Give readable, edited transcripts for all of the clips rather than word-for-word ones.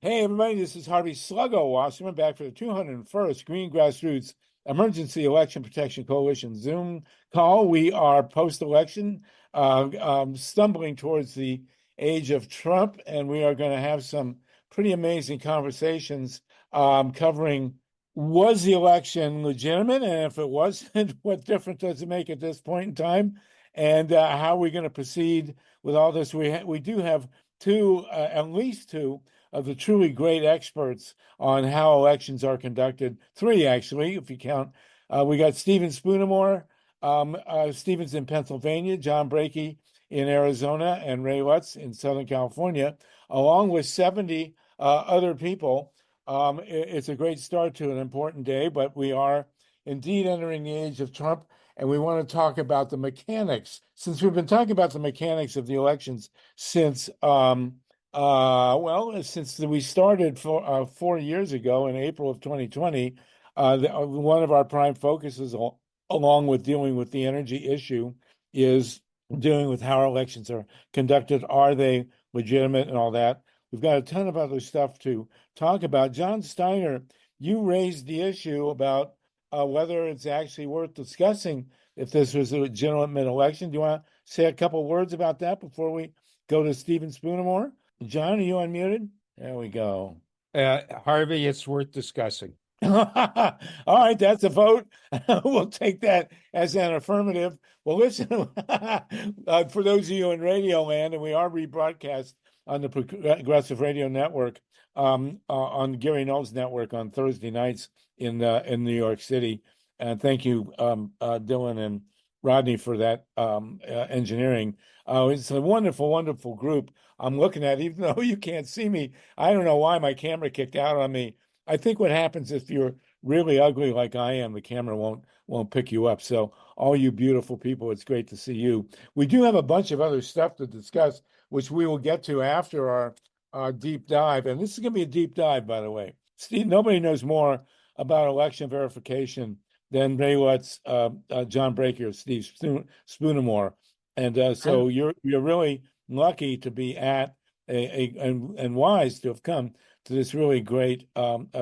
Hey, everybody, this is Harvey Sluggo Wasserman back for the 201st Green Grassroots Emergency Election Protection Coalition Zoom call. We are post-election, stumbling towards the age of Trump, and we are going to have some pretty amazing conversations covering, was the election legitimate? And if it wasn't, what difference does it make at this point in time? And how are we going to proceed with all this? We do have at least two of the truly great experts on how elections are conducted. Three, actually, if you count. We got Stephen Spoonamoore. Stephen's in Pennsylvania, John Brakey in Arizona, and Ray Lutz in Southern California, along with 70 other people. It's a great start to an important day, but we are indeed entering the age of Trump, and we want to talk about the mechanics. Since we've been talking about the mechanics of the elections since since we started 4 years ago in April of 2020, one of our prime focuses, along with dealing with the energy issue, is dealing with how our elections are conducted. Are they legitimate and all that? We've got a ton of other stuff to talk about. John Steiner, you raised the issue about whether it's actually worth discussing if this was a legitimate election. Do you want to say a couple words about that before we go to Stephen Spoonamoore? John, are you unmuted? There we go. Harvey, it's worth discussing. All right, that's a vote. We'll take that as an affirmative. Well, listen, for those of you in Radio Land, and we are rebroadcast on the Progressive Radio Network, on Gary Knowles Network on Thursday nights in New York City. And thank you, Dylan and Rodney, for that engineering. It's a wonderful, wonderful group I'm looking at, even though you can't see me. I don't know why my camera kicked out on me. I think what happens if you're really ugly like I am, the camera won't pick you up. So all you beautiful people, it's great to see you. We do have a bunch of other stuff to discuss, which we will get to after our deep dive. And this is going to be a deep dive, by the way. Steve, nobody knows more about election verification than Ray Lutz, John Brakey, or Steve Spoonamoore. And so you're really lucky to be at and wise to have come to this really great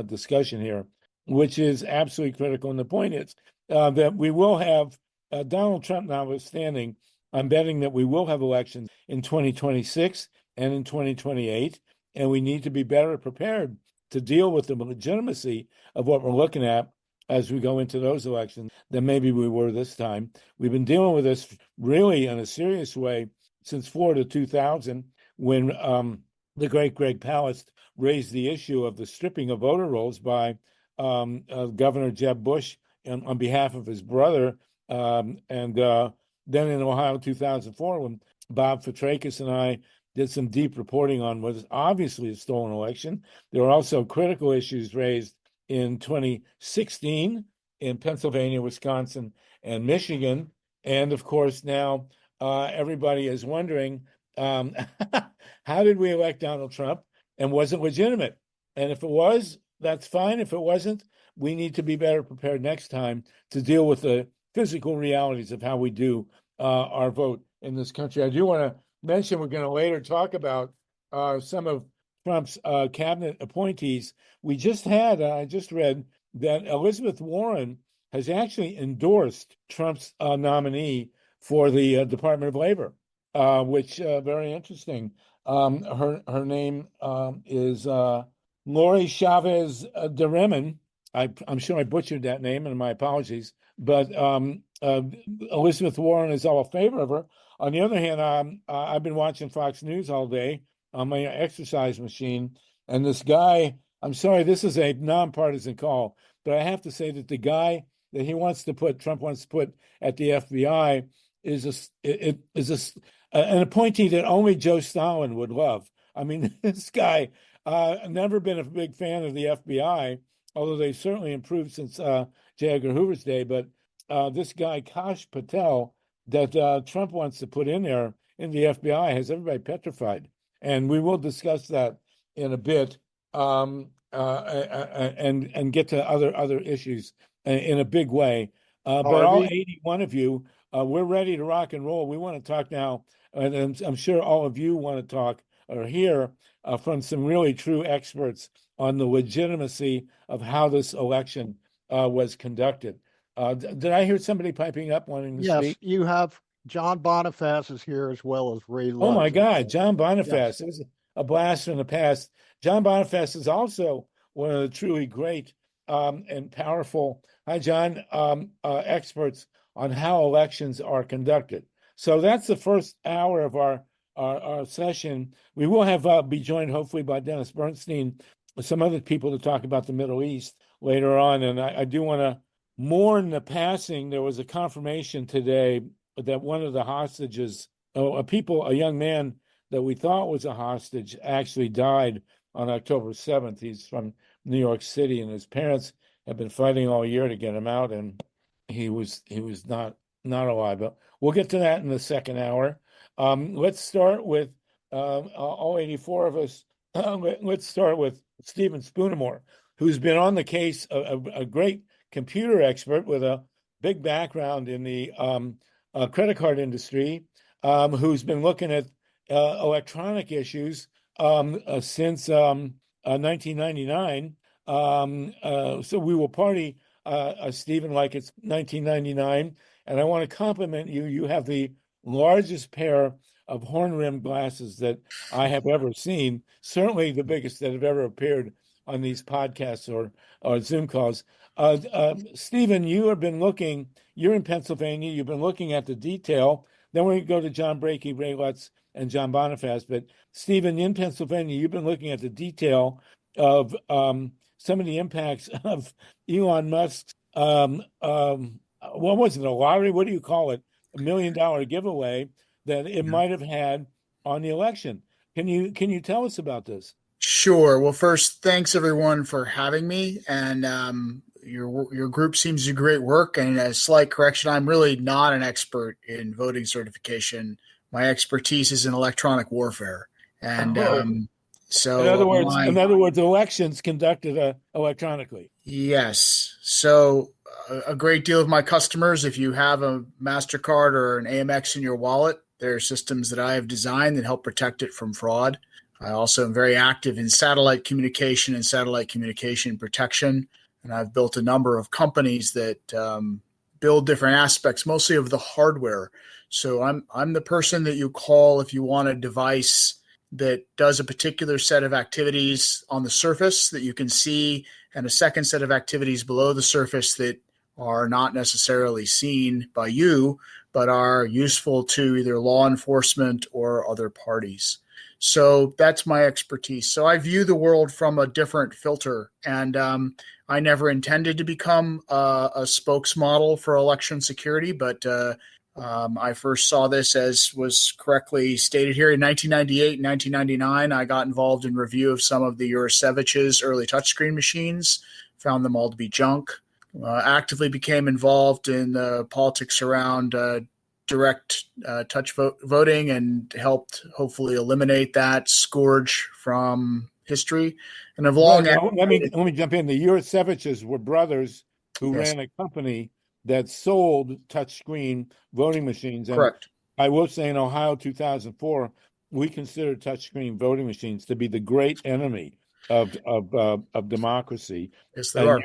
discussion here, which is absolutely critical. And the point is that we will have, Donald Trump notwithstanding, I'm betting that we will have elections in 2026 and in 2028, and we need to be better prepared to deal with the legitimacy of what we're looking at as we go into those elections than maybe we were this time. We've been dealing with this really in a serious way since Florida 2000, when the great Greg Palast raised the issue of the stripping of voter rolls by Governor Jeb Bush on behalf of his brother. And then in Ohio 2004, when Bob Fitrakis and I did some deep reporting on what is obviously a stolen election. There were also critical issues raised in 2016 in Pennsylvania, Wisconsin, and Michigan. And of course, now everybody is wondering, how did we elect Donald Trump, and was it legitimate? And if it was, that's fine. If it wasn't, we need to be better prepared next time to deal with the physical realities of how we do our vote in this country. I do want to mention, we're going to later talk about some of Trump's cabinet appointees. We just had, I just read that Elizabeth Warren has actually endorsed Trump's nominee for the Department of Labor, which very interesting. Her name is Lori Chavez de Remen. I'm sure I butchered that name, and my apologies. But Elizabeth Warren is all in favor of her. On the other hand, I've been watching Fox News all day on my exercise machine, and this guy, I'm sorry, this is a nonpartisan call, but I have to say that the guy that Trump wants to put at the FBI is an appointee that only Joe Stalin would love. I mean, this guy, never been a big fan of the FBI, although they've certainly improved since J. Edgar Hoover's day. But this guy, Kash Patel, that Trump wants to put in there in the FBI, has everybody petrified. And we will discuss that in a bit, and get to other issues in a big way. But all 81 of you, we're ready to rock and roll. We want to talk now, and I'm sure all of you want to talk or hear from some really true experts on the legitimacy of how this election was conducted. Did I hear somebody piping up wanting to Yes, speak? you have John BONIFAZ is here as well as Ray Oh my Lutz. God, John Yes. Boniface. It was a blast from the past. John Boniface is also one of the truly great and powerful, hi John, experts on how elections are conducted. So that's the first hour of our session. We will have be joined hopefully by Dennis Bernstein, some other people to talk about the Middle East later on. And I do want to mourn the passing. There was a confirmation today that one of the hostages, a young man that we thought was a hostage, actually died on October 7th. He's from New York City, and his parents have been fighting all year to get him out, and he was not alive. But we'll get to that in the second hour. Let's start with all 84 of us. Let's start with Stephen Spoonamoore, who's been on the case, a great computer expert with a big background in the credit card industry, who's been looking at electronic issues since 1999. So we will party, Stephen, like it's 1999. And I want to compliment you. You have the largest pair of horn-rimmed glasses that I have ever seen, certainly the biggest that have ever appeared on these podcasts or Zoom calls. Stephen, you have been looking, you're in Pennsylvania, you've been looking at the detail. Then we go to John Brakey, Ray Lutz, and John Boniface. But Stephen, in Pennsylvania, you've been looking at the detail of some of the impacts of Elon Musk's, what was it, a lottery? What do you call it? $1 million giveaway that it might have had on the election. Can you tell us about this? Sure. Well, first, thanks everyone for having me. And your group seems to do great work. And a slight correction, I'm really not an expert in voting certification. My expertise is in electronic warfare. And so, in other words, elections conducted electronically. Yes. So, a great deal of my customers, if you have a MasterCard or an Amex in your wallet, there are systems that I have designed that help protect it from fraud. I also am very active in satellite communication and satellite communication protection. And I've built a number of companies that build different aspects, mostly of the hardware. So I'm the person that you call if you want a device that does a particular set of activities on the surface that you can see, and a second set of activities below the surface that are not necessarily seen by you, but are useful to either law enforcement or other parties. So that's my expertise. So I view the world from a different filter, and I never intended to become a spokesmodel for election security, but I first saw this, as was correctly stated here, in 1998 and 1999. I got involved in review of some of the Eurosevich's early touchscreen machines, found them all to be junk, actively became involved in the politics around direct touch voting, and helped hopefully eliminate that scourge from history. And I've long let me jump in. The Eurosevich's were brothers who Yes. ran a company that sold touchscreen voting machines. And Correct. I will say, in Ohio 2004, we considered touchscreen voting machines to be the great enemy of democracy. Yes, they are.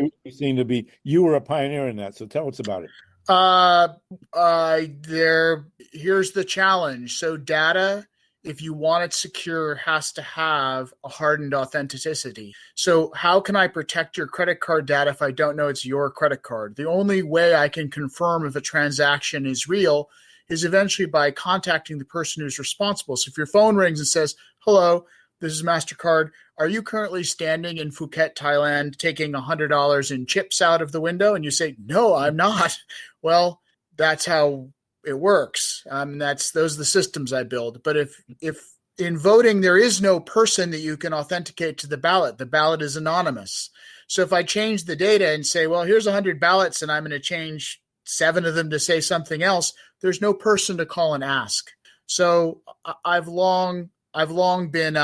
You were a pioneer in that. So tell us about it. Here's the challenge. So data, if you want it secure, has to have a hardened authenticity. So how can I protect your credit card data if I don't know it's your credit card? The only way I can confirm if a transaction is real is eventually by contacting the person who's responsible. So if your phone rings and says, "Hello, this is MasterCard. Are you currently standing in Phuket, Thailand, taking $100 in chips out of the window?" And you say, "No, I'm not." Well, that's how it works. Those are the systems I build. But if in voting there is no person that you can authenticate to the ballot is anonymous. So if I change the data and say, well, here's 100 ballots and I'm going to change 7 of them to say something else, there's no person to call and ask. So I've long been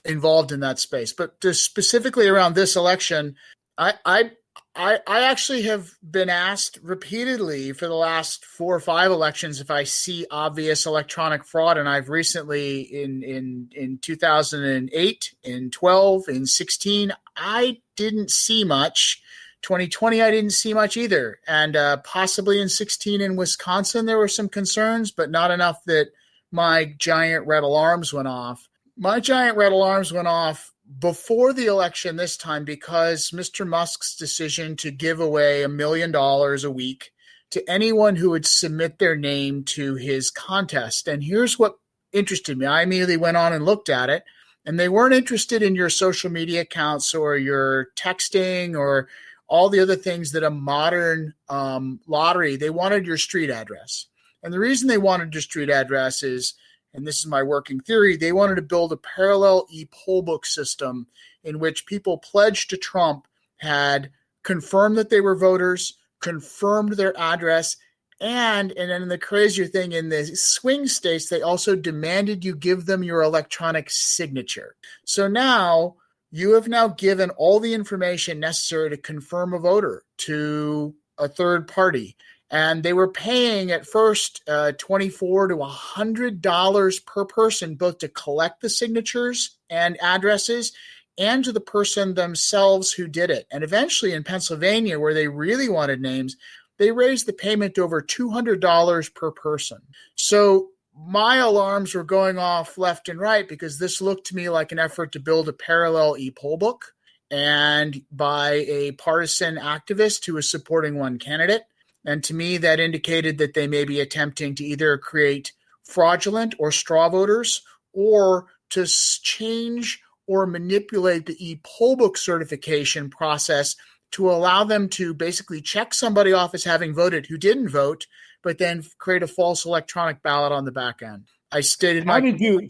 involved in that space. But just specifically around this election, I I actually have been asked repeatedly for the last 4 or 5 elections if I see obvious electronic fraud, and I've recently in 2008, in 12, in 16, I didn't see much. 2020, I didn't see much either, and possibly in 16 in Wisconsin there were some concerns, but not enough that my giant red alarms went off. My giant red alarms went off before the election this time because Mr. Musk's decision to give away $1 million a week to anyone who would submit their name to his contest. And here's what interested me. I immediately went on and looked at it, and they weren't interested in your social media accounts or your texting or all the other things that a modern lottery, they wanted your street address. And the reason they wanted your street address is, and this is my working theory, they wanted to build a parallel e-poll book system in which people pledged to Trump had confirmed that they were voters, confirmed their address, and then the crazier thing, in the swing states, they also demanded you give them your electronic signature. So now you have now given all the information necessary to confirm a voter to a third party. And they were paying at first $24 to $100 per person, both to collect the signatures and addresses and to the person themselves who did it. And eventually in Pennsylvania, where they really wanted names, they raised the payment to over $200 per person. So my alarms were going off left and right because this looked to me like an effort to build a parallel e-poll book, and by a partisan activist who was supporting one candidate. And to me, that indicated that they may be attempting to either create fraudulent or straw voters, or to change or manipulate the e-poll book certification process to allow them to basically check somebody off as having voted who didn't vote, but then create a false electronic ballot on the back end. I stated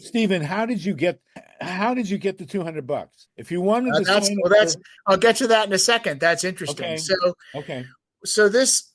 Stephen, how did you get the $200? If you wanted to sign I'll get to that in a second. That's interesting. Okay. So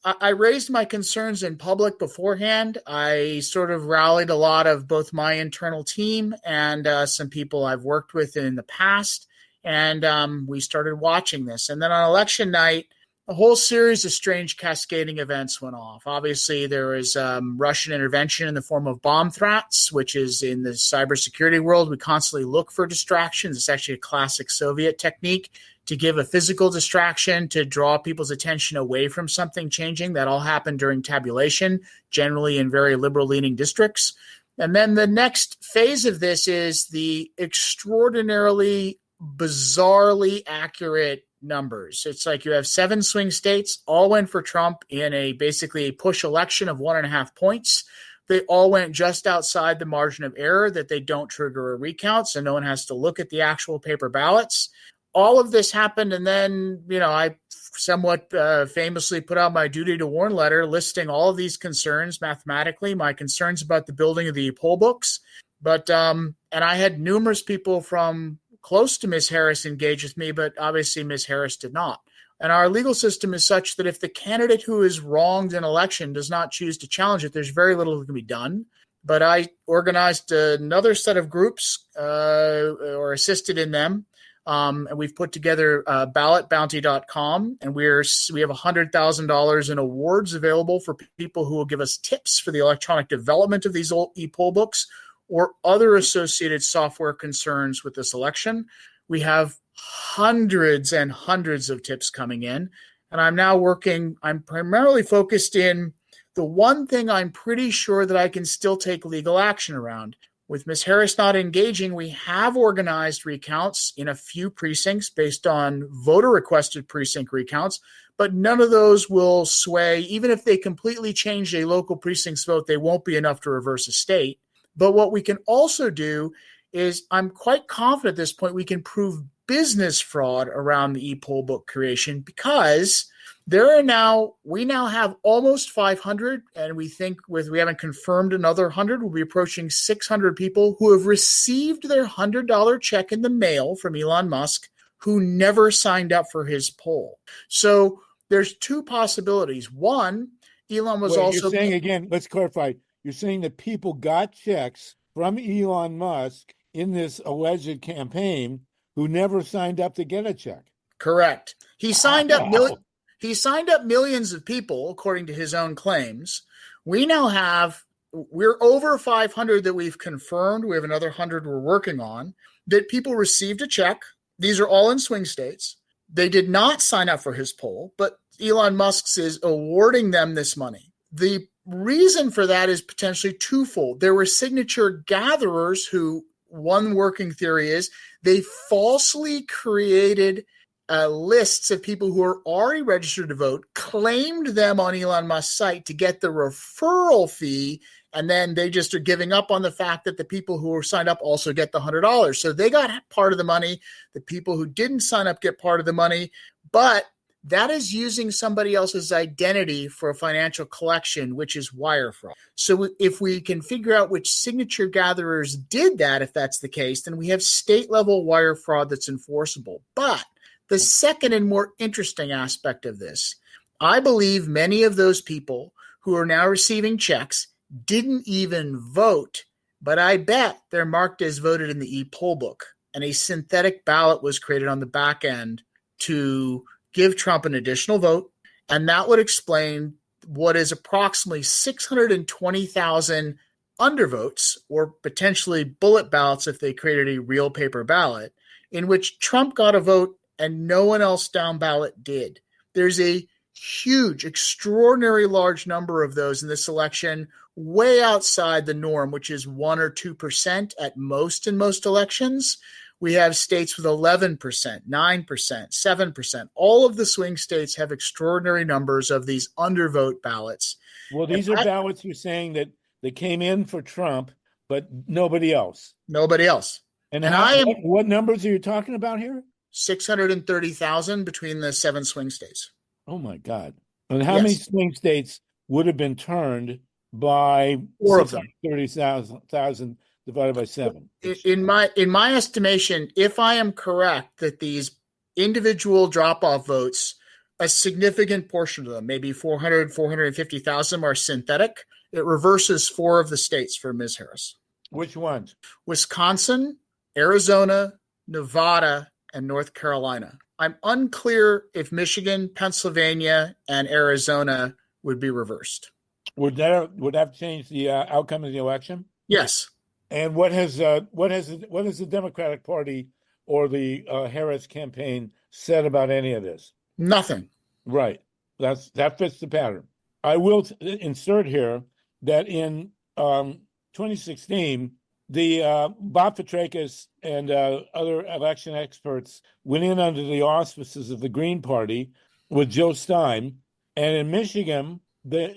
I raised my concerns in public beforehand. I sort of rallied a lot of both my internal team and some people I've worked with in the past. And we started watching this. And then on election night, a whole series of strange cascading events went off. Obviously, there was Russian intervention in the form of bomb threats, which is in the cybersecurity world. We constantly look for distractions. It's actually a classic Soviet technique to give a physical distraction to draw people's attention away from something changing. That all happened during tabulation, generally in very liberal-leaning districts. And then the next phase of this is the extraordinarily, bizarrely accurate numbers. It's like you have 7 swing states, all went for Trump in basically a push election of 1.5 points. They all went just outside the margin of error that they don't trigger a recount, so no one has to look at the actual paper ballots. All of this happened, and then, I somewhat famously put out my duty to warn letter listing all of these concerns mathematically, my concerns about the building of the poll books. But, and I had numerous people from close to Ms. Harris engage with me, but obviously Ms. Harris did not. And our legal system is such that if the candidate who is wronged in election does not choose to challenge it, there's very little that can be done. But I organized another set of groups or assisted in them. And we've put together ballotbounty.com, and we have $100,000 in awards available for people who will give us tips for the electronic development of these old e-poll books or other associated software concerns with this election. We have hundreds and hundreds of tips coming in, and I'm primarily focused in the one thing I'm pretty sure that I can still take legal action around. With Ms. Harris not engaging, we have organized recounts in a few precincts based on voter-requested precinct recounts, but none of those will sway. Even if they completely change a local precinct's vote, they won't be enough to reverse a state. But what we can also do is, I'm quite confident at this point, we can prove business fraud around the e-poll book creation, because we now have almost 500, and we think we haven't confirmed another 100, we'll be approaching 600 people who have received their $100 check in the mail from Elon Musk who never signed up for his poll. So there's 2 possibilities. One, Elon was also... You're saying, again, let's clarify, you're saying that people got checks from Elon Musk in this alleged campaign who never signed up to get a check. Correct. He signed up Wow. he signed up millions of people, according to his own claims. We're over 500 that we've confirmed. We have another 100 we're working on, that people received a check. These are all in swing states. They did not sign up for his poll, but Elon Musk is awarding them this money. The reason for that is potentially twofold. There were signature gatherers who, one working theory is, they falsely created lists of people who are already registered to vote, claimed them on Elon Musk's site to get the referral fee, and then they just are giving up on the fact that the people who are signed up also get the $100. So they got part of the money. The people who didn't sign up get part of the money, but that is using somebody else's identity for a financial collection, which is wire fraud. So if we can figure out which signature gatherers did that, if that's the case, then we have state-level wire fraud that's enforceable. But the second and more interesting aspect of this, I believe many of those people who are now receiving checks didn't even vote, but I bet they're marked as voted in the e-poll book, and a synthetic ballot was created on the back end to give Trump an additional vote, and that would explain what is approximately 620,000 undervotes, or potentially bullet ballots if they created a real paper ballot, in which Trump got a vote and no one else down ballot did. There's a huge, extraordinary large number of those in this election, way outside the norm, which is 1 or 2% at most in most elections. We have states with 11%, 9%, 7%. All of the swing states have extraordinary numbers of these undervote ballots. Well, these are ballots you're saying that they came in for Trump, but nobody else. Nobody else. And And what numbers are you talking about here? 630,000 between the 7 swing states. Oh, my God. And how many swing states would have been turned by 4 of them? 630,000 divided by 7? In my estimation, if I am correct that these individual drop-off votes, a significant portion of them, maybe 450,000 are synthetic, it reverses 4 of the states for Ms. Harris. Which ones? Wisconsin, Arizona, Nevada, and North Carolina. I'm unclear if Michigan, Pennsylvania, and Arizona would be reversed. Would that change the outcome of the election? Yes. And what has the Democratic Party or the Harris campaign said about any of this? Nothing. Right. That fits the pattern. I will insert here that in 2016, the Bob Petrakis and other election experts went in under the auspices of the Green Party with Joe Stein. And in Michigan,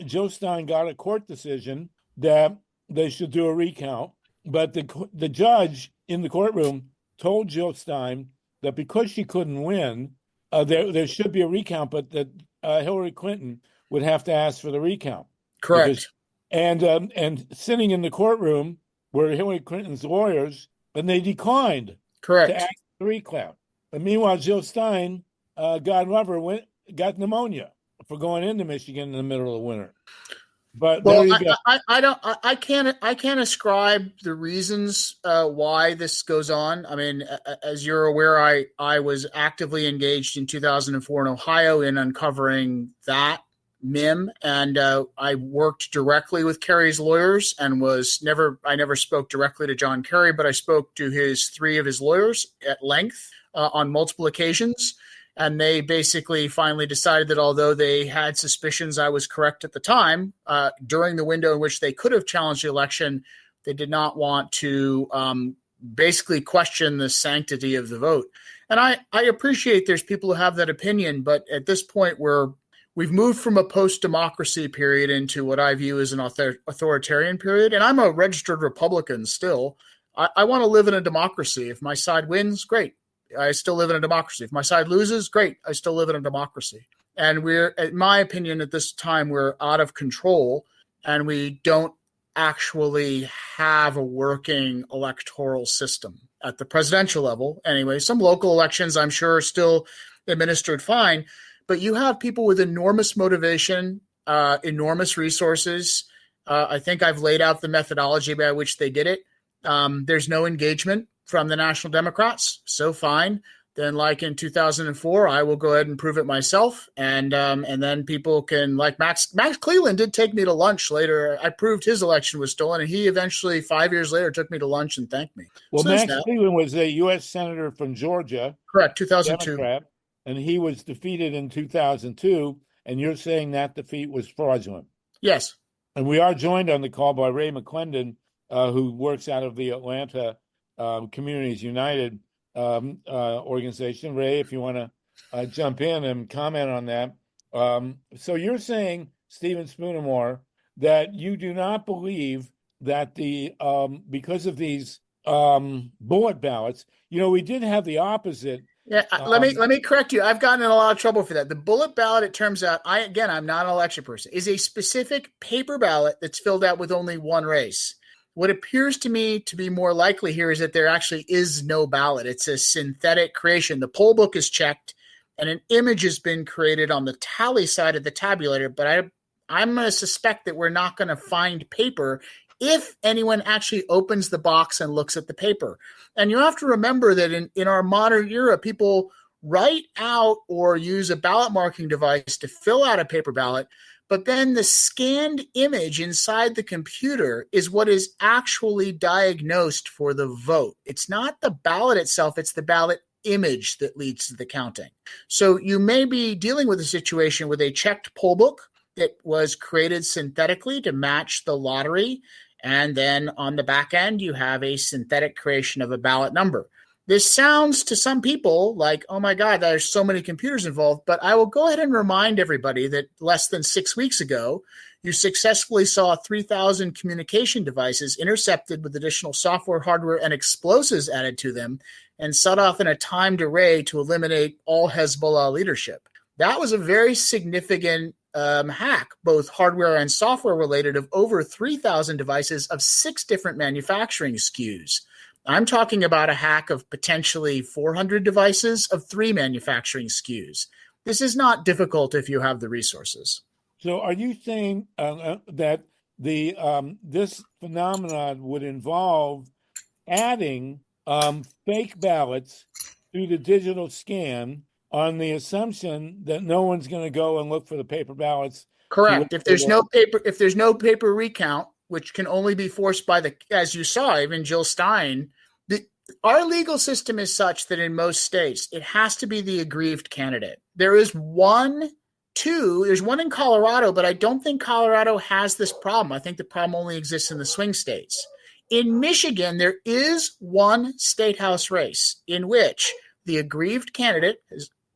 Joe Stein got a court decision that they should do a recount. But the judge in the courtroom told Joe Stein that because she couldn't win, there should be a recount, but that Hillary Clinton would have to ask for the recount. Correct. And sitting in the courtroom were Hillary Clinton's lawyers, and they declined Correct. to ask for the recount. And meanwhile, Joe Stein, God love her, got pneumonia for going into Michigan in the middle of winter. But well, there you go. I can't ascribe the reasons why this goes on. I mean, as you're aware, I was actively engaged in 2004 in Ohio in uncovering that MIM, and I worked directly with Kerry's lawyers and I never spoke directly to John Kerry, but I spoke to 3 of his lawyers at length on multiple occasions. And they basically finally decided that although they had suspicions I was correct at the time, during the window in which they could have challenged the election, they did not want to basically question the sanctity of the vote. And I appreciate there's people who have that opinion, but at this point we've moved from a post-democracy period into what I view as an authoritarian period. And I'm a registered Republican still. I want to live in a democracy. If my side wins, great. I still live in a democracy. If my side loses, great. I still live in a democracy. And in my opinion, at this time, we're out of control and we don't actually have a working electoral system at the presidential level. Anyway, some local elections, I'm sure, are still administered fine, but you have people with enormous motivation, enormous resources. I think I've laid out the methodology by which they did it. There's no engagement from the National Democrats, so fine. then like in 2004, I will go ahead and prove it myself. And then people can, like Max Cleland did take me to lunch later. I proved his election was stolen, and he eventually 5 years later took me to lunch and thanked me. Well, So there's Max that. Cleland was a U.S. Senator from Georgia, Correct, 2002. Democrat, and he was defeated in 2002, and you're saying that defeat was fraudulent. Yes. And we are joined on the call by Ray McClendon, who works out of the Atlanta Communities United organization. Ray, if you want to jump in and comment on that. So you're saying, Stephen Spoonamore, that you do not believe that the because of these bullet ballots, we did have the opposite. Yeah, let me correct you. I've gotten in a lot of trouble for that. The bullet ballot, it turns out, I'm not an election person, is a specific paper ballot that's filled out with only one race. What appears to me to be more likely here is that there actually is no ballot. It's a synthetic creation. The poll book is checked, and an image has been created on the tally side of the tabulator, but I'm going to suspect that we're not going to find paper if anyone actually opens the box and looks at the paper. And you have to remember that in our modern era, people write out or use a ballot marking device to fill out a paper ballot, but then the scanned image inside the computer is what is actually diagnosed for the vote. It's not the ballot itself, it's the ballot image that leads to the counting. So you may be dealing with a situation with a checked poll book that was created synthetically to match the lottery, and then on the back end, you have a synthetic creation of a ballot number. This sounds to some people like, oh my God, there's so many computers involved, but I will go ahead and remind everybody that less than 6 weeks ago, you successfully saw 3,000 communication devices intercepted with additional software, hardware, and explosives added to them and set off in a timed array to eliminate all Hezbollah leadership. That was a very significant hack, both hardware and software related, of over 3,000 devices of 6 different manufacturing SKUs. I'm talking about a hack of potentially 400 devices of 3 manufacturing SKUs. This is not difficult if you have the resources. So are you saying that this phenomenon would involve adding fake ballots through the digital scan on the assumption that no one's going to go and look for the paper ballots? Correct. If there's no paper recount, which can only be forced by as you saw, even Jill Stein, our legal system is such that in most states, it has to be the aggrieved candidate. There's one in Colorado, but I don't think Colorado has this problem. I think the problem only exists in the swing states. In Michigan, there is one state house race in which the aggrieved candidate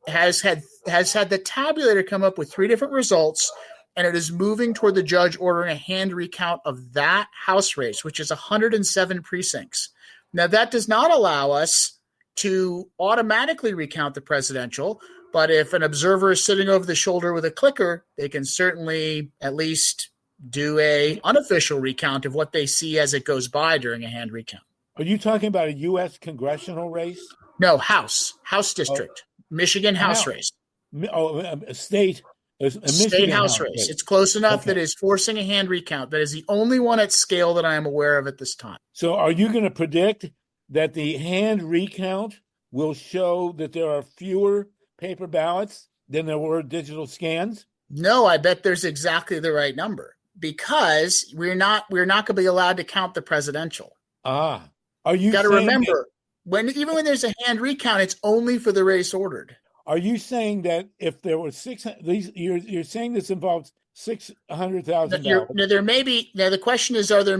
has had the tabulator come up with 3 different results, and it is moving toward the judge ordering a hand recount of that house race, which is 107 precincts. Now, that does not allow us to automatically recount the presidential, but if an observer is sitting over the shoulder with a clicker, they can certainly at least do a unofficial recount of what they see as it goes by during a hand recount. Are you talking about a U.S. congressional race? No, House district, Michigan House race. A state. A state House race. It's close enough that is forcing a hand recount. That is the only one at scale that I am aware of at this time. So are you going to predict that the hand recount will show that there are fewer paper ballots than there were digital scans? No, I bet there's exactly the right number, because we're not going to be allowed to count the presidential. Are you got to remember even when there's a hand recount, it's only for the race ordered. Are you saying that if there were you're saying this involves 600,000 ballots? Now there may be. Now the question is, are there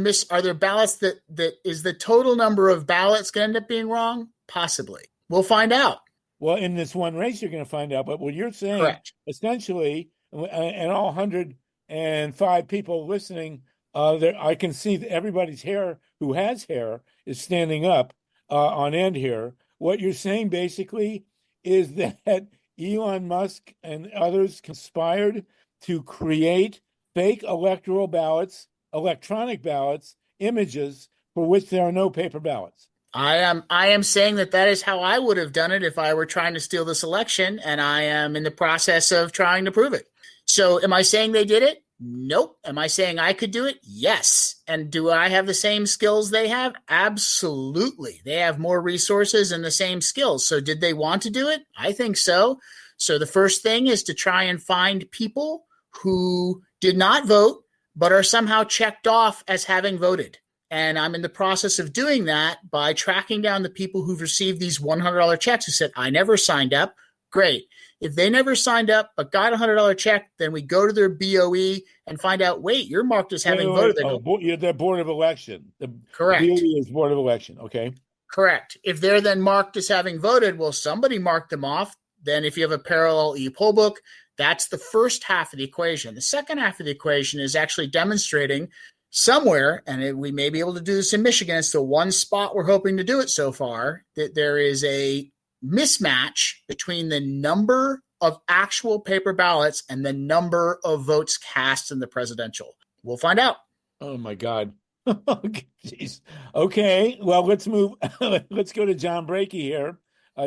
ballots that is the total number of ballots going to end up being wrong? Possibly. We'll find out. Well, in this one race, you're going to find out. But what you're saying, correct, essentially, and all 105 people listening, I can see that everybody's hair who has hair is standing up on end here. What you're saying basically is that Elon Musk and others conspired to create fake electoral ballots, electronic ballots, images for which there are no paper ballots. I am saying that is how I would have done it if I were trying to steal this election, and I am in the process of trying to prove it. So am I saying they did it? Nope. Am I saying I could do it? Yes. And do I have the same skills they have? Absolutely. They have more resources and the same skills. So did they want to do it? I think so. So the first thing is to try and find people who did not vote, but are somehow checked off as having voted. And I'm in the process of doing that by tracking down the people who've received these $100 checks who said, I never signed up. Great. If they never signed up but got a $100 check, then we go to their BOE and find out, wait, you're marked as having voted. They go, you're the Board of Election. The correct. BOE is Board of Election. Okay. Correct. If they're then marked as having voted, well, somebody marked them off. Then if you have a parallel e-poll book, that's the first half of the equation. The second half of the equation is actually demonstrating somewhere, and we may be able to do this in Michigan. It's the one spot we're hoping to do it so far, that there is a mismatch between the number of actual paper ballots and the number of votes cast in the presidential. We'll find out. Oh my God. Jeez. Okay. Well, let's move. Let's go to John Brakey here.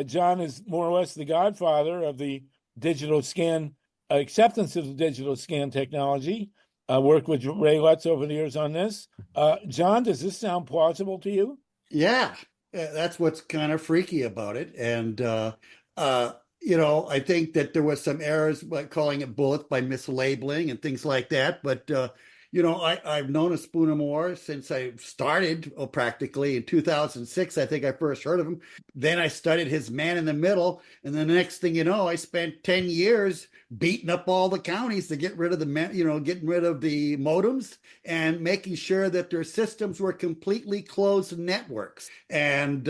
John is more or less the godfather of the digital scan acceptance of the digital scan technology. Worked with Ray Lutz over the years on this. John, does this sound plausible to you? Yeah, that's what's kind of freaky about it. And, I think that there was some errors by calling it bullets by mislabeling and things like that. But, I've known a Spoonamore since I started practically in 2006. I think I first heard of him. Then I studied his man in the middle. And then the next thing you know, I spent 10 years beating up all the counties to get rid of getting rid of the modems and making sure that their systems were completely closed networks. And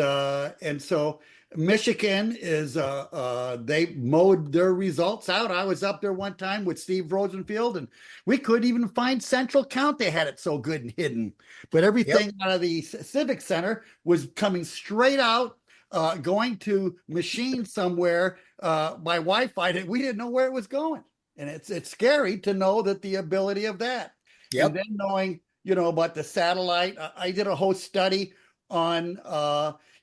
so Michigan is they mowed their results out. I was up there one time with Steve Rosenfield, and we couldn't even find Central Count. They had it so good and hidden. But everything out of the Civic Center was coming straight out, going to machine somewhere by Wi-Fi. We didn't know where it was going, and it's scary to know that the ability of that. Yep. And then knowing about the satellite. I did a whole study on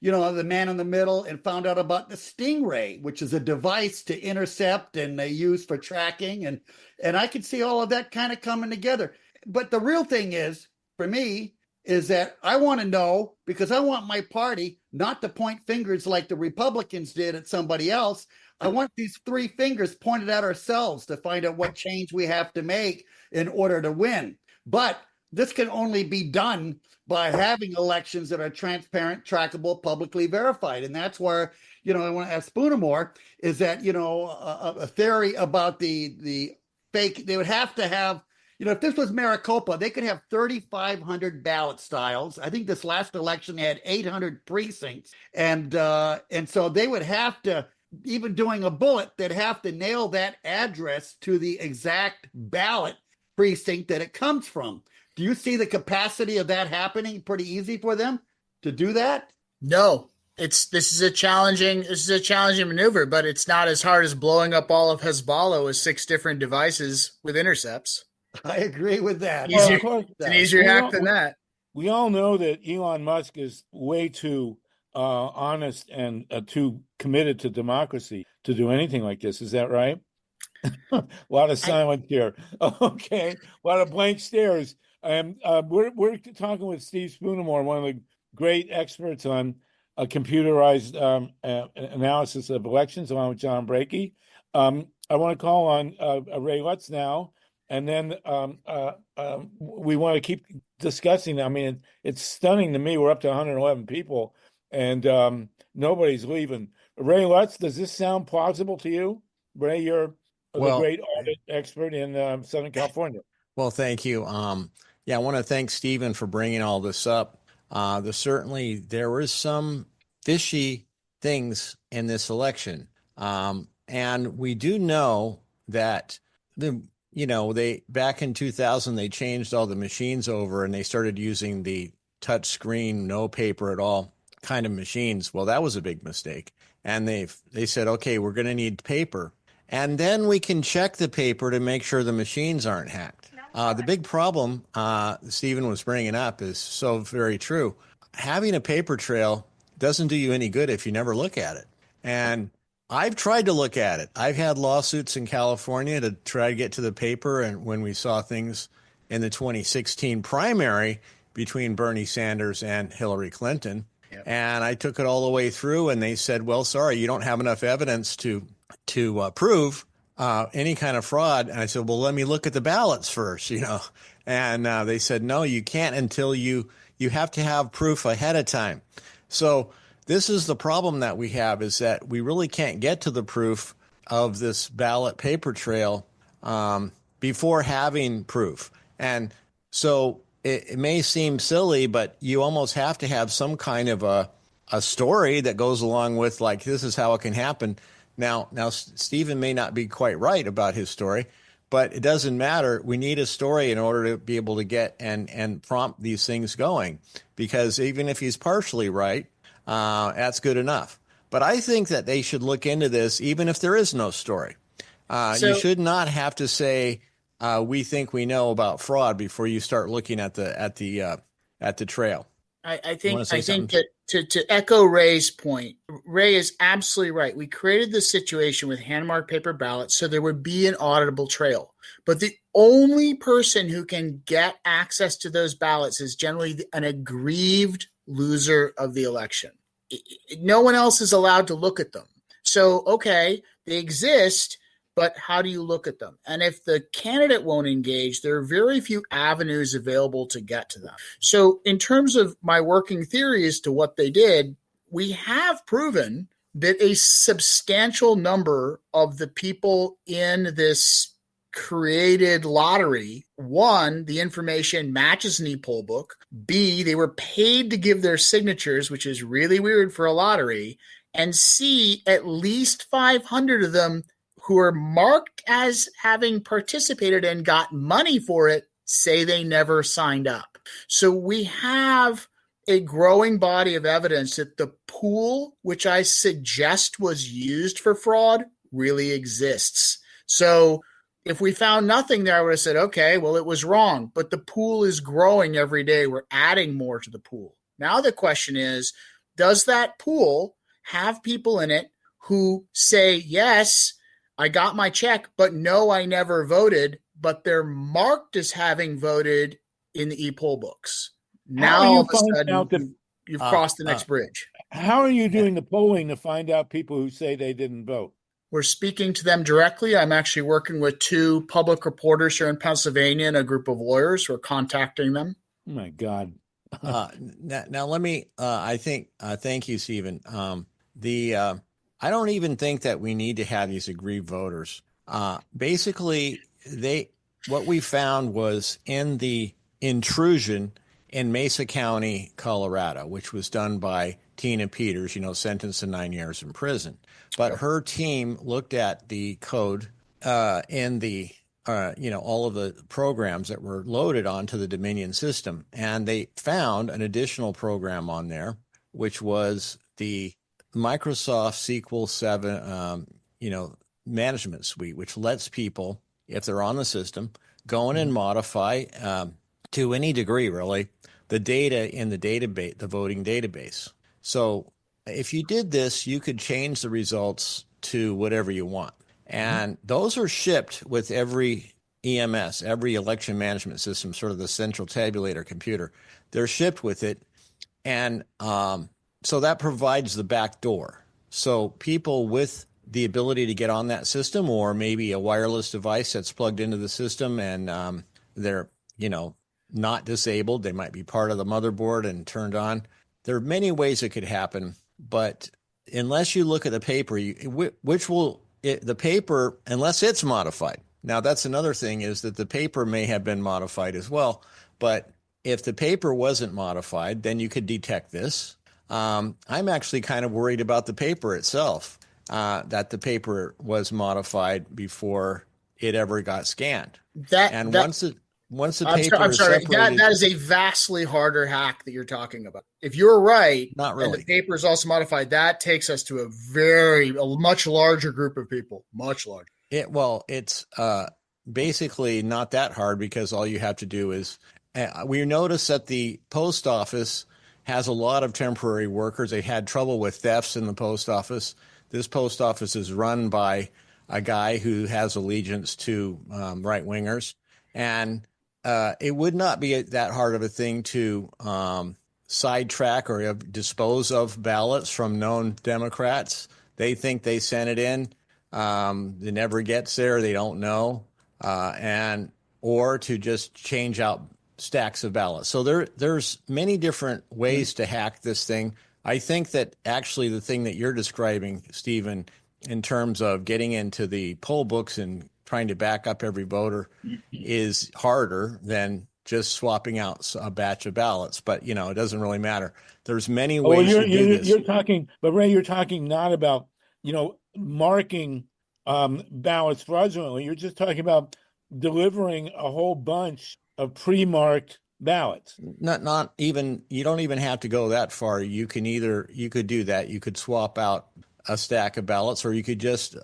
the man in the middle and found out about the Stingray, which is a device to intercept and they use for tracking. And I could see all of that kind of coming together. But the real thing is, for me, is that I want to know, because I want my party not to point fingers like the Republicans did at somebody else. I want these three fingers pointed at ourselves to find out what change we have to make in order to win. But this can only be done by having elections that are transparent, trackable, publicly verified. And that's where, I want to ask Spoonamore, is that, a theory about the fake, they would have to have, if this was Maricopa, they could have 3,500 ballot styles. I think this last election they had 800 precincts. And so they would have to, even doing a bullet, they'd have to nail that address to the exact ballot precinct that it comes from. Do you see the capacity of that happening pretty easy for them to do that? No, this is a challenging maneuver, but it's not as hard as blowing up all of Hezbollah with 6 different devices with intercepts. I agree with that. It's an easier hack than that. We all know that Elon Musk is way too honest and too committed to democracy to do anything like this. Is that right? A lot of silence here. Okay, a lot of blank stares. We're talking with Steve Spoonamore, one of the great experts on computerized analysis of elections, along with John Brakey. I want to call on Ray Lutz now, and then we want to keep discussing. I mean, it's stunning to me. We're up to 111 people, and nobody's leaving. Ray Lutz, does this sound plausible to you? Ray, you're the great audit expert in Southern California. Well, thank you. I want to thank Stephen for bringing all this up. There was some fishy things in this election. And we do know that back in 2000, they changed all the machines over and they started using the touch screen, no paper at all kind of machines. Well, that was a big mistake. And they said, okay, we're going to need paper. And then we can check the paper to make sure the machines aren't hacked. The big problem Stephen was bringing up is so very true. Having a paper trail doesn't do you any good if you never look at it. And I've tried to look at it. I've had lawsuits in California to try to get to the paper, and when we saw things in the 2016 primary between Bernie Sanders and Hillary Clinton, and I took it all the way through, and they said, well, sorry, you don't have enough evidence to prove any kind of fraud. And I said, well, let me look at the ballots first, and they said, no, you can't until you have to have proof ahead of time. So this is the problem that we have, is that we really can't get to the proof of this ballot paper trail before having proof. And so it may seem silly, but you almost have to have some kind of a story that goes along with, like, this is how it can happen. Now, Stephen may not be quite right about his story, but it doesn't matter. We need a story in order to be able to get and prompt these things going, because even if he's partially right, that's good enough. But I think that they should look into this, even if there is no story. You should not have to say, we think we know about fraud before you start looking at the trail. I think that to echo Ray's point, Ray is absolutely right. We created this situation with hand-marked paper ballots so there would be an auditable trail. But the only person who can get access to those ballots is generally an aggrieved loser of the election. No one else is allowed to look at them. So, okay, they exist, but how do you look at them? And if the candidate won't engage, there are very few avenues available to get to them. So in terms of my working theory as to what they did, we have proven that a substantial number of the people in this created lottery, one, the information matches an e-poll book. B, they were paid to give their signatures, which is really weird for a lottery. And C, at least 500 of them who are marked as having participated and got money for it say they never signed up. So we have a growing body of evidence that the pool, which I suggest was used for fraud, really exists. So if we found nothing there, I would have said, okay, well, it was wrong. But the pool is growing every day. We're adding more to the pool. Now the question is, does that pool have people in it who say, yes, I got my check, but no, I never voted, but they're marked as having voted in the e-poll books? Now all of a sudden, you've crossed the next bridge. How are you doing the polling to find out people who say they didn't vote? We're speaking to them directly. I'm actually working with 2 public reporters here in Pennsylvania and a group of lawyers who are contacting them. Oh my God. Now let me, thank you, Stephen. I don't even think that we need to have these aggrieved voters. Basically, what we found was in the intrusion in Mesa County, Colorado, which was done by Tina Peters, sentenced to 9 years in prison. But her team looked at the code in the, all of the programs that were loaded onto the Dominion system. And they found an additional program on there, which was the Microsoft SQL 7, management suite, which lets people, if they're on the system, go in and modify to any degree, really, the data in the database, the voting database. So if you did this, you could change the results to whatever you want. And those are shipped with every EMS, every election management system, sort of the central tabulator computer. They're shipped with it. And so that provides the back door. So people with the ability to get on that system, or maybe a wireless device that's plugged into the system and they're, not disabled, they might be part of the motherboard and turned on. There are many ways it could happen, but unless you look at the paper, the paper, unless it's modified. Now, that's another thing, is that the paper may have been modified as well. But if the paper wasn't modified, then you could detect this. I'm actually kind of worried about the paper itself, that the paper was modified before it ever got scanned. Once the paper is separated, that is a vastly harder hack that you're talking about. If you're right, not really, and the paper is also modified, that takes us to a much larger group of people, much larger. It's basically not that hard, because all you have to do is, we notice that the post office has a lot of temporary workers. They had trouble with thefts in the post office. this post office is run by a guy who has allegiance to right wingers, and it would not be that hard of a thing to sidetrack or dispose of ballots from known Democrats. They think they sent it in. It never gets there. They don't know, or to just change out stacks of ballots. So there's many different ways to hack this thing. I think that actually the thing that you're describing, Stephen, in terms of getting into the poll books and trying to back up every voter is harder than just swapping out a batch of ballots. But, it doesn't really matter. There's many ways to do this. You're talking, but Ray, you're talking not about, marking ballots fraudulently. You're just talking about delivering a whole bunch of pre-marked ballots. Not even, you don't even have to go that far. You could do that. You could swap out a stack of ballots, or you could just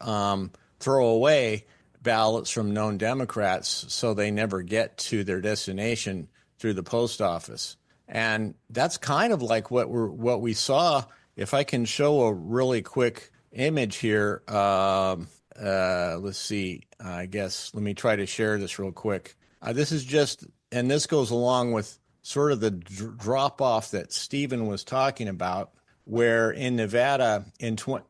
throw away ballots from known Democrats so they never get to their destination through the post office. And that's kind of like what we saw. If I can show a really quick image here, let's see. I guess let me try to share this real quick. This is just, and this goes along with sort of the drop off that Stephen was talking about, where in Nevada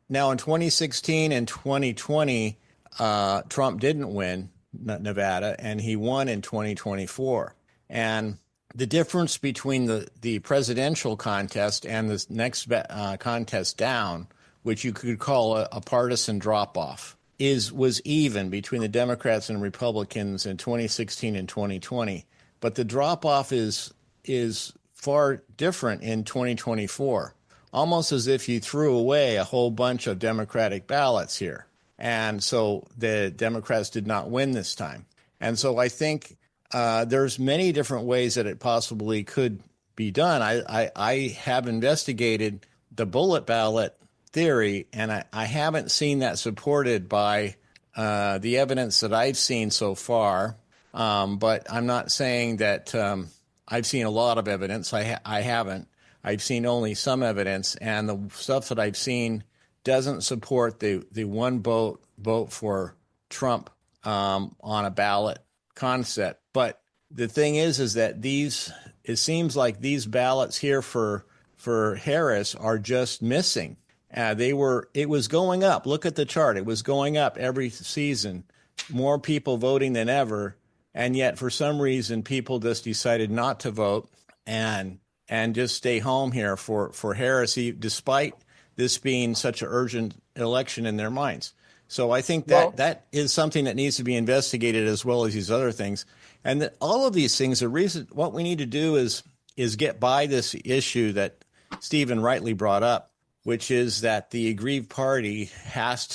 now in 2016 and 2020, Trump didn't win Nevada, and he won in 2024. And the difference between the presidential contest and this next contest down, which you could call a partisan drop-off, was even between the Democrats and Republicans in 2016 and 2020. But the drop-off is far different in 2024, almost as if you threw away a whole bunch of Democratic ballots here. And so the Democrats did not win this time. And so I think there's many different ways that it possibly could be done. I have investigated the bullet ballot theory, and I haven't seen that supported by the evidence that I've seen so far. But I'm not saying that I've seen a lot of evidence. I haven't. I've seen only some evidence, and the stuff that I've seen doesn't support the one vote for Trump on a ballot concept. But the thing is that it seems like these ballots here for Harris are just missing. It was going up. Look at the chart. It was going up every season, more people voting than ever. And yet for some reason, people just decided not to vote and just stay home here for Harris, despite this being such an urgent election in their minds. So I think that is something that needs to be investigated, as well as these other things. And that all of these things, what we need to do is get by this issue that Stephen rightly brought up, which is that the aggrieved party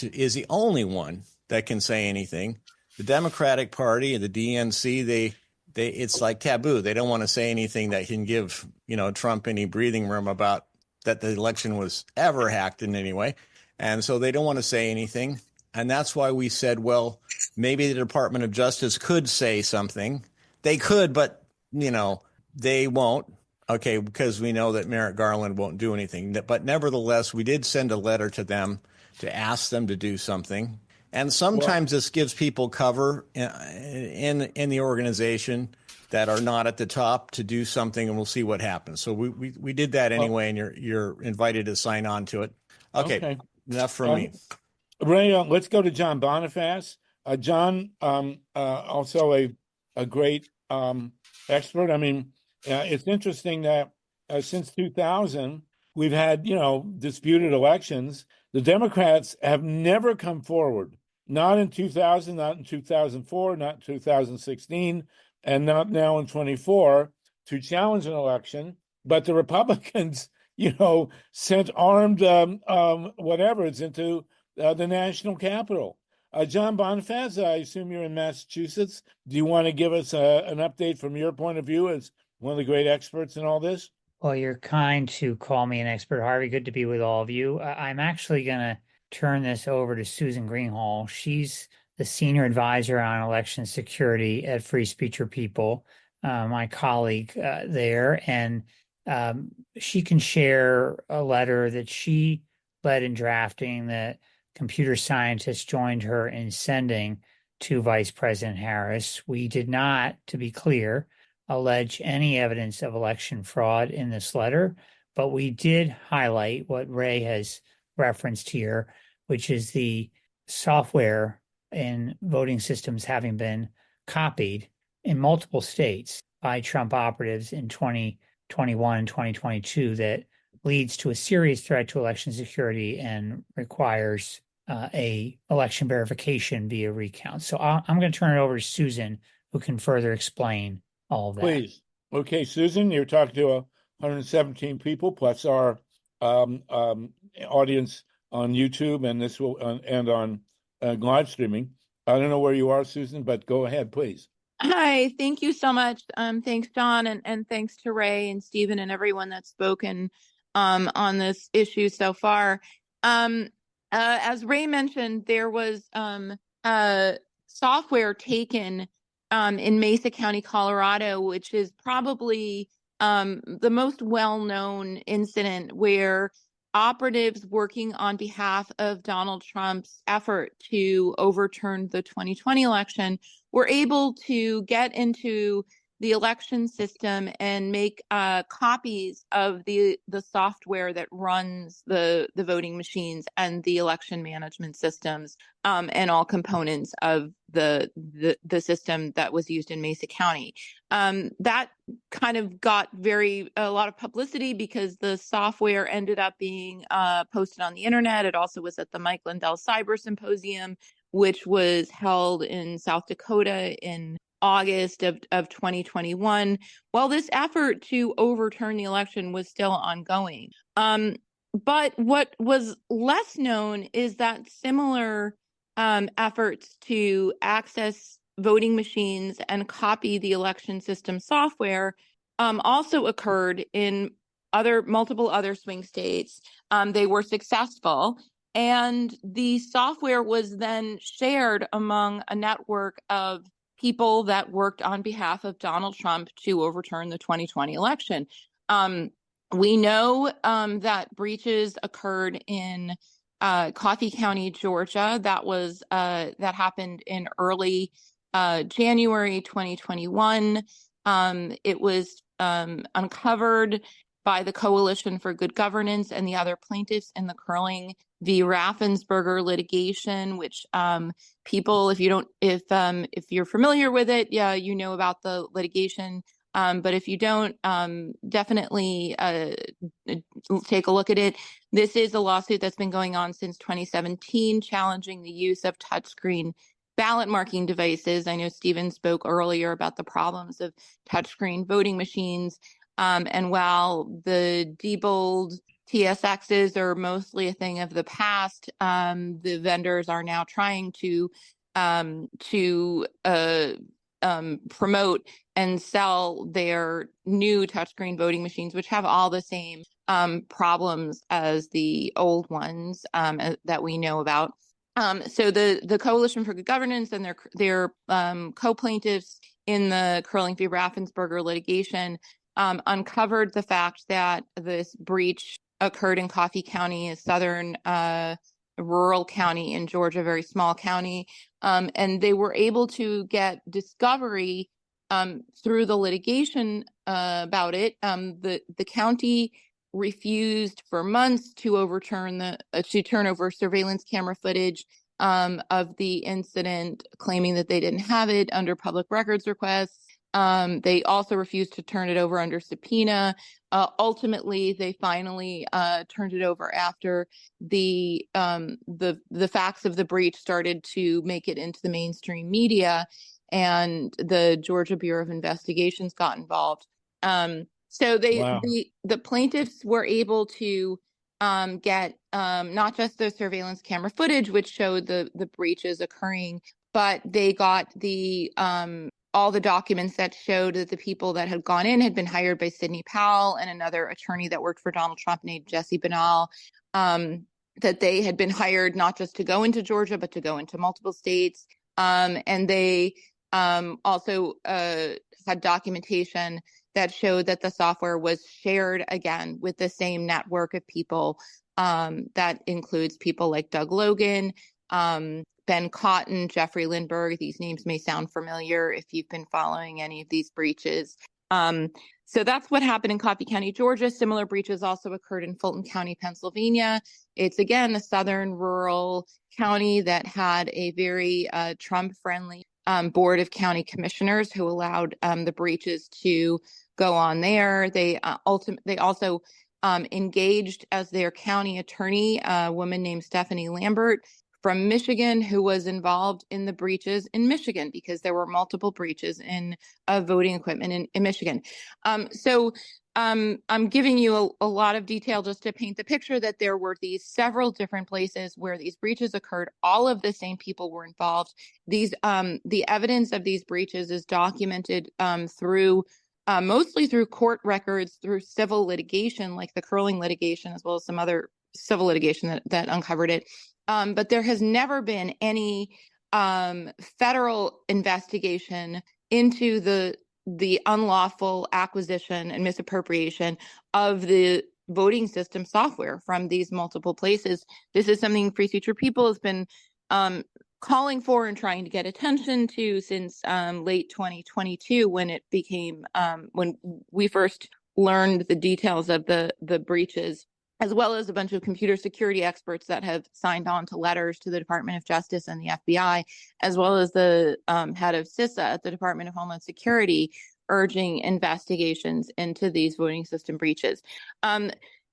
is the only one that can say anything. The Democratic Party and the DNC, it's like taboo. They don't want to say anything that can give Trump any breathing room about that the election was ever hacked in any way. And so they don't want to say anything. And that's why we said, well, maybe the Department of Justice could say something. They could, but, they won't. Okay, because we know that Merrick Garland won't do anything. But nevertheless, we did send a letter to them to ask them to do something. And sometimes this gives people cover in the organization that are not at the top to do something, and we'll see what happens. So we did that anyway, and you're invited to sign on to it. Okay. Enough from me. Ray, let's go to John BONIFAZ. John, also a great expert. I mean, it's interesting that since 2000, we've had, disputed elections. The Democrats have never come forward, not in 2000, not in 2004, not in 2016, and not now in 24, to challenge an election. But the Republicans, sent armed whatevers into the national capital. John BONIFAZ, I assume you're in Massachusetts. Do you want to give us an update from your point of view as one of the great experts in all this? Well, you're kind to call me an expert, Harvey. Good to be with all of you. I'm actually going to turn this over to Susan Greenhalgh. She's the senior advisor on election security at Free Speech or People, my colleague there. And she can share a letter that she led in drafting that computer scientists joined her in sending to Vice President Harris. We did not, to be clear, allege any evidence of election fraud in this letter, but we did highlight what Ray has referenced here, which is the software in voting systems having been copied in multiple states by Trump operatives in 2021 and 2022 that leads to a serious threat to election security and requires a election verification via recount. So I'm going to turn it over to Susan, who can further explain all of that. Please. Okay, Susan, you're talking to 117 people plus our audience on YouTube, and this will and on live streaming. I don't know where you are, Susan, but go ahead, please. Hi, thank you so much. Thanks, John, and thanks to Ray and Stephen and everyone that's spoken on this issue so far. As Ray mentioned, there was software taken in Mesa County, Colorado, which is probably the most well-known incident where operatives working on behalf of Donald Trump's effort to overturn the 2020 election were able to get into the election system and make copies of the software that runs the voting machines and the election management systems and all components of the system that was used in Mesa County. That kind of got a lot of publicity because the software ended up being posted on the internet. It also was at the Mike Lindell Cyber Symposium, which was held in South Dakota in August of 2021, while this effort to overturn the election was still ongoing. But what was less known is that similar efforts to access voting machines and copy the election system software also occurred in multiple other swing states. They were successful, and the software was then shared among a network of people that worked on behalf of Donald Trump to overturn the 2020 election. We know that breaches occurred in Coffee County, Georgia. That happened in early January 2021. It was uncovered by the Coalition for Good Governance and the other plaintiffs in the Curling v. Raffensperger litigation, which people, if you're familiar with it, yeah, you know about the litigation. But if you don't, definitely take a look at it. This is a lawsuit that's been going on since 2017, challenging the use of touchscreen ballot marking devices. I know Stephen spoke earlier about the problems of touchscreen voting machines. And while the debold TSXs are mostly a thing of the past, the vendors are now trying to promote and sell their new touchscreen voting machines, which have all the same problems as the old ones that we know about. So the Coalition for Good Governance and their co-plaintiffs in the Curling v. Raffensperger litigation uncovered the fact that this breach occurred in Coffee County, a southern rural county in Georgia, very small county, and they were able to get discovery through the litigation about it. The county refused for months to turn over surveillance camera footage of the incident, claiming that they didn't have it under public records requests. They also refused to turn it over under subpoena. Ultimately, they finally turned it over after the facts of the breach started to make it into the mainstream media, and the Georgia Bureau of Investigations got involved. So the plaintiffs were able to get not just the surveillance camera footage, which showed the breaches occurring, but they got all the documents that showed that the people that had gone in had been hired by Sidney Powell and another attorney that worked for Donald Trump named Jesse Banal, that they had been hired not just to go into Georgia, but to go into multiple states. And they also had documentation that showed that the software was shared again with the same network of people That includes people like Doug Logan, Ben Cotton, Jeffrey Lindbergh. These names may sound familiar if you've been following any of these breaches. So that's what happened in Coffee County, Georgia. Similar breaches also occurred in Fulton County, Pennsylvania. It's, again, a southern rural county that had a very Trump-friendly board of county commissioners who allowed the breaches to go on there. They also engaged as their county attorney a woman named Stephanie Lambert from Michigan, who was involved in the breaches in Michigan, because there were multiple breaches of voting equipment in Michigan. So I'm giving you a lot of detail just to paint the picture that there were these several different places where these breaches occurred. All of the same people were involved. The evidence of these breaches is documented through mostly through court records, through civil litigation, like the curling litigation, as well as some other civil litigation that uncovered it. But there has never been any federal investigation into the unlawful acquisition and misappropriation of the voting system software from these multiple places. This is something Free Future People has been calling for and trying to get attention to since late 2022, when it became when we first learned the details of the breaches, as well as a bunch of computer security experts that have signed on to letters to the Department of Justice and the FBI, as well as the head of CISA at the Department of Homeland Security, urging investigations into these voting system breaches.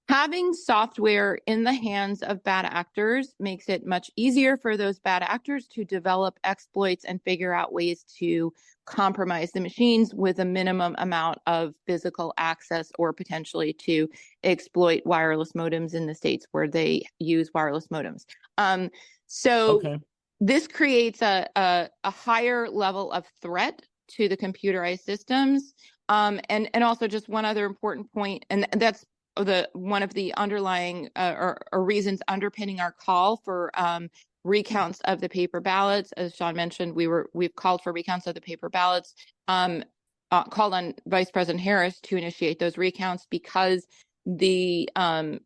Having software in the hands of bad actors makes it much easier for those bad actors to develop exploits and figure out ways to compromise the machines with a minimum amount of physical access, or potentially to exploit wireless modems in the states where they use wireless modems. This creates a higher level of threat to the computerized systems. And also, just one other important point, and that's one of the underlying or reasons underpinning our call for recounts of the paper ballots. As John mentioned, we've called for recounts of the paper ballots, called on Vice President Harris to initiate those recounts, because the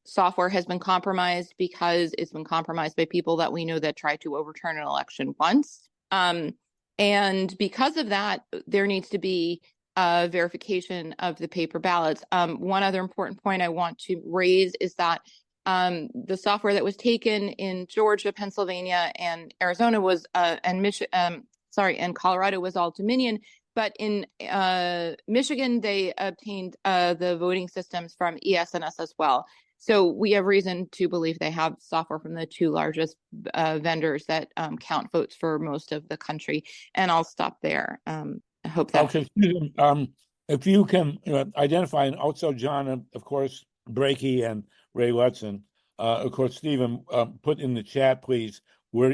software has been compromised, because it's been compromised by people that we know that tried to overturn an election once. And because of that, there needs to be verification of the paper ballots. One other important point I want to raise is that the software that was taken in Georgia, Pennsylvania, and Arizona was, and Colorado was all Dominion. But in Michigan, they obtained the voting systems from ES&S as well. So we have reason to believe they have software from the two largest vendors that count votes for most of the country. And I'll stop there. I hope that. Okay, if you can identify, and also John, of course, Brakey and Ray Lutz, of course, Stephen, put in the chat, please,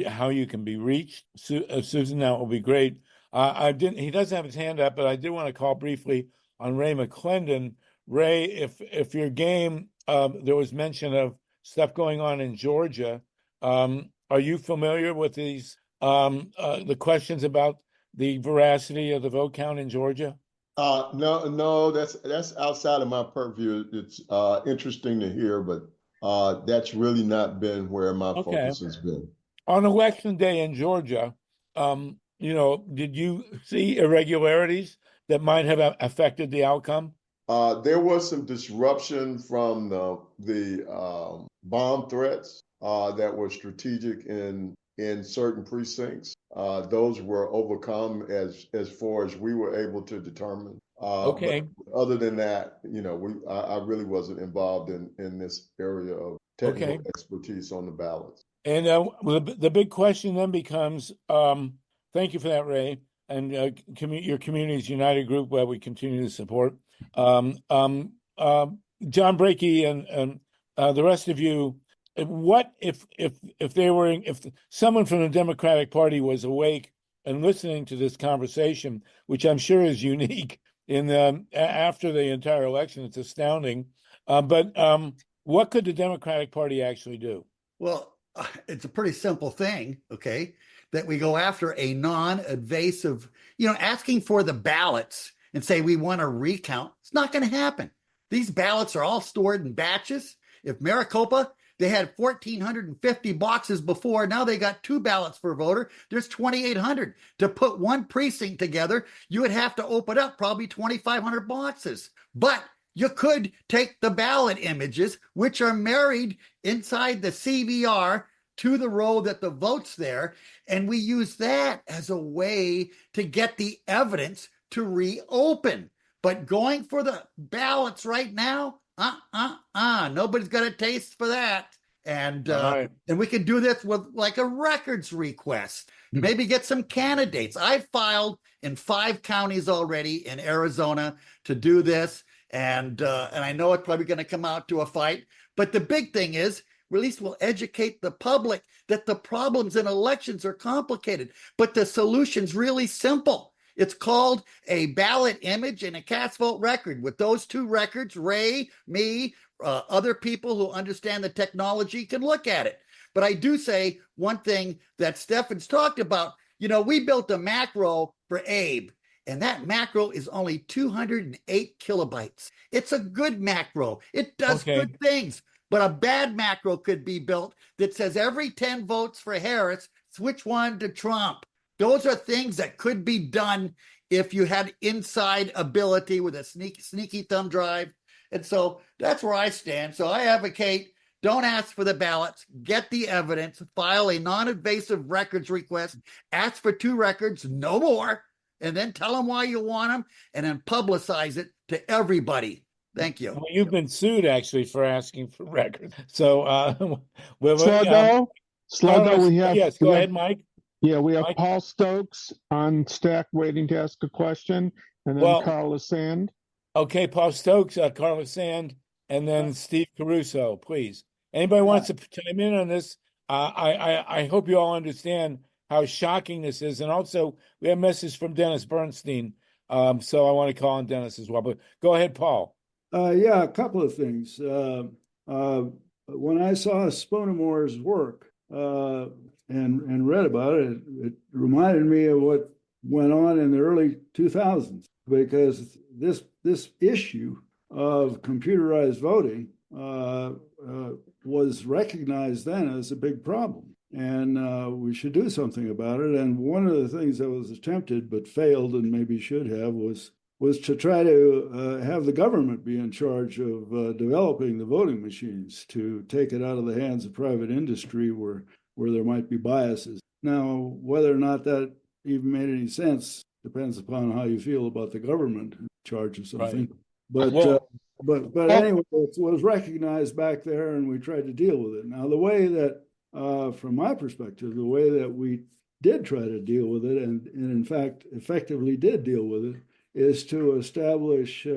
how you can be reached. Susan, that will be great. He doesn't have his hand up, but I did want to call briefly on Ray McClendon. Ray, if your game, there was mention of stuff going on in Georgia. Are you familiar with these the questions about the veracity of the vote count in Georgia? No, that's outside of my purview. It's interesting to hear, but that's really not been where my focus has been. On election day in Georgia, did you see irregularities that might have affected the outcome? There was some disruption from the bomb threats that were strategic in certain precincts. Those were overcome as far as we were able to determine. Okay. But other than that, I really wasn't involved in this area of technical expertise on the ballots. And the big question then becomes, thank you for that, Ray, and your Communities United group, where we continue to support. John Brakey and the rest of you, what if someone from the Democratic Party was awake and listening to this conversation, which I'm sure is unique after the entire election? It's astounding. But what could the Democratic Party actually do? Well, it's a pretty simple thing, okay, that we go after a non-invasive, asking for the ballots and say we want a recount. It's not going to happen. These ballots are all stored in batches. If Maricopa They had 1,450 boxes before. Now they got 2 ballots per voter. There's 2,800. To put one precinct together, you would have to open up probably 2,500 boxes. But you could take the ballot images, which are married inside the CVR to the row that the vote's there, and we use that as a way to get the evidence to reopen. But going for the ballots right now, nobody's got a taste for that. And right. and we can do this with like a records request. Maybe get some candidates. I filed in 5 counties already in Arizona to do this, and I know it's probably going to come out to a fight. But the big thing is, at least we'll educate the public that the problems in elections are complicated, but the solution's really simple. It's called a ballot image and a cast vote record. With those 2 records, Ray, me, other people who understand the technology can look at it. But I do say one thing that Stephen's talked about. You know, we built a macro for Abe, and that macro is only 208 kilobytes. It's a good macro. It does good things. But a bad macro could be built that says every 10 votes for Harris, switch one to Trump. Those are things that could be done if you had inside ability with a sneaky thumb drive. And so that's where I stand. So I advocate, don't ask for the ballots, get the evidence, file a non-invasive records request, ask for 2 records, no more, and then tell them why you want them, and then publicize it to everybody. Thank you. Well, you've been sued actually for asking for records. So, Sluggo, we have. Yes, go ahead, Mike. Yeah, we have Mike? Paul Stokes on stack waiting to ask a question, and then Carla Sand. Okay, Paul Stokes, Carla Sand, and then Steve Caruso, please. Anybody wants to chime in on this? I hope you all understand how shocking this is. And also, we have a message from Dennis Bernstein. So I want to call on Dennis as well. But go ahead, Paul. Yeah, a couple of things. When I saw Spoonamore's work and read about it, it reminded me of what went on in the early 2000s, because this issue of computerized voting was recognized then as a big problem, and we should do something about it. And one of the things that was attempted but failed, and maybe should have, was to try to have the government be in charge of developing the voting machines, to take it out of the hands of private industry where there might be biases. Now, whether or not that even made any sense depends upon how you feel about the government in charge of something. Right. But anyway, it was recognized back there, and we tried to deal with it. Now, the way that, from my perspective, the way that we did try to deal with it, and in fact effectively did deal with it, is to establish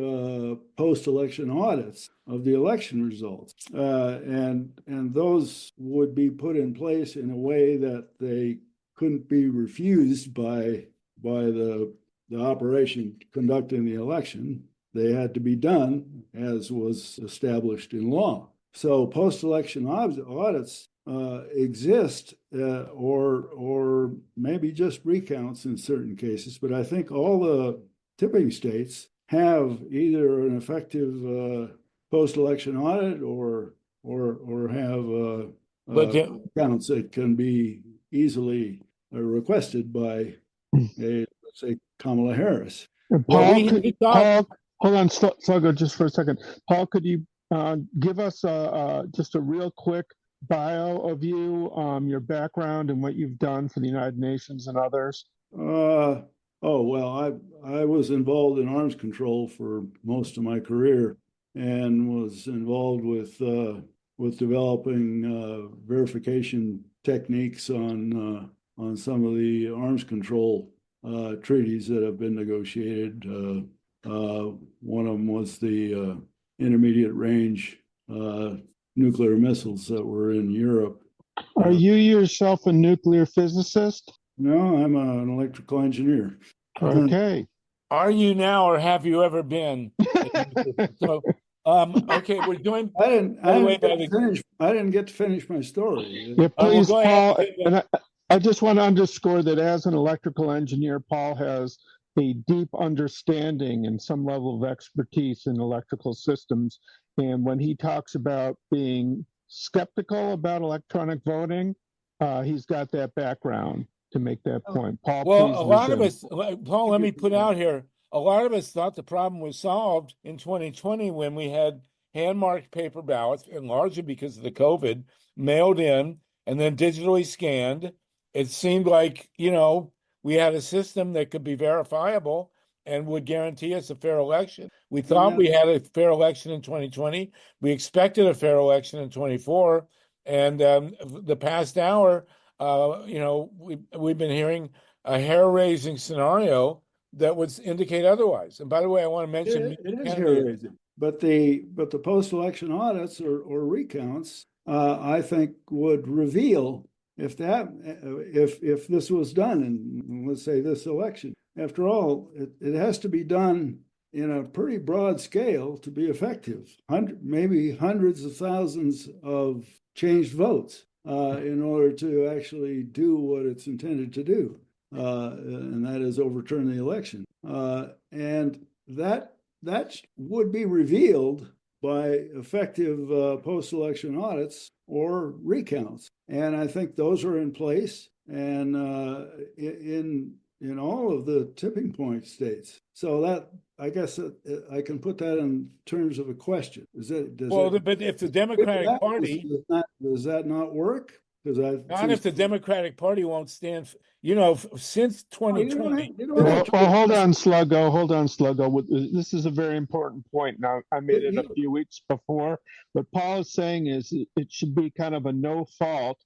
post-election audits of the election results, and those would be put in place in a way that they couldn't be refused by the operation conducting the election. They had to be done as was established in law. So post-election audits exist, or maybe just recounts in certain cases, but I think all the tipping states have either an effective post-election audit or have accounts that can be easily requested by, let's say, Kamala Harris. Paul, hold on, Sluggo, just for a second. Paul, could you give us just a real quick bio of you, your background, and what you've done for the United Nations and others? Oh, well, I was involved in arms control for most of my career, and was involved with developing verification techniques on some of the arms control treaties that have been negotiated. One of them was the intermediate range nuclear missiles that were in Europe. Are you yourself a nuclear physicist? No, I'm an electrical engineer. Okay. Are you now, or have you ever been? So, okay, we're doing. I didn't get to finish my story. Yeah, please, Paul. Ahead. And I just want to underscore that as an electrical engineer, Paul has a deep understanding and some level of expertise in electrical systems. And when he talks about being skeptical about electronic voting, he's got that background to make that point. Paul, Well, please a lot of resume. us, Paul, let me put out here, a lot of us thought the problem was solved in 2020 when we had hand-marked paper ballots, and largely because of the COVID, mailed in and then digitally scanned. It seemed like, we had a system that could be verifiable and would guarantee us a fair election. We thought we had a fair election in 2020. We expected a fair election in 24. And the past hour, we've been hearing a hair-raising scenario that would indicate otherwise. And by the way, I want to mention it is hair-raising, but the post-election audits or recounts, I think, would reveal if this was done in, let's say, this election. After all, it has to be done in a pretty broad scale to be effective. Maybe hundreds of thousands of changed votes in order to actually do what it's intended to do, and that is overturn the election. And that would be revealed by effective post-election audits or recounts. And I think those are in place and in all of the tipping point states. So that, I guess I can put that in terms of a question. But if the Democratic Party does that not work? Not if the Democratic Party won't stand, since 2020. Well, hold on, Sluggo. This is a very important point. Now, I made it a few weeks before. What Paul is saying is it should be kind of a no-fault,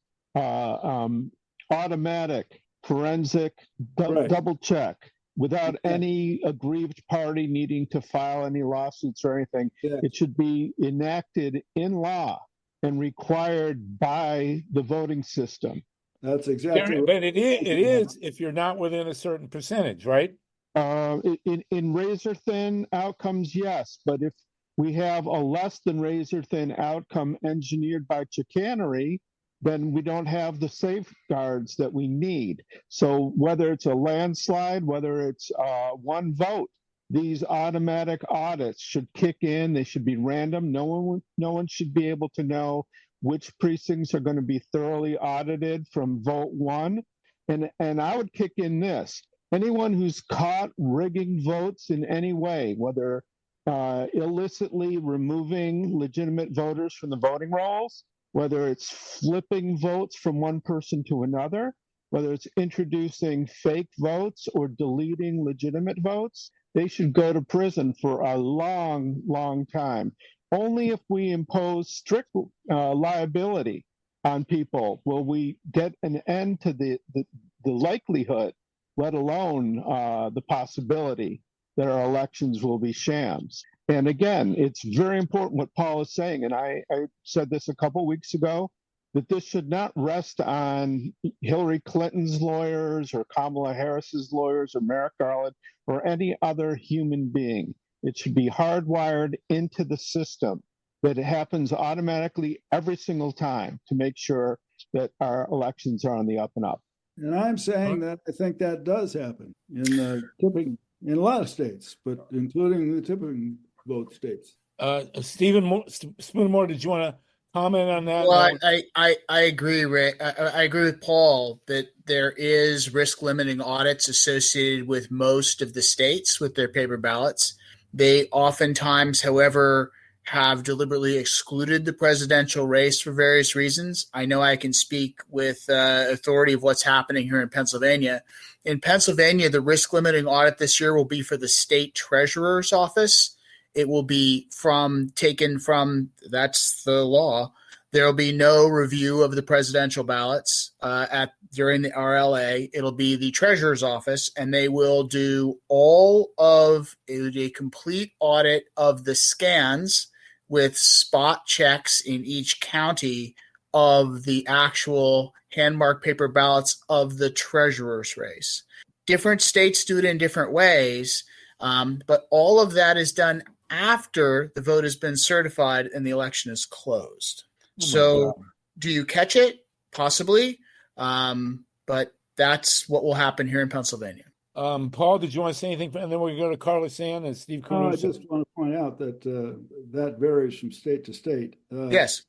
automatic, forensic, double check without any aggrieved party needing to file any lawsuits or anything. Yeah. It should be enacted in law and required by the voting system. That's exactly right. But it is if you're not within a certain percentage, right? In razor thin outcomes, yes. But if we have a less than razor thin outcome engineered by chicanery, then we don't have the safeguards that we need. So whether it's a landslide, whether it's one vote, these automatic audits should kick in. They should be random. No one should be able to know which precincts are going to be thoroughly audited from vote one. And I would kick in this. Anyone who's caught rigging votes in any way, whether illicitly removing legitimate voters from the voting rolls, whether it's flipping votes from one person to another, whether it's introducing fake votes or deleting legitimate votes, they should go to prison for a long, long time. Only if we impose strict liability on people will we get an end to the likelihood, let alone the possibility that our elections will be shams. And again, it's very important what Paul is saying, and I said this a couple weeks ago, that this should not rest on Hillary Clinton's lawyers or Kamala Harris's lawyers or Merrick Garland or any other human being. It should be hardwired into the system that it happens automatically every single time to make sure that our elections are on the up and up. And I'm saying that I think that does happen in tipping in a lot of states, but including the tipping vote states. Stephen Spoonamore, did you want to comment on that? Well, I agree, Rick. I agree with Paul that there is risk limiting audits associated with most of the states with their paper ballots. They oftentimes, however, have deliberately excluded the presidential race for various reasons. I know I can speak with authority of what's happening here in Pennsylvania. In Pennsylvania, the risk limiting audit this year will be for the state treasurer's office. It will be taken from, that's the law. There will be no review of the presidential ballots during the RLA. It'll be the treasurer's office, and they will do a complete audit of the scans with spot checks in each county of the actual hand-marked paper ballots of the treasurer's race. Different states do it in different ways, but all of that is done after the vote has been certified and the election is closed. Do you catch it? Possibly. But that's what will happen here in Pennsylvania. Paul, did you want to say anything? And then we're going to go to Carlos Ann and Steve Caruso. I just want to point out that that varies from state to state. Yes.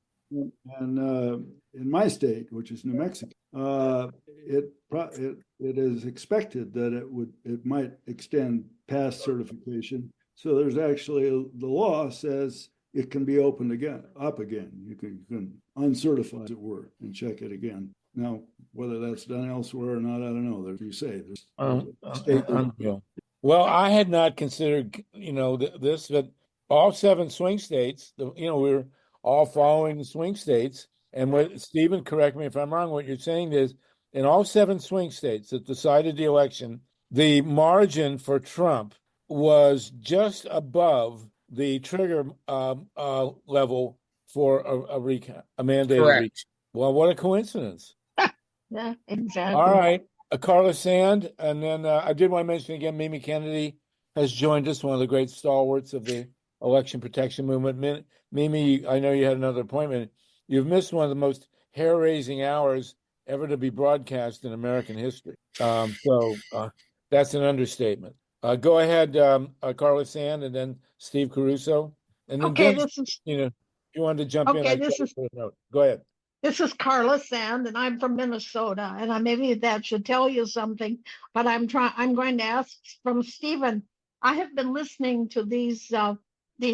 And in my state, which is New Mexico, it is expected that it might extend past certification. So there's actually the law says it can be opened up again. You can uncertify, as it were, and check it again. Now, whether that's done elsewhere or not, I don't know. There's you say there's well, I had not considered, this, but all 7 swing states, we're all following the swing states. And what Stephen, correct me if I'm wrong, what you're saying is in all 7 swing states that decided the election, the margin for Trump was just above the trigger level for a recount, a mandated Correct. recount. Well, what a coincidence. Yeah, exactly. All right. Carla Sand, and then I did want to mention again, Mimi Kennedy has joined us, one of the great stalwarts of the election protection movement. Mimi, I know you had another appointment. You've missed one of the most hair-raising hours ever to be broadcast in American history. So that's an understatement. Go ahead, Carla Sand, and then Steve Caruso. And then Okay, Vince, this is if you wanted to jump in. okay. This is Go ahead. This is Carla Sand, and I'm from Minnesota. And maybe that should tell you something, but I'm going to ask from Stephen. I have been listening to these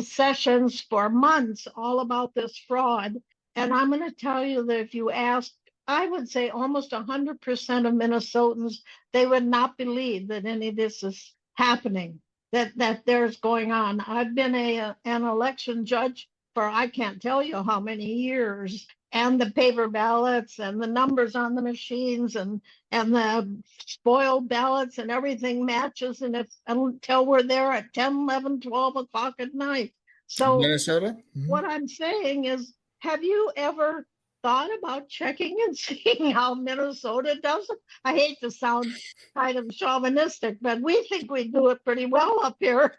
sessions for months, all about this fraud. And I'm going to tell you that if you ask, I would say almost 100% of Minnesotans, they would not believe that any of this is happening, that there's going on. I've been an election judge for I can't tell you how many years, and the paper ballots and the numbers on the machines and the spoiled ballots and everything matches, and it's until we're there at 10, 11, 12 o'clock at night. So Minnesota. what I'm saying is, have you ever thought about checking and seeing how Minnesota does it? I hate to sound kind of chauvinistic, but we think we do it pretty well up here.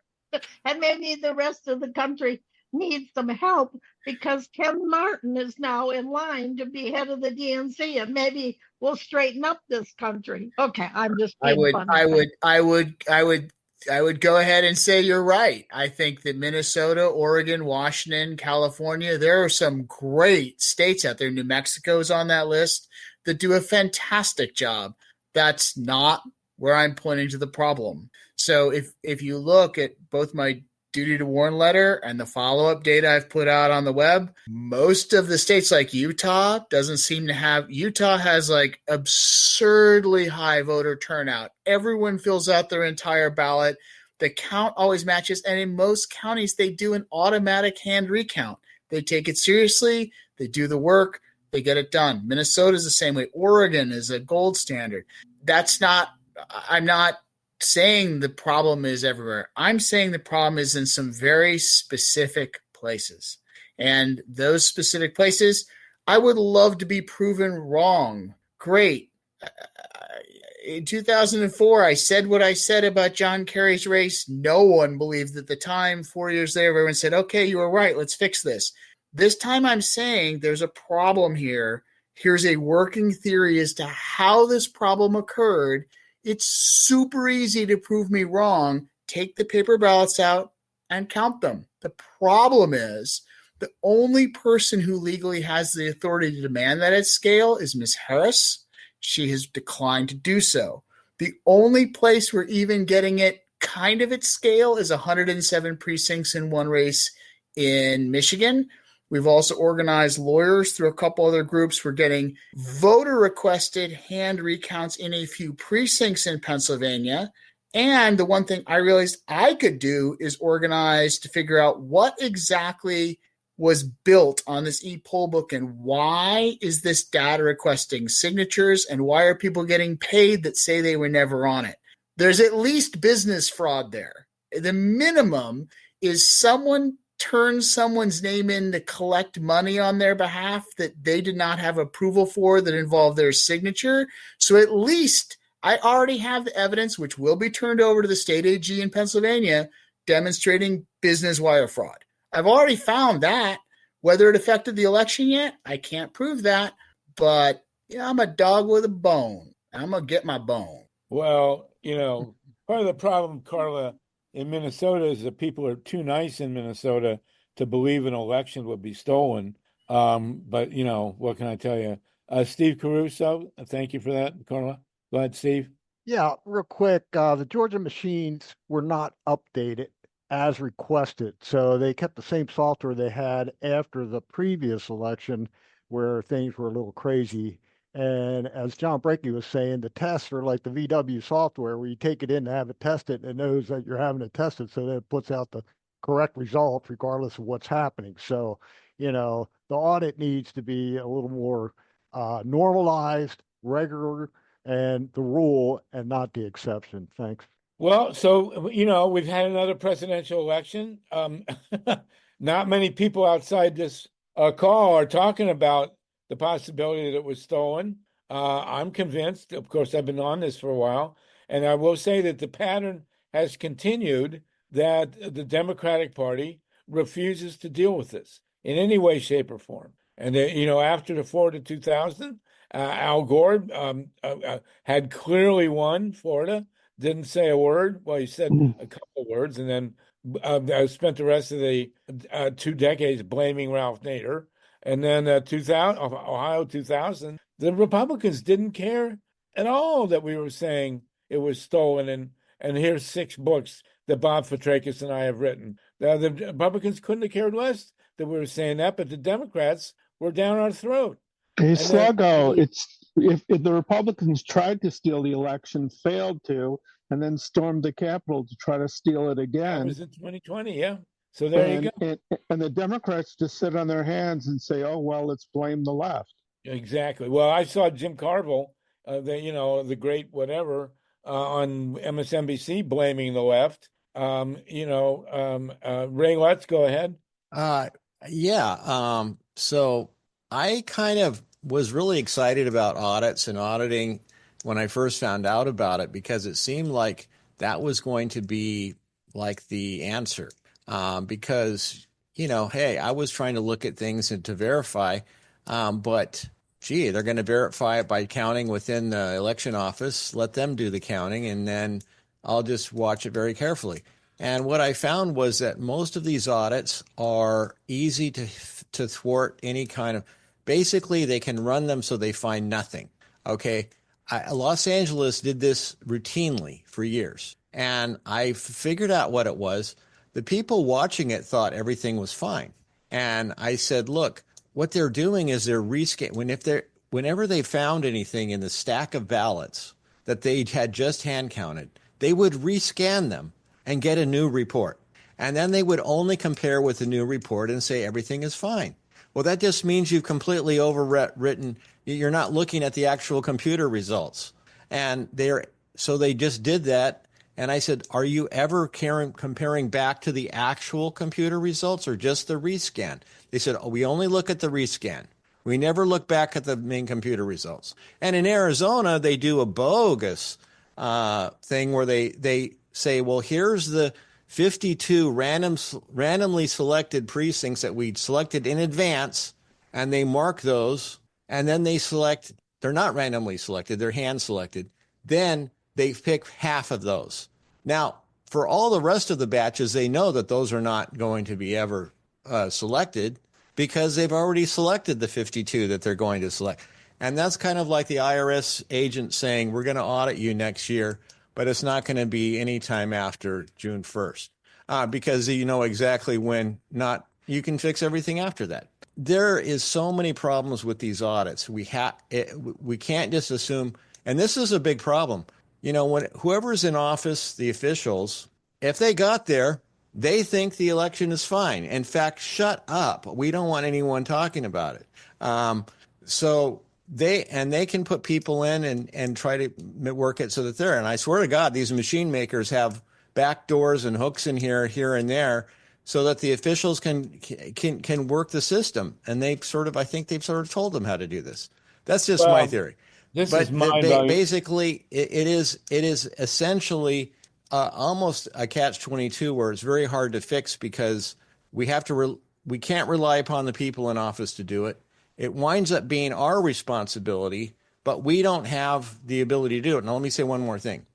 And maybe the rest of the country needs some help, because Ken Martin is now in line to be head of the DNC, and maybe we'll straighten up this country. Okay, I'm just being funny. I would go ahead and say you're right. I think that Minnesota, Oregon, Washington, California, there are some great states out there. New Mexico is on that list that do a fantastic job. That's not where I'm pointing to the problem. So if you look at both my duty to warn letter and the follow-up data I've put out on the web, most of the states like Utah doesn't seem to have. Utah has like absurdly high voter turnout. Everyone fills out their entire ballot. The count always matches. And in most counties, they do an automatic hand recount. They take it seriously. They do the work. They get it done. Minnesota is the same way. Oregon is a gold standard. I'm not saying the problem is everywhere. I'm saying the problem is in some very specific places. And those specific places, I would love to be proven wrong. Great. In 2004, I said what I said about John Kerry's race. No one believed at the time. 4 years later, everyone said, okay, you were right. Let's fix this. This time I'm saying there's a problem here. Here's a working theory as to how this problem occurred. It's super easy to prove me wrong. Take the paper ballots out and count them. The problem is the only person who legally has the authority to demand that at scale is Ms. Harris. She has declined to do so. The only place we're even getting it kind of at scale is 107 precincts in one race in Michigan. We've also organized lawyers through a couple other groups. We're getting voter-requested hand recounts in a few precincts in Pennsylvania. And the one thing I realized I could do is organize to figure out what exactly was built on this e-poll book and why is this data requesting signatures and why are people getting paid that say they were never on it. There's at least business fraud there. The minimum is someone turn someone's name in to collect money on their behalf that they did not have approval for that involved their signature. So at least I already have the evidence, which will be turned over to the state AG in Pennsylvania, demonstrating business wire fraud. I've already found that. Whether it affected the election yet, I can't prove that. But I'm a dog with a bone. I'm going to get my bone. Well, part of the problem, Carla, in Minnesota is that people are too nice in Minnesota to believe an election would be stolen. But what can I tell you? Steve Caruso, thank you for that, Carla. Go ahead, Steve. Yeah, real quick, the Georgia machines were not updated as requested. So they kept the same software they had after the previous election where things were a little crazy. And as John Brakey was saying, the tests are like the VW software where you take it in to have it tested and it knows that you're having it tested so that it puts out the correct results regardless of what's happening. So, the audit needs to be a little more normalized, regular, and the rule and not the exception. Thanks. Well, so we've had another presidential election. Not many people outside this call are talking about the possibility that it was stolen. I'm convinced. Of course, I've been on this for a while, and I will say that the pattern has continued that the Democratic Party refuses to deal with this in any way, shape, or form. And after the Florida 2000, Al Gore had clearly won Florida. Didn't say a word. Well, he said a couple words, and then I spent the rest of the 2 decades blaming Ralph Nader. And then 2000, Ohio 2000, the Republicans didn't care at all that we were saying it was stolen. And here's 6 books that Bob Fitrakis and I have written. The Republicans couldn't have cared less that we were saying that, but the Democrats were down our throat. Hey, Sluggo, if the Republicans tried to steal the election, failed to, and then stormed the Capitol to try to steal it again. That was in 2020, yeah. So there you go. And the Democrats just sit on their hands and say, oh, well, let's blame the left. Exactly. Well, I saw Jim Carville, the great whatever, on MSNBC blaming the left. Ray Lutz, go ahead. So I kind of was really excited about audits and auditing when I first found out about it, because it seemed like that was going to be like the answer. Because, hey, I was trying to look at things and to verify, but gee, they're going to verify it by counting within the election office, let them do the counting, and then I'll just watch it very carefully. And what I found was that most of these audits are easy to thwart any kind of, basically they can run them so they find nothing. Okay. Los Angeles did this routinely for years, and I figured out what it was. The people watching it thought everything was fine. And I said, look, what they're doing is they're whenever they found anything in the stack of ballots that they had just hand counted, they would rescan them and get a new report. And then they would only compare with the new report and say everything is fine. Well, that just means you've completely overwritten. You're not looking at the actual computer results. And so they just did that. And I said, are you ever comparing back to the actual computer results or just the rescan? They said, oh, we only look at the rescan. We never look back at the main computer results. And in Arizona, they do a bogus thing where they say, well, here's the 52 randomly selected precincts that we selected in advance, and they mark those, and then they're not randomly selected, they're hand selected. Then they pick half of those. Now, for all the rest of the batches, they know that those are not going to be ever selected because they've already selected the 52 that they're going to select. And that's kind of like the IRS agent saying, we're going to audit you next year, but it's not going to be any time after June 1st because you know exactly when you can fix everything after that. There is so many problems with these audits. We can't just assume, and this is a big problem. When whoever's in office, the officials, if they got there, they think the election is fine. In fact, shut up. We don't want anyone talking about it. So they can put people in and try to work it so that they're. And I swear to God, these machine makers have back doors and hooks in here and there, so that the officials can work the system. And I think they've sort of told them how to do this. That's just my theory. Basically, it is essentially almost a catch-22 where it's very hard to fix because we can't rely upon the people in office to do it. It winds up being our responsibility, but we don't have the ability to do it. Now, let me say one more thing.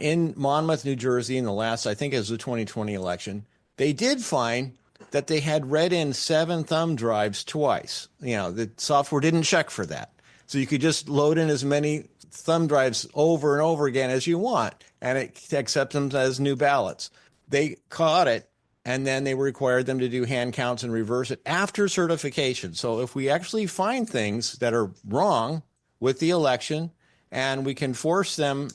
In Monmouth, New Jersey, in the last, I think it was the 2020 election, they did find that they had read in 7 thumb drives twice. The software didn't check for that. So you could just load in as many thumb drives over and over again as you want, and it accepts them as new ballots. They caught it, and then they required them to do hand counts and reverse it after certification. So if we actually find things that are wrong with the election and we can force them,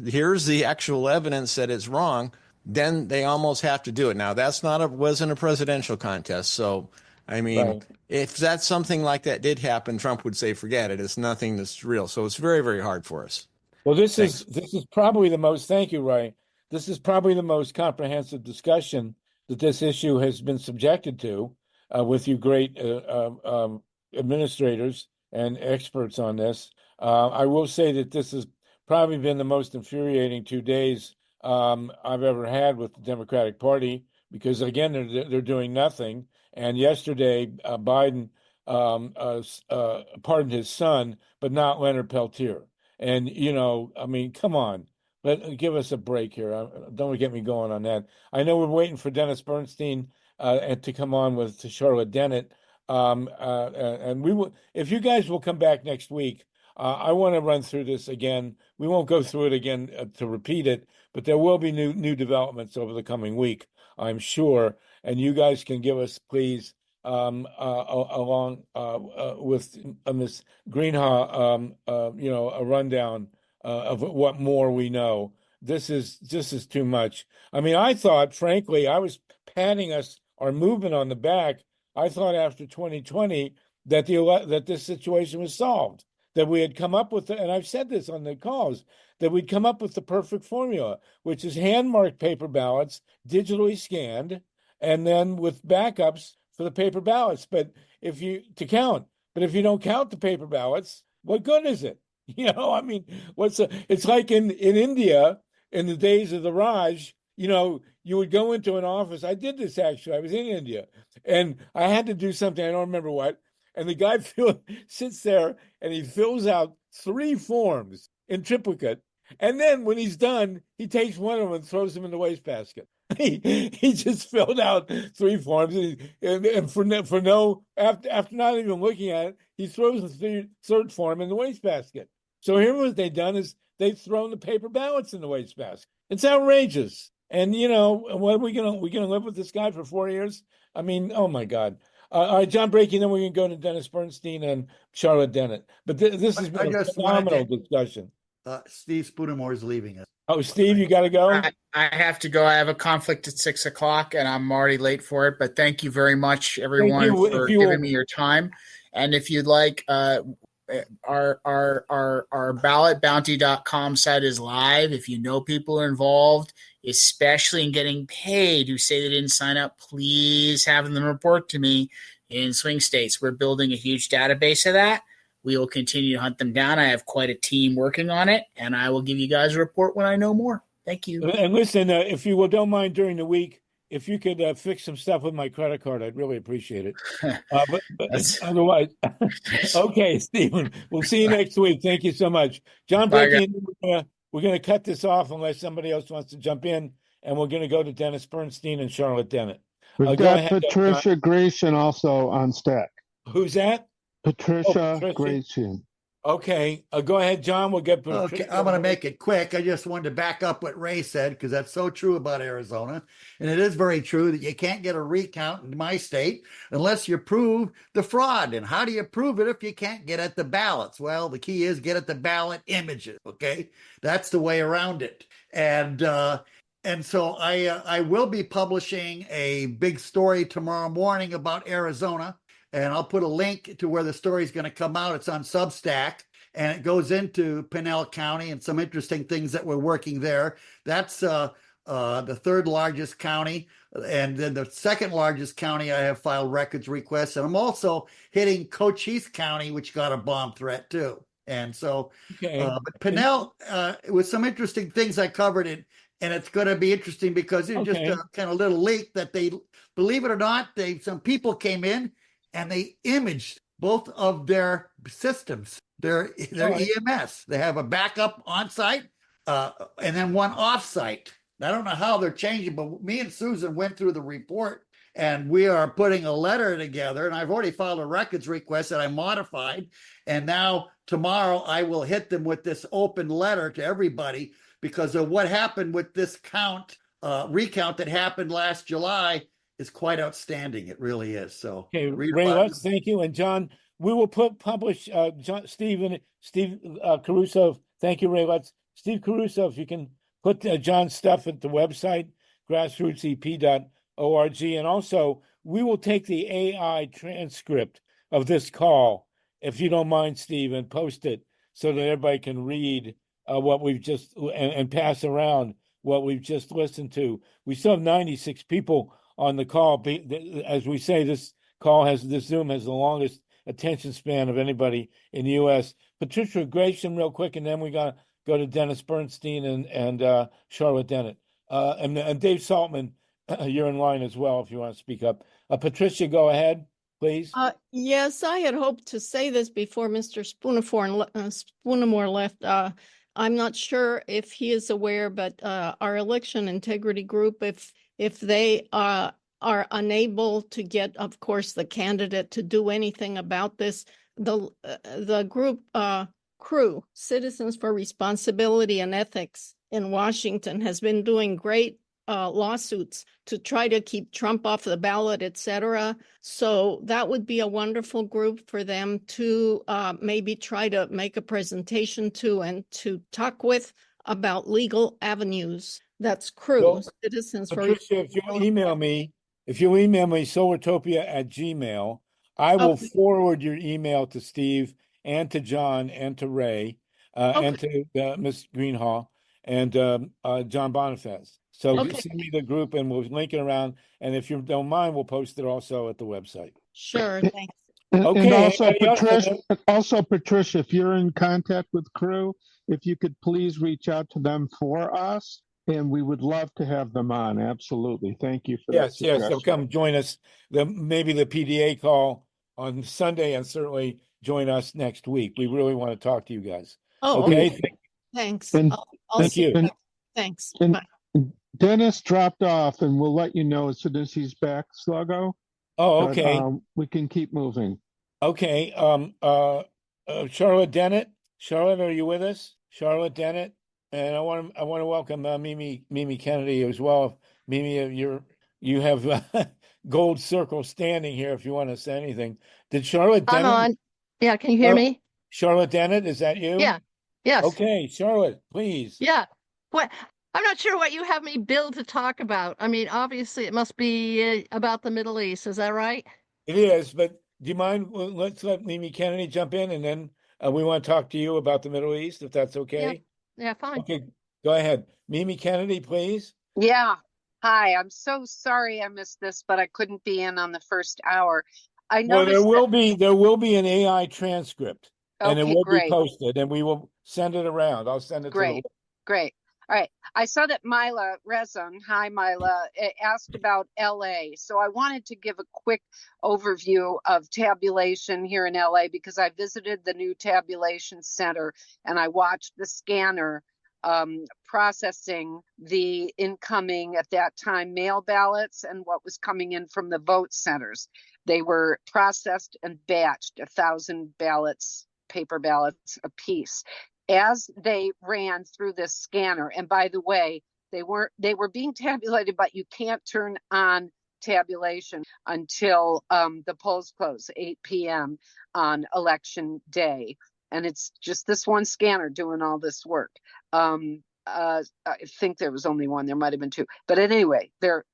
here's the actual evidence that it's wrong, then they almost have to do it. Now, wasn't a presidential contest. So, I mean, Right. if that's something like that did happen, Trump would say, forget it. It's nothing that's real. So it's very, very hard for us. Well, this Thanks. is probably the most, thank you, Ray. This is probably the most comprehensive discussion that this issue has been subjected to with you great administrators and experts on this. I will say that this has probably been the most infuriating 2 days I've ever had with the Democratic Party, because again, they're doing nothing. And yesterday, Biden pardoned his son, but not Leonard Peltier. And I mean, come on, give us a break here. Don't get me going on that. I know we're waiting for Dennis Bernstein and to come on with Charlotte Dennett. And we will, if you guys will come back next week. I want to run through this again. We won't go through it again to repeat it, but there will be new developments over the coming week, I'm sure. And you guys can give us, please, along with Ms. Greenhaigh, a rundown of what more we know. This is too much. I mean, I thought, frankly, I was patting our movement on the back. I thought after 2020 that that this situation was solved. That we had come up with, and I've said this on the calls, that we'd come up with the perfect formula, which is hand-marked paper ballots, digitally scanned, and then with backups for the paper ballots. But if you don't count the paper ballots, what good is it? I mean, it's like in India in the days of the Raj, you would go into an office. I did this actually. I was in India, and I had to do something. I don't remember what. And the guy sits there and he fills out 3 forms in triplicate. And then when he's done, he takes one of them and throws them in the wastebasket. He just filled out 3 forms, and for no after not even looking at it, he throws the third form in the wastebasket. So here what they've done is they've thrown the paper ballots in the wastebasket. It's outrageous. And what are we gonna live with this guy for 4 years? I mean, oh my God. All right, John Brakey, then we can go to Dennis Bernstein and Charlotte Dennett. But this has been a phenomenal discussion. Steve Spoonamore is leaving us. Oh, Steve, you got to go? I have to go. I have a conflict at 6 o'clock, and I'm already late for it. But thank you very much, everyone, for giving me your time. And if you'd like, our ballotbounty.com site is live. If you know people involved, especially in getting paid who say they didn't sign up, please have them report to me in swing states. We're building a huge database of that. We will continue to hunt them down. I have quite a team working on it, and I will give you guys a report when I know more. Thank you. And listen, if you don't mind during the week, if you could fix some stuff with my credit card, I'd really appreciate it. But otherwise, okay, Stephen, we'll see you next week. Thank you so much. John Brakey, we're going to cut this off unless somebody else wants to jump in, and we're going to go to Dennis Bernstein and Charlotte Dennett. We've got Patricia Gratian also on stack. Who's that? Patricia Gratian. Okay, go ahead, John. We'll get Okay, I'm going to make it quick. I just wanted to back up what Ray said because that's so true about Arizona. And it is very true that you can't get a recount in my state unless you prove the fraud. And how do you prove it if you can't get at the ballots? Well, the key is get at the ballot images, okay? That's the way around it. And so I will be publishing a big story tomorrow morning about Arizona. And I'll put a link to where the story is going to come out. It's on Substack, and it goes into Pinell County and some interesting things that we're working there. That's the 3rd largest county. And then the 2nd largest county, I have filed records requests. And I'm also hitting Cochise County, which got a bomb threat too. And so, but Pinell, with some interesting things I covered it. And it's going to be interesting because it's just a kind of little leak that they, believe it or not, some people came in and they imaged both of their systems, their EMS. They have a backup on site and then one off site. I don't know how they're changing, but me and Susan went through the report And we are putting a letter together, and I've already filed a records request that I modified. And now tomorrow I will hit them with this open letter to everybody because of what happened with this recount that happened last July is quite outstanding. It really is. So Okay, Ray Lutz, thank you. And John, we will publish Steve Caruso. Thank you, Ray Lutz. Steve Caruso, if you can put John's stuff at the website, grassrootsep.org. And also, we will take the AI transcript of this call, if you don't mind, Steve, and post it so that everybody can read what we've just and pass around what we've just listened to. We still have 96 people on the call. As we say, this Zoom has the longest attention span of anybody in the U.S. Patricia Grayson, real quick, and then we got to go to Dennis Bernstein and Charlotte Dennett. And Dave Saltman, you're in line as well if you want to speak up. Patricia, go ahead, please. Yes, I had hoped to say this before Mr. Spoonamore left. I'm not sure if he is aware, but our election integrity group, if they are unable to get, of course, the candidate to do anything about this, the group CREW, Citizens for Responsibility and Ethics in Washington, has been doing great lawsuits to try to keep Trump off the ballot, etc. So that would be a wonderful group for them to maybe try to make a presentation to and to talk with about legal avenues. That's CREW, Well, Citizens Patricia, if you email me Solartopia@gmail, I will forward your email to Steve and to John and to Ray and to Ms. Greenhaigh and John BONIFAZ. So send me the group and we'll link it around. And if you don't mind, we'll post it also at the website. Sure, thanks. And also, Patricia, if you're in contact with CREW, if you could please reach out to them for us, and we would love to have them on. Absolutely. Thank you for that. Yes, they'll come join us. Maybe the PDA call on Sunday, and certainly join us next week. We really want to talk to you guys. Okay. Thanks. Thank you. Thanks. And Bye. Dennis dropped off, and we'll let you know as soon as he's back, Sluggo. Oh, okay. But, we can keep moving. Okay. Charlotte Dennett. Charlotte, are you with us? Charlotte Dennett. And I want to welcome Mimi Kennedy as well. Mimi, you have gold circle standing here if you want to say anything. Did Charlotte Dennett? I'm on. Yeah, can you hear me? Charlotte Dennett, is that you? Yeah. Yes. Okay, Charlotte, please. Yeah. What? I'm not sure what you have me billed to talk about. I mean, obviously, it must be about the Middle East. Is that right? It is, but do you mind? Let's let Mimi Kennedy jump in, and then we want to talk to you about the Middle East, if that's okay. Yeah, fine. Okay, go ahead. Mimi Kennedy, please. Yeah. Hi, I'm so sorry I missed this, but I couldn't be in on the first hour. I Well, noticed there will be an AI transcript, and it will be great. posted, and we will send it around. I'll send it Great. Great. All right. I saw that Mila Rezon, hi Mila, asked about LA. So I wanted to give a quick overview of tabulation here in LA because I visited the new tabulation center and I watched the scanner processing the incoming, at that time, mail ballots and what was coming in from the vote centers. They were processed and batched, 1,000 ballots, paper ballots a piece. As they ran through this scanner, and by the way, they were being tabulated, but you can't turn on tabulation until the polls close, 8 p.m. on election day. And it's just this one scanner doing all this work. I think there was only one, there might have been two. But anyway, they're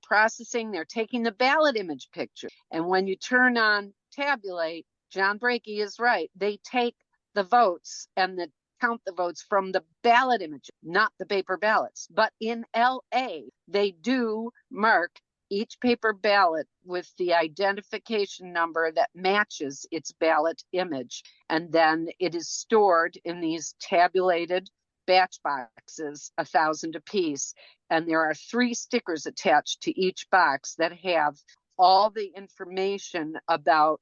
processing, they're taking the ballot image picture. And when you turn on tabulate, John Brakey is right. They take the votes and count the votes from the ballot image, not the paper ballots. But in LA, they do mark each paper ballot with the identification number that matches its ballot image. And then it is stored in these tabulated batch boxes, 1,000 apiece. And there are 3 stickers attached to each box that have all the information about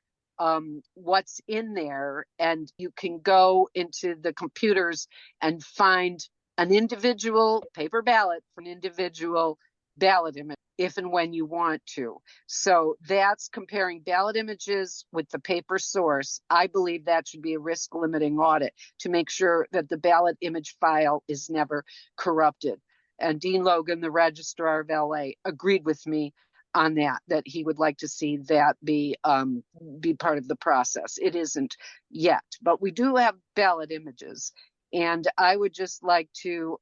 what's in there, and you can go into the computers and find an individual paper ballot for an individual ballot image if and when you want to. So that's comparing ballot images with the paper source. I believe that should be a risk limiting audit to make sure that the ballot image file is never corrupted. And Dean Logan, the registrar of LA, agreed with me on that he would like to see that be part of the process. It isn't yet, but we do have ballot images. And I would just like to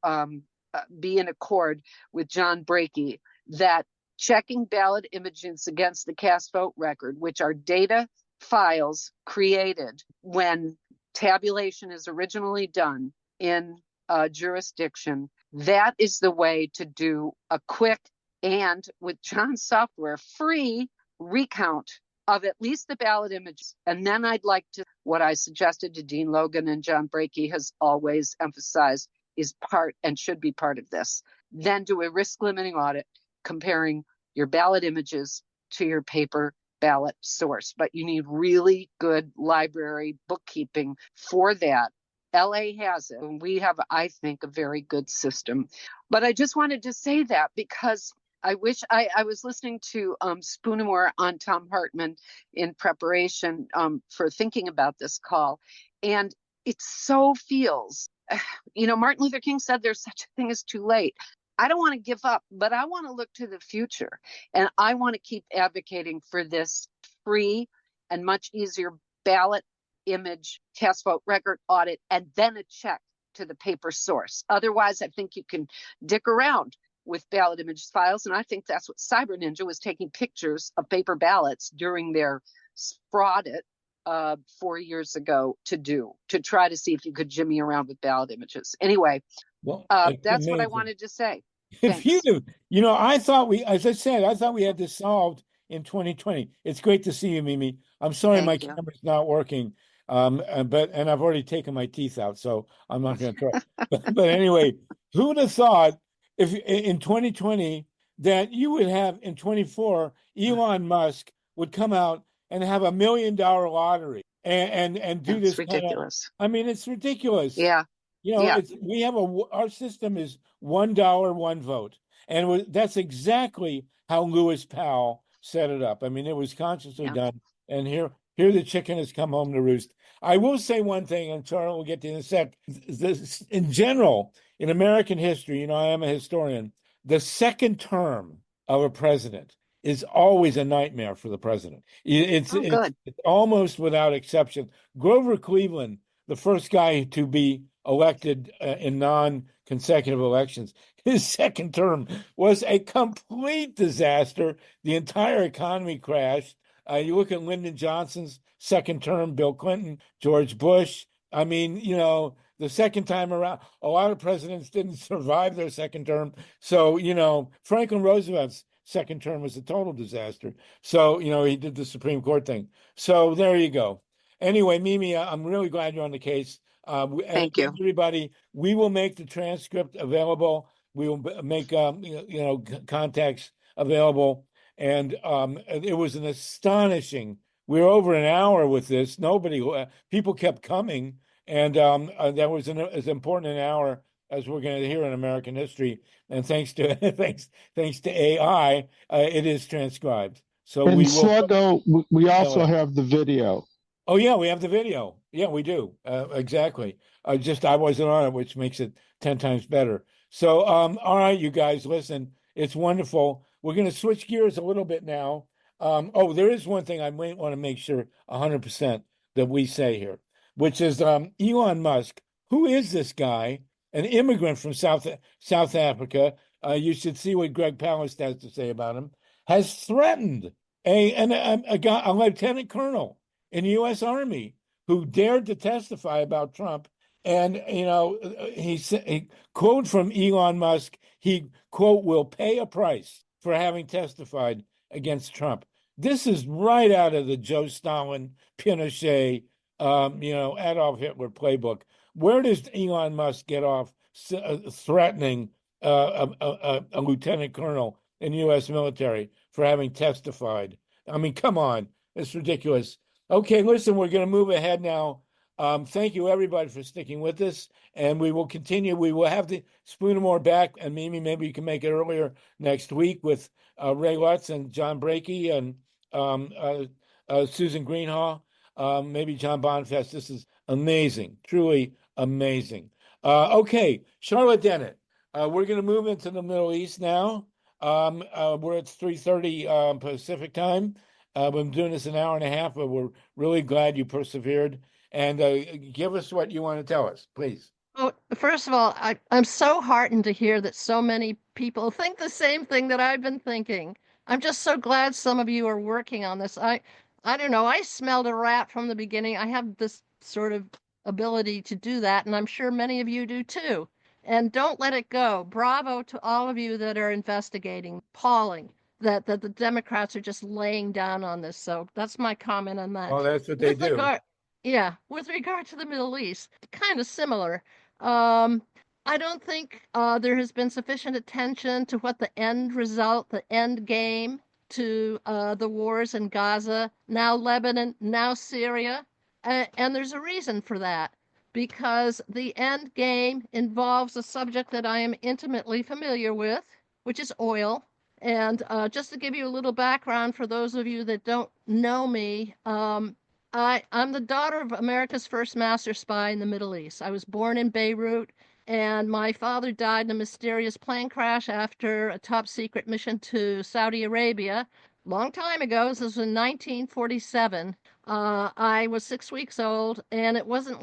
be in accord with John Brakey that checking ballot images against the cast vote record, which are data files created when tabulation is originally done in a jurisdiction, that is the way to do a quick and, with John's software, free recount of at least the ballot images. And then I'd like to, what I suggested to Dean Logan and John Brakey has always emphasized is part and should be part of this. Then do a risk limiting audit comparing your ballot images to your paper ballot source. But you need really good library bookkeeping for that. LA has it, and we have, I think, a very good system. But I just wanted to say that because I wish I was listening to Spoonamore on Tom Hartman in preparation for thinking about this call. And it so feels, Martin Luther King said there's such a thing as too late. I don't want to give up, but I want to look to the future. And I want to keep advocating for this free and much easier ballot image cast vote record audit and then a check to the paper source. Otherwise, I think you can dick around with ballot image files. And I think that's what Cyber Ninja was taking pictures of paper ballots during their fraud it 4 years ago to try to see if you could jimmy around with ballot images. Anyway, Well, that's what I wanted to say. If you do, I thought as I said, I thought we had this solved in 2020. It's great to see you, Mimi. I'm sorry my camera's not working. And I've already taken my teeth out, so I'm not going to try. But anyway, who would have thought if in 2020 that you would have in 24 Elon Musk would come out and have $1 million lottery and do this ridiculous. It's ridiculous. Yeah. We have our system is $1, one vote, and that's exactly how Lewis Powell set it up. It was consciously done, and here the chicken has come home to roost. I will say one thing, and Charlie will get to in a sec. In general, in American history, I am a historian. The second term of a president is always a nightmare for the president. It's almost without exception. Grover Cleveland, the first guy to be elected in non-consecutive elections, his second term was a complete disaster. The entire economy crashed. You look at Lyndon Johnson's second term, Bill Clinton, George Bush. The second time around, a lot of presidents didn't survive their second term. So, Franklin Roosevelt's second term was a total disaster. So, he did the Supreme Court thing. So there you go. Anyway, Mimi, I'm really glad you're on the case. Thank you, everybody. We will make the transcript available. We will make contacts available. And it was an astonishing. We were over an hour with this. People kept coming, and that was as important an hour as we're going to hear in American history. And thanks to thanks to AI, it is transcribed. So and we will. Sluggo, we also have the video. Oh yeah, we have the video. Yeah, we do. Exactly. I wasn't on it, which makes it 10 times better. So, all right, you guys, listen, it's wonderful. We're going to switch gears a little bit now. There is one thing I might want to make sure 100% that we say here, which is Elon Musk. Who is this guy? An immigrant from South Africa. You should see what Greg Palast has to say about him. Has threatened a lieutenant colonel in the U.S. Army who dared to testify about Trump. And, he quote from Elon Musk, he, quote, will pay a price for having testified against Trump. This is right out of the Joe Stalin, Pinochet, Adolf Hitler playbook. Where does Elon Musk get off threatening a lieutenant colonel in the U.S. military for having testified? Come on. It's ridiculous. Okay, listen, we're going to move ahead now. Thank you, everybody, for sticking with us, and we will continue. We will have the Spoonamore back, and maybe you can make it earlier next week with Ray Lutz and John Brakey and Susan Greenhaugh, maybe John BONIFAZ. This is amazing, truly amazing. Okay, Charlotte Dennett. We're going to move into the Middle East now. We're at 3:30 Pacific time. We've been doing this an hour and a half, but we're really glad you persevered. And give us what you want to tell us, please. Oh, first of all, I'm so heartened to hear that so many people think the same thing that I've been thinking. I'm just so glad some of you are working on this. I don't know. I smelled a rat from the beginning. I have this sort of ability to do that, and I'm sure many of you do too. And don't let it go. Bravo to all of you that are investigating. Appalling that the Democrats are just laying down on this. So that's my comment on that. Oh, that's what they do. Yeah, with regard to the Middle East, kind of similar. I don't think there has been sufficient attention to what the end result, the end game to the wars in Gaza, now Lebanon, now Syria. And there's a reason for that, because the end game involves a subject that I am intimately familiar with, which is oil. And just to give you a little background for those of you that don't know me, I'm the daughter of America's first master spy in the Middle East. I was born in Beirut, and my father died in a mysterious plane crash after a top secret mission to Saudi Arabia. Long time ago, this was in 1947. I was 6 weeks old, and it wasn't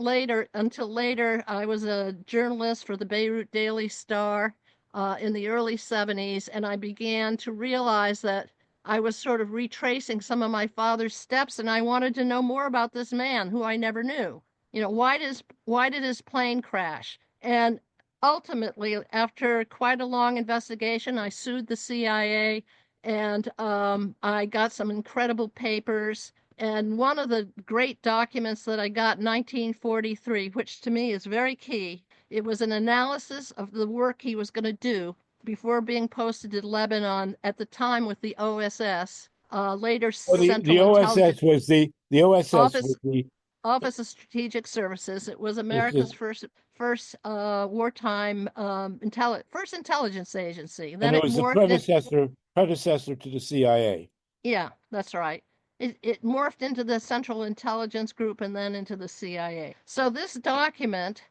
until later I was a journalist for the Beirut Daily Star in the early 70s, and I began to realize that I was sort of retracing some of my father's steps, and I wanted to know more about this man who I never knew. You know, why did his plane crash? And ultimately, after quite a long investigation, I sued the CIA, and I got some incredible papers. And one of the great documents that I got in 1943, which to me is very key, it was an analysis of the work he was going to do before being posted to Lebanon at the time with the OSS, later Central OSS was the OSS Office, was the Office of Strategic Services. It was America's first wartime first intelligence agency. Then and it was the predecessor to the CIA. Yeah, that's right. It morphed into the Central Intelligence Group and then into the CIA. So this document,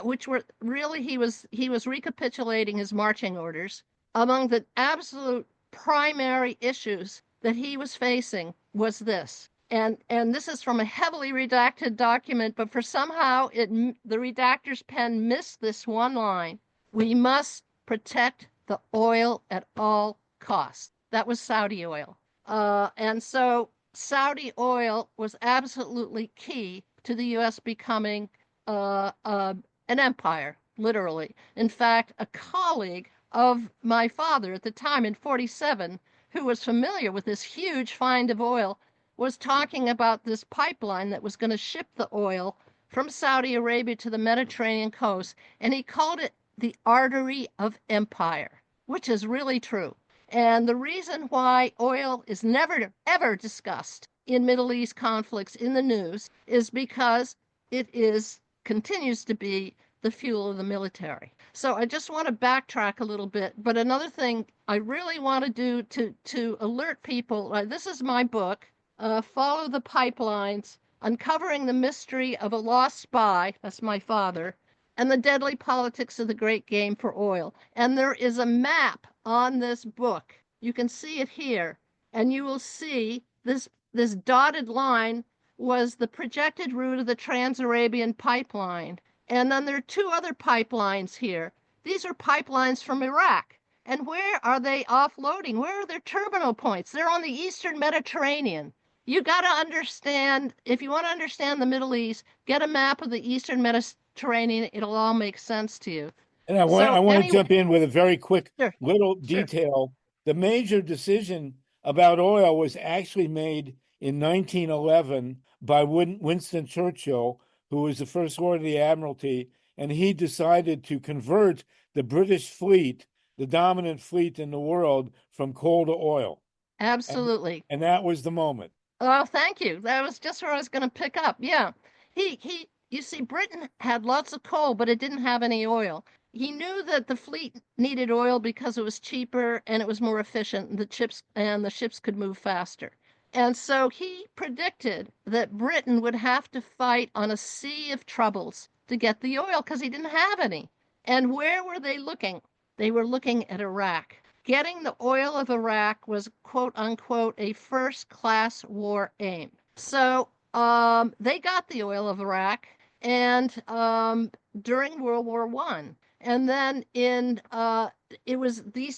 which were really he was recapitulating his marching orders. Among the absolute primary issues that he was facing was this. And this is from a heavily redacted document, but for somehow the redactor's pen missed this one line. We must protect the oil at all costs. That was Saudi oil. And so Saudi oil was absolutely key to the U.S. becoming an empire, literally. In fact, a colleague of my father at the time in 47, who was familiar with this huge find of oil, was talking about this pipeline that was going to ship the oil from Saudi Arabia to the Mediterranean coast, and he called it the artery of empire, which is really true. And the reason why oil is never, ever discussed in Middle East conflicts in the news is because it continues to be the fuel of the military. So I just want to backtrack a little bit. But another thing I really want to do to alert people, this is my book, Follow the Pipelines, Uncovering the Mystery of a Lost Spy, that's my father, and the Deadly Politics of the Great Game for Oil. And there is a map on this book. You can see it here, and you will see this dotted line was the projected route of the Trans-Arabian Pipeline. And then there are two other pipelines here. These are pipelines from Iraq. And where are they offloading? Where are their terminal points? They're on the Eastern Mediterranean. You got to understand, if you want to understand the Middle East, get a map of the Eastern Mediterranean. It'll all make sense to you. And I want to jump in with a very quick little detail. The major decision about oil was actually made in 1911 by Winston Churchill, who was the First Lord of the Admiralty, and he decided to convert the British fleet, the dominant fleet in the world, from coal to oil. Absolutely. And that was the moment. Oh, thank you. That was just where I was going to pick up. Yeah. You see, Britain had lots of coal, but it didn't have any oil. He knew that the fleet needed oil because it was cheaper and it was more efficient, and the ships could move faster. And so he predicted that Britain would have to fight on a sea of troubles to get the oil because he didn't have any. And where were they looking? They were looking at Iraq. Getting the oil of Iraq was, quote unquote, a first-class war aim. So they got the oil of Iraq, and during World War I. And then these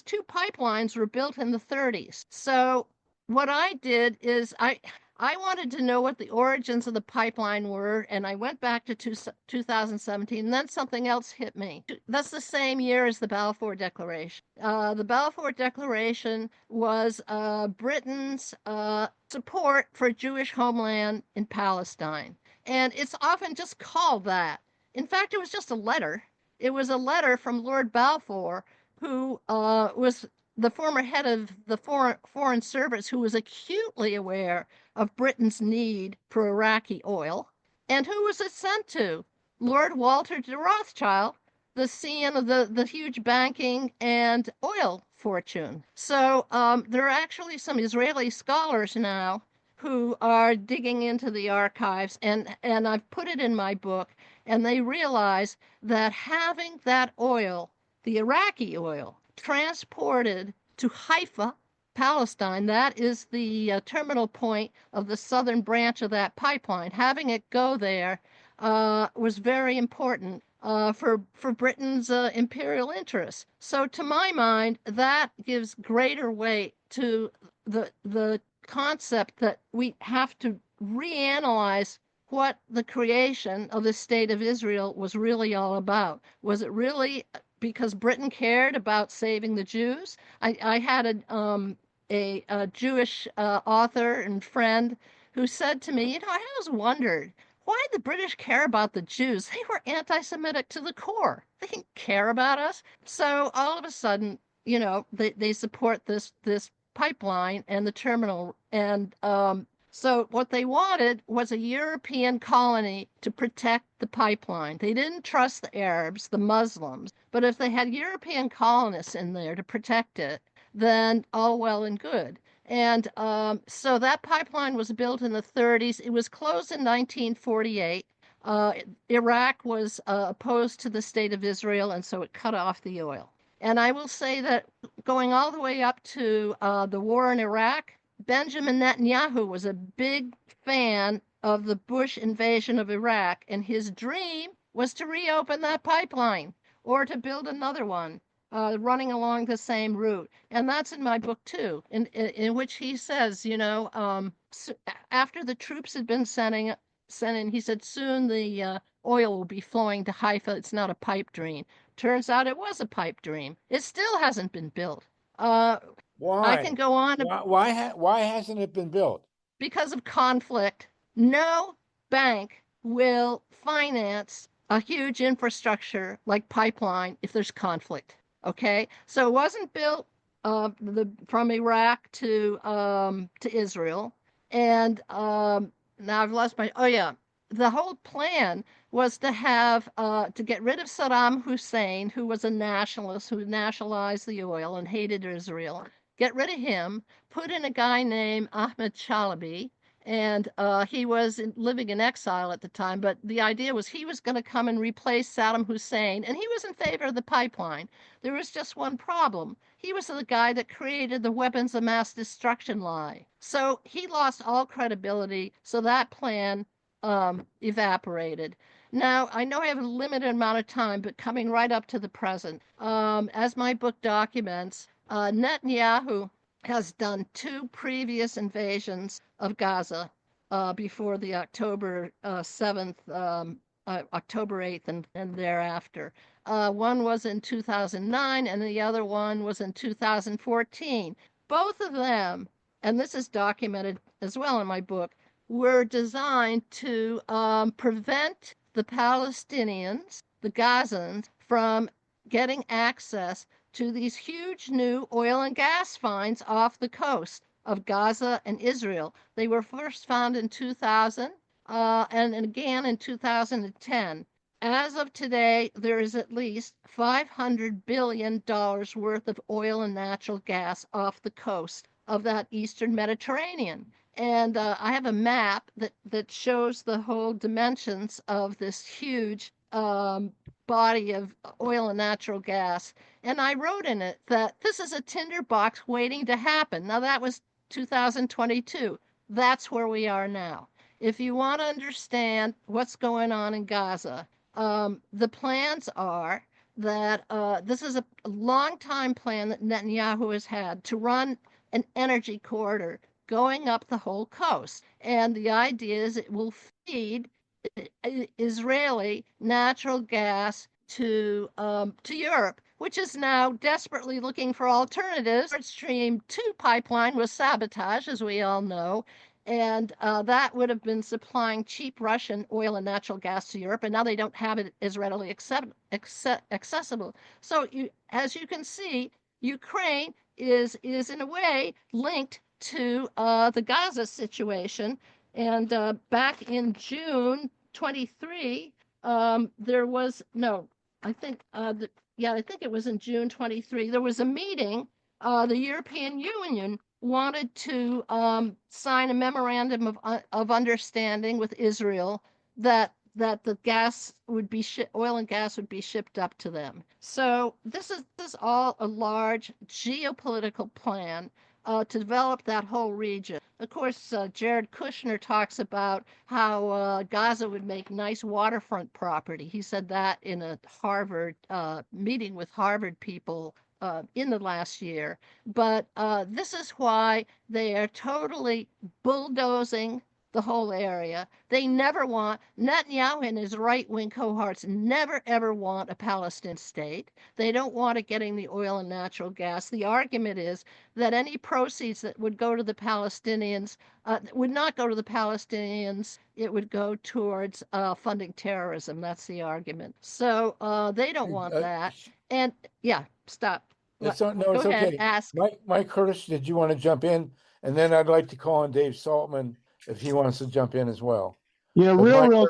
two pipelines were built in the 30s. So what I did is I wanted to know what the origins of the pipeline were, and I went back to 2017, and then something else hit me. That's the same year as the Balfour Declaration. The Balfour Declaration was Britain's support for a Jewish homeland in Palestine, and it's often just called that. In fact, it was just a letter. It was a letter from Lord Balfour, who was the former head of the Foreign Service, who was acutely aware of Britain's need for Iraqi oil. And who was it sent to? Lord Walter de Rothschild, the scene of the huge banking and oil fortune. So there are actually some Israeli scholars now who are digging into the archives, and I've put it in my book, and they realize that having that oil, the Iraqi oil, transported to Haifa, Palestine, that is the terminal point of the southern branch of that pipeline. Having it go there was very important for Britain's imperial interests. So to my mind, that gives greater weight to the concept that we have to reanalyze what the creation of the state of Israel was really all about. Was it really because Britain cared about saving the Jews? I had a Jewish author and friend who said to me, I always wondered, why did the British care about the Jews? They were anti-Semitic to the core. They didn't care about us. So all of a sudden, they support this pipeline and the terminal. And so what they wanted was a European colony to protect the pipeline. They didn't trust the Arabs, the Muslims, but if they had European colonists in there to protect it, then all well and good. And so that pipeline was built in the 30s. It was closed in 1948. Iraq was opposed to the state of Israel, and so it cut off the oil. And I will say that going all the way up to the war in Iraq, Benjamin Netanyahu was a big fan of the Bush invasion of Iraq, and his dream was to reopen that pipeline or to build another one running along the same route. And that's in my book too, in which he says, after the troops had been sent in, he said, soon the oil will be flowing to Haifa. It's not a pipe dream. Turns out it was a pipe dream. It still hasn't been built. Why? I can go on. Why hasn't it been built? Because of conflict. No bank will finance a huge infrastructure like pipeline if there's conflict. Okay, so it wasn't built from Iraq to Israel, and now I've lost my. Oh yeah, the whole plan was to have to get rid of Saddam Hussein, who was a nationalist who nationalized the oil and hated Israel. Get rid of him, put in a guy named Ahmed Chalabi, and he was living in exile at the time, but the idea was he was going to come and replace Saddam Hussein, and he was in favor of the pipeline. There was just one problem. He was the guy that created the weapons of mass destruction lie. So he lost all credibility, so that plan evaporated. Now, I know I have a limited amount of time, but coming right up to the present, as my book documents, Netanyahu has done 2 previous invasions of Gaza before the October 7th, October 8th, and thereafter. One was in 2009, and the other one was in 2014. Both of them, and this is documented as well in my book, were designed to prevent the Palestinians, the Gazans, from getting access to these huge new oil and gas finds off the coast of Gaza and Israel. They were first found in 2000, and again in 2010. As of today, there is at least $500 billion worth of oil and natural gas off the coast of that eastern Mediterranean. And I have a map that shows the whole dimensions of this huge body of oil and natural gas. And I wrote in it that this is a tinderbox waiting to happen. Now, that was 2022. That's where we are now. If you want to understand what's going on in Gaza, the plans are that this is a long-time plan that Netanyahu has had to run an energy corridor going up the whole coast. And the idea is it will feed Israeli natural gas to Europe, which is now desperately looking for alternatives. Nord Stream 2 pipeline was sabotaged, as we all know, and that would have been supplying cheap Russian oil and natural gas to Europe, and now they don't have it as readily accessible. So, as you can see, Ukraine is in a way linked to the Gaza situation. And back in June 23, there was I think it was in June 23. There was a meeting. The European Union wanted to sign a memorandum of understanding with Israel that the gas would be oil and gas would be shipped up to them. So this is all a large geopolitical plan to develop that whole region. Of course, Jared Kushner talks about how Gaza would make nice waterfront property. He said that in a Harvard meeting with Harvard people in the last year. But this is why they are totally bulldozing the whole area. They never want, Netanyahu and his right-wing cohorts never ever want a Palestinian state. They don't want it getting the oil and natural gas. The argument is that any proceeds that would go to the Palestinians would not go to the Palestinians. It would go towards funding terrorism. That's the argument. So they don't want that. And yeah, stop. It's Go it's ahead, okay. ask. Mike Curtis, did you want to jump in? And then I'd like to call on Dave Saltman if he wants to jump in as well. Yeah, But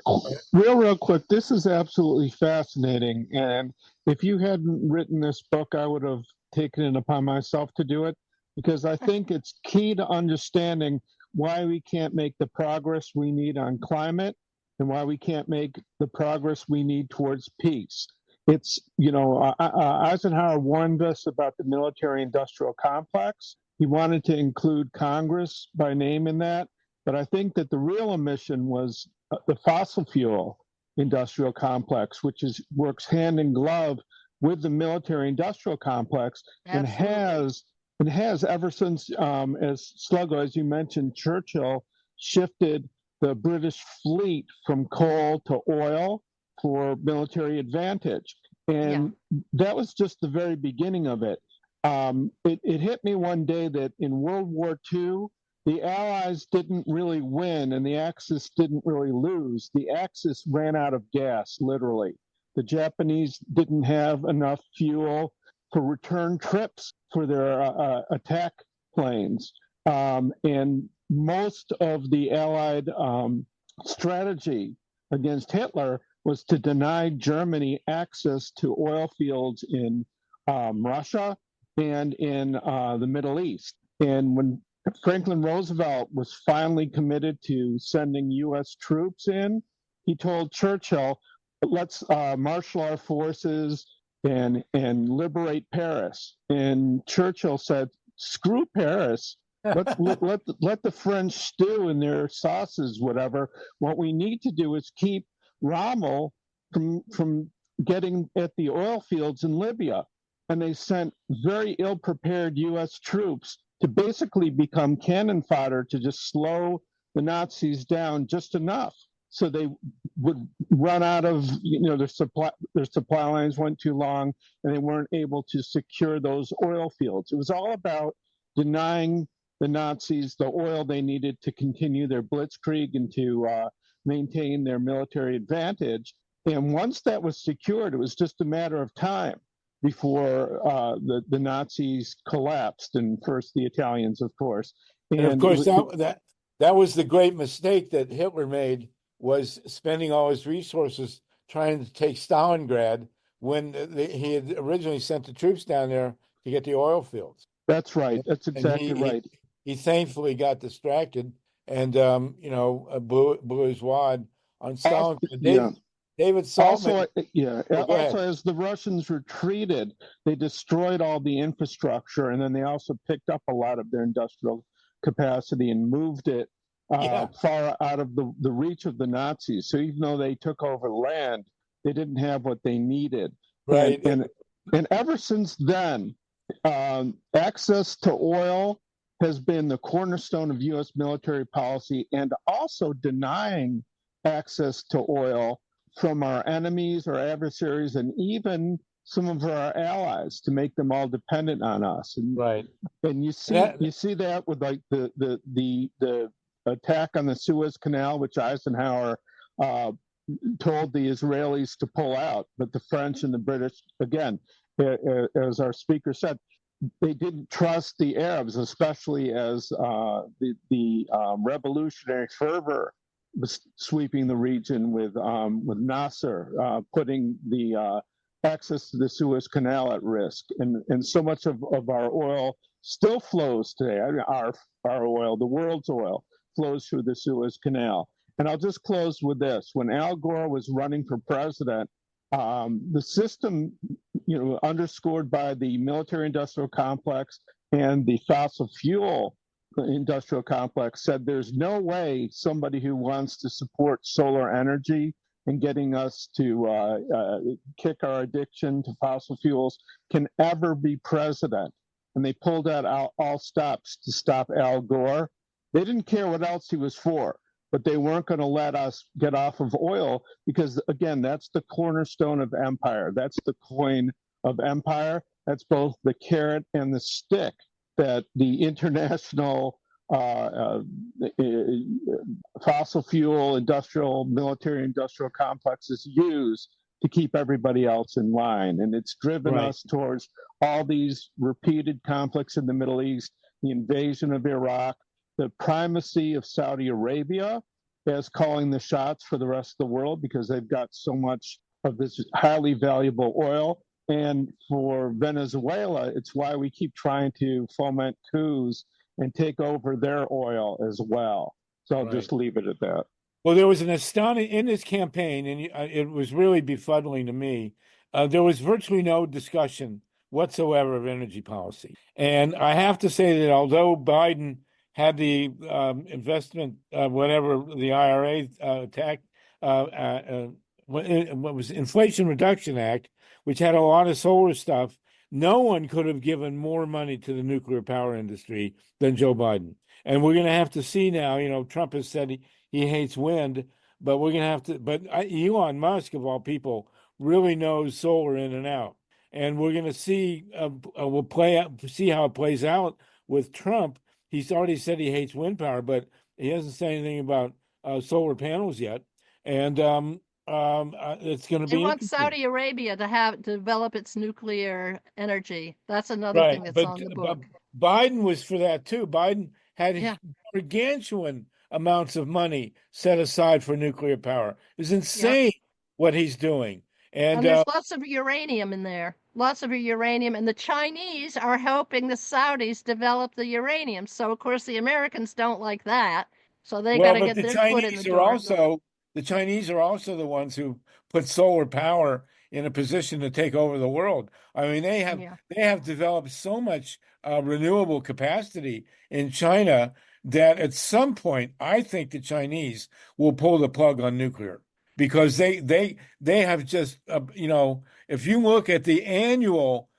real quick. This is absolutely fascinating. And if you hadn't written this book, I would have taken it upon myself to do it, because I think it's key to understanding why we can't make the progress we need on climate and why we can't make the progress we need towards peace. It's, Eisenhower warned us about the military-industrial complex. He wanted to include Congress by name in that. But I think that the real omission was the fossil fuel industrial complex, which works hand in glove with the military industrial complex. Absolutely. and has ever since, as Sluggo, as you mentioned, Churchill shifted the British fleet from coal to oil for military advantage. And that was just the very beginning of it. It hit me one day that in World War II, the Allies didn't really win and the Axis didn't really lose. The Axis ran out of gas, literally. The Japanese didn't have enough fuel for return trips for their attack planes. And most of the Allied strategy against Hitler was to deny Germany access to oil fields in Russia and in the Middle East. And when Franklin Roosevelt was finally committed to sending U.S. troops in, he told Churchill, let's marshal our forces and liberate Paris. And Churchill said, screw Paris. Let the French stew in their sauces, whatever. What we need to do is keep Rommel from getting at the oil fields in Libya. And they sent very ill-prepared U.S. troops to basically become cannon fodder to just slow the Nazis down just enough so they would run out of, their supply lines went too long and they weren't able to secure those oil fields. It was all about denying the Nazis the oil they needed to continue their blitzkrieg and to maintain their military advantage. And once that was secured, it was just a matter of time before the Nazis collapsed, and first the Italians, of course. And of course, that was the great mistake that Hitler made was spending all his resources trying to take Stalingrad when he had originally sent the troops down there to get the oil fields. That's right. That's And exactly right. he thankfully got distracted and blew his wad on Stalin. Yeah. David Saltman. Go Also, ahead. as the Russians retreated, they destroyed all the infrastructure, and then they also picked up a lot of their industrial capacity and moved it far out of the reach of the Nazis. So even though they took over land, they didn't have what they needed. Right. And ever since then, access to oil has been the cornerstone of U.S. military policy, and also denying access to oil from our enemies, our adversaries, and even some of our allies to make them all dependent on us. And, right. And you see that with like the attack on the Suez Canal, which Eisenhower told the Israelis to pull out, but the French and the British, again, as our speaker said, they didn't trust the Arabs, especially as the revolutionary fervor was sweeping the region with Nasser putting the access to the Suez Canal at risk, and so much of our oil still flows today. I mean, our oil, the world's oil, flows through the Suez Canal. And I'll just close with this: when Al Gore was running for president, the system, underscored by the military-industrial complex and the fossil fuel industrial complex, said there's no way somebody who wants to support solar energy and getting us to kick our addiction to fossil fuels can ever be president. And they pulled out all stops to stop Al Gore. They didn't care what else he was for, but they weren't going to let us get off of oil because, again, that's the cornerstone of empire. That's the coin of empire. That's both the carrot and the stick that the international fossil fuel military industrial complexes use to keep everybody else in line. And it's driven us towards all these repeated conflicts in the Middle East, the invasion of Iraq, the primacy of Saudi Arabia as calling the shots for the rest of the world because they've got so much of this highly valuable oil. And for Venezuela, it's why we keep trying to foment coups and take over their oil as well. So I'll just leave it at that. Well, there was an astounding in this campaign, and it was really befuddling to me. There was virtually no discussion whatsoever of energy policy. And I have to say that although Biden had the investment, whatever the IRA what was Inflation Reduction Act, which had a lot of solar stuff, no one could have given more money to the nuclear power industry than Joe Biden. And we're going to have to see now, Trump has said he hates wind, but we're going to have to, but Elon Musk, of all people, really knows solar in and out. And we're going to see, see how it plays out with Trump. He's already said he hates wind power, but he hasn't said anything about solar panels yet. And it's going to be. He wants Saudi Arabia to develop its nuclear energy. That's another thing that's on the book. Biden was for that too. Biden had gargantuan amounts of money set aside for nuclear power. It's insane what he's doing. And there's lots of uranium in there. Lots of uranium. And the Chinese are helping the Saudis develop the uranium. So, of course, the Americans don't like that. So they got to get their foot in the door. The Chinese are also the ones who put solar power in a position to take over the world. I mean, they have developed so much renewable capacity in China that at some point, I think the Chinese will pull the plug on nuclear because they have just if you look at the annual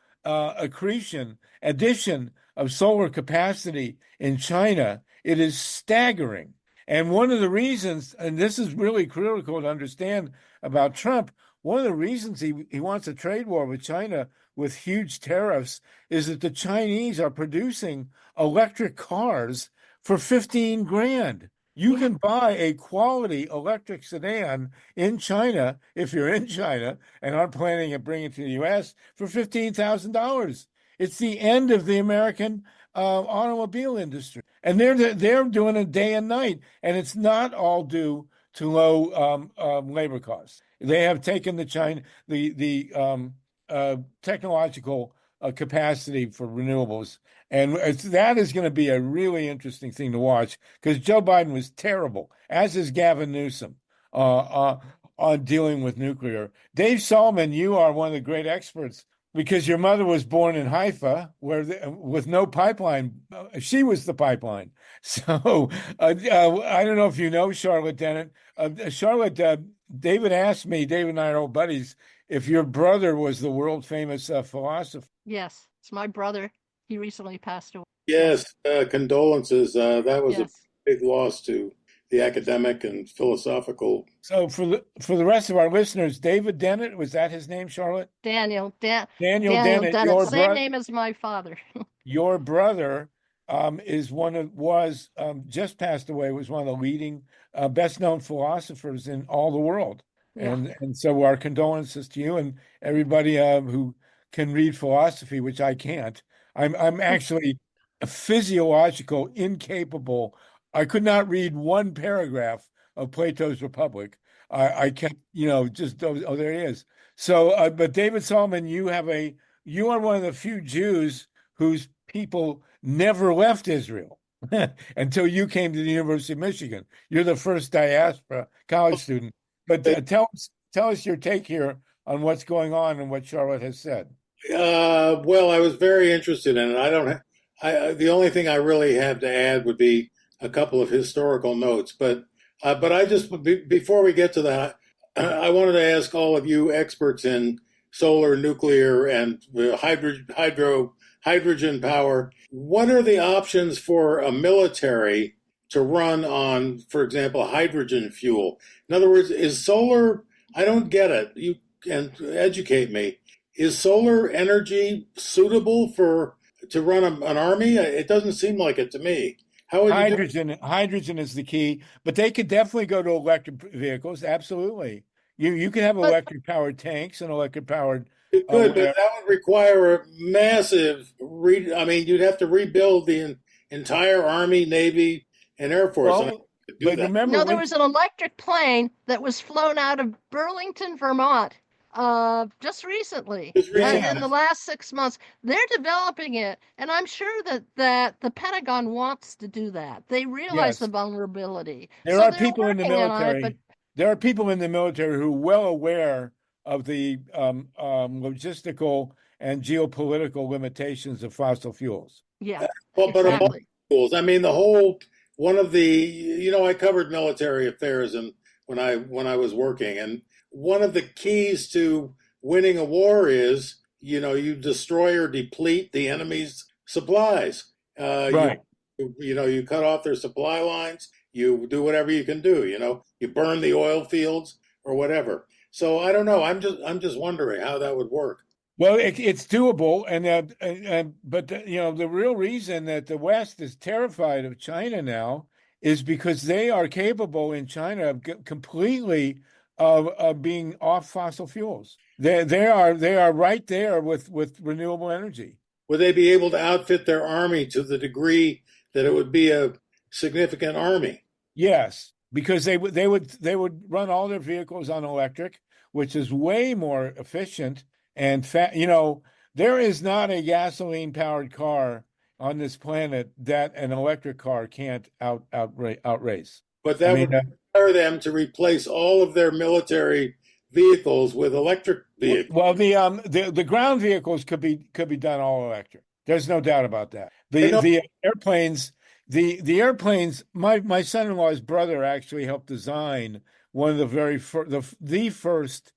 addition of solar capacity in China, it is staggering. And one of the reasons, and this is really critical to understand about Trump, one of the reasons he wants a trade war with China with huge tariffs is that the Chinese are producing electric cars for 15 grand. You can buy a quality electric sedan in China, if you're in China and aren't planning to bring it to the U.S., for $15,000. It's the end of the American automobile industry. And they're doing it day and night. And it's not all due to low labor costs. They have taken the technological capacity for renewables, and that is going to be a really interesting thing to watch because Joe Biden was terrible, as is Gavin Newsom, on dealing with nuclear. Dave Solomon, you are one of the great experts because your mother was born in Haifa, with no pipeline. She was the pipeline. So I don't know if you know Charlotte Dennett. Charlotte, David asked me, David and I are old buddies, if your brother was the world famous philosopher. Yes, it's my brother. He recently passed away. Yes, condolences. That was Yes. a big loss to the academic and philosophical. So for the rest of our listeners, David Dennett, was that his name, Charlotte? Daniel Dennett, same name as my father. Your brother was just passed away, was one of the leading, best known philosophers in all the world. Yeah. And so our condolences to you and everybody who can read philosophy, which I can't. I'm actually physiological incapable. I could not read one paragraph of Plato's Republic. I kept, just there he is. So, but David Solomon, you are one of the few Jews whose people never left Israel until you came to the University of Michigan. You're the first diaspora college student. But tell us your take here on what's going on and what Charlotte has said. Well, I was very interested in it. The only thing I really have to add would be a couple of historical notes. But I just, before we get to that, I wanted to ask all of you experts in solar, nuclear, and hydrogen power, what are the options for a military to run on, for example, hydrogen fuel? In other words, is solar, I don't get it. You can educate me. Is solar energy suitable to run an army? It doesn't seem like it to me. How would hydrogen is the key, but they could definitely go to electric vehicles. Absolutely. You can have electric powered tanks and electric powered. It could, but that would require a massive you'd have to rebuild the entire Army, Navy, and Air Force. But remember, there was an electric plane that was flown out of Burlington, Vermont, just recently. In the last 6 months. They're developing it, and I'm sure that the Pentagon wants to do that. They realize the vulnerability. There are people in the military. There are people in the military who are well aware of the logistical and geopolitical limitations of fossil fuels. Yeah. Well, but exactly. Fuels. I mean, one of the, I covered military affairs and when I was working, and one of the keys to winning a war is, you destroy or deplete the enemy's supplies. Right. You cut off their supply lines. You do whatever you can do. You burn the oil fields or whatever. So I don't know. I'm just wondering how that would work. Well, it's doable, but the real reason that the West is terrified of China now is because they are capable in China of completely being off fossil fuels. They are right there with renewable energy. Would they be able to outfit their army to the degree that it would be a significant army? Yes, because they would run all their vehicles on electric, which is way more efficient. And there is not a gasoline powered car on this planet that an electric car can't outrace. But that would require them to replace all of their military vehicles with electric vehicles. Well, the ground vehicles could be done all electric. There's no doubt about that. The airplanes. The airplanes, my son-in-law's brother actually helped design one of the very first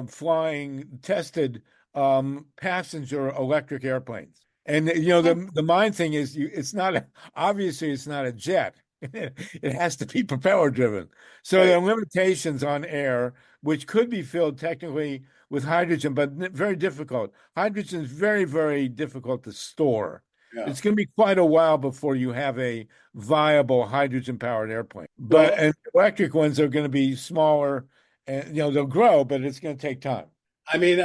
flying tested passenger electric airplanes. And the mind thing is it's not obviously it's not a jet. It has to be propeller driven. So there are limitations on air, which could be filled technically with hydrogen, but very difficult. Hydrogen is very, very difficult to store. Yeah. It's going to be quite a while before you have a viable hydrogen-powered airplane. And electric ones are going to be smaller, and they'll grow, but it's going to take time. I mean,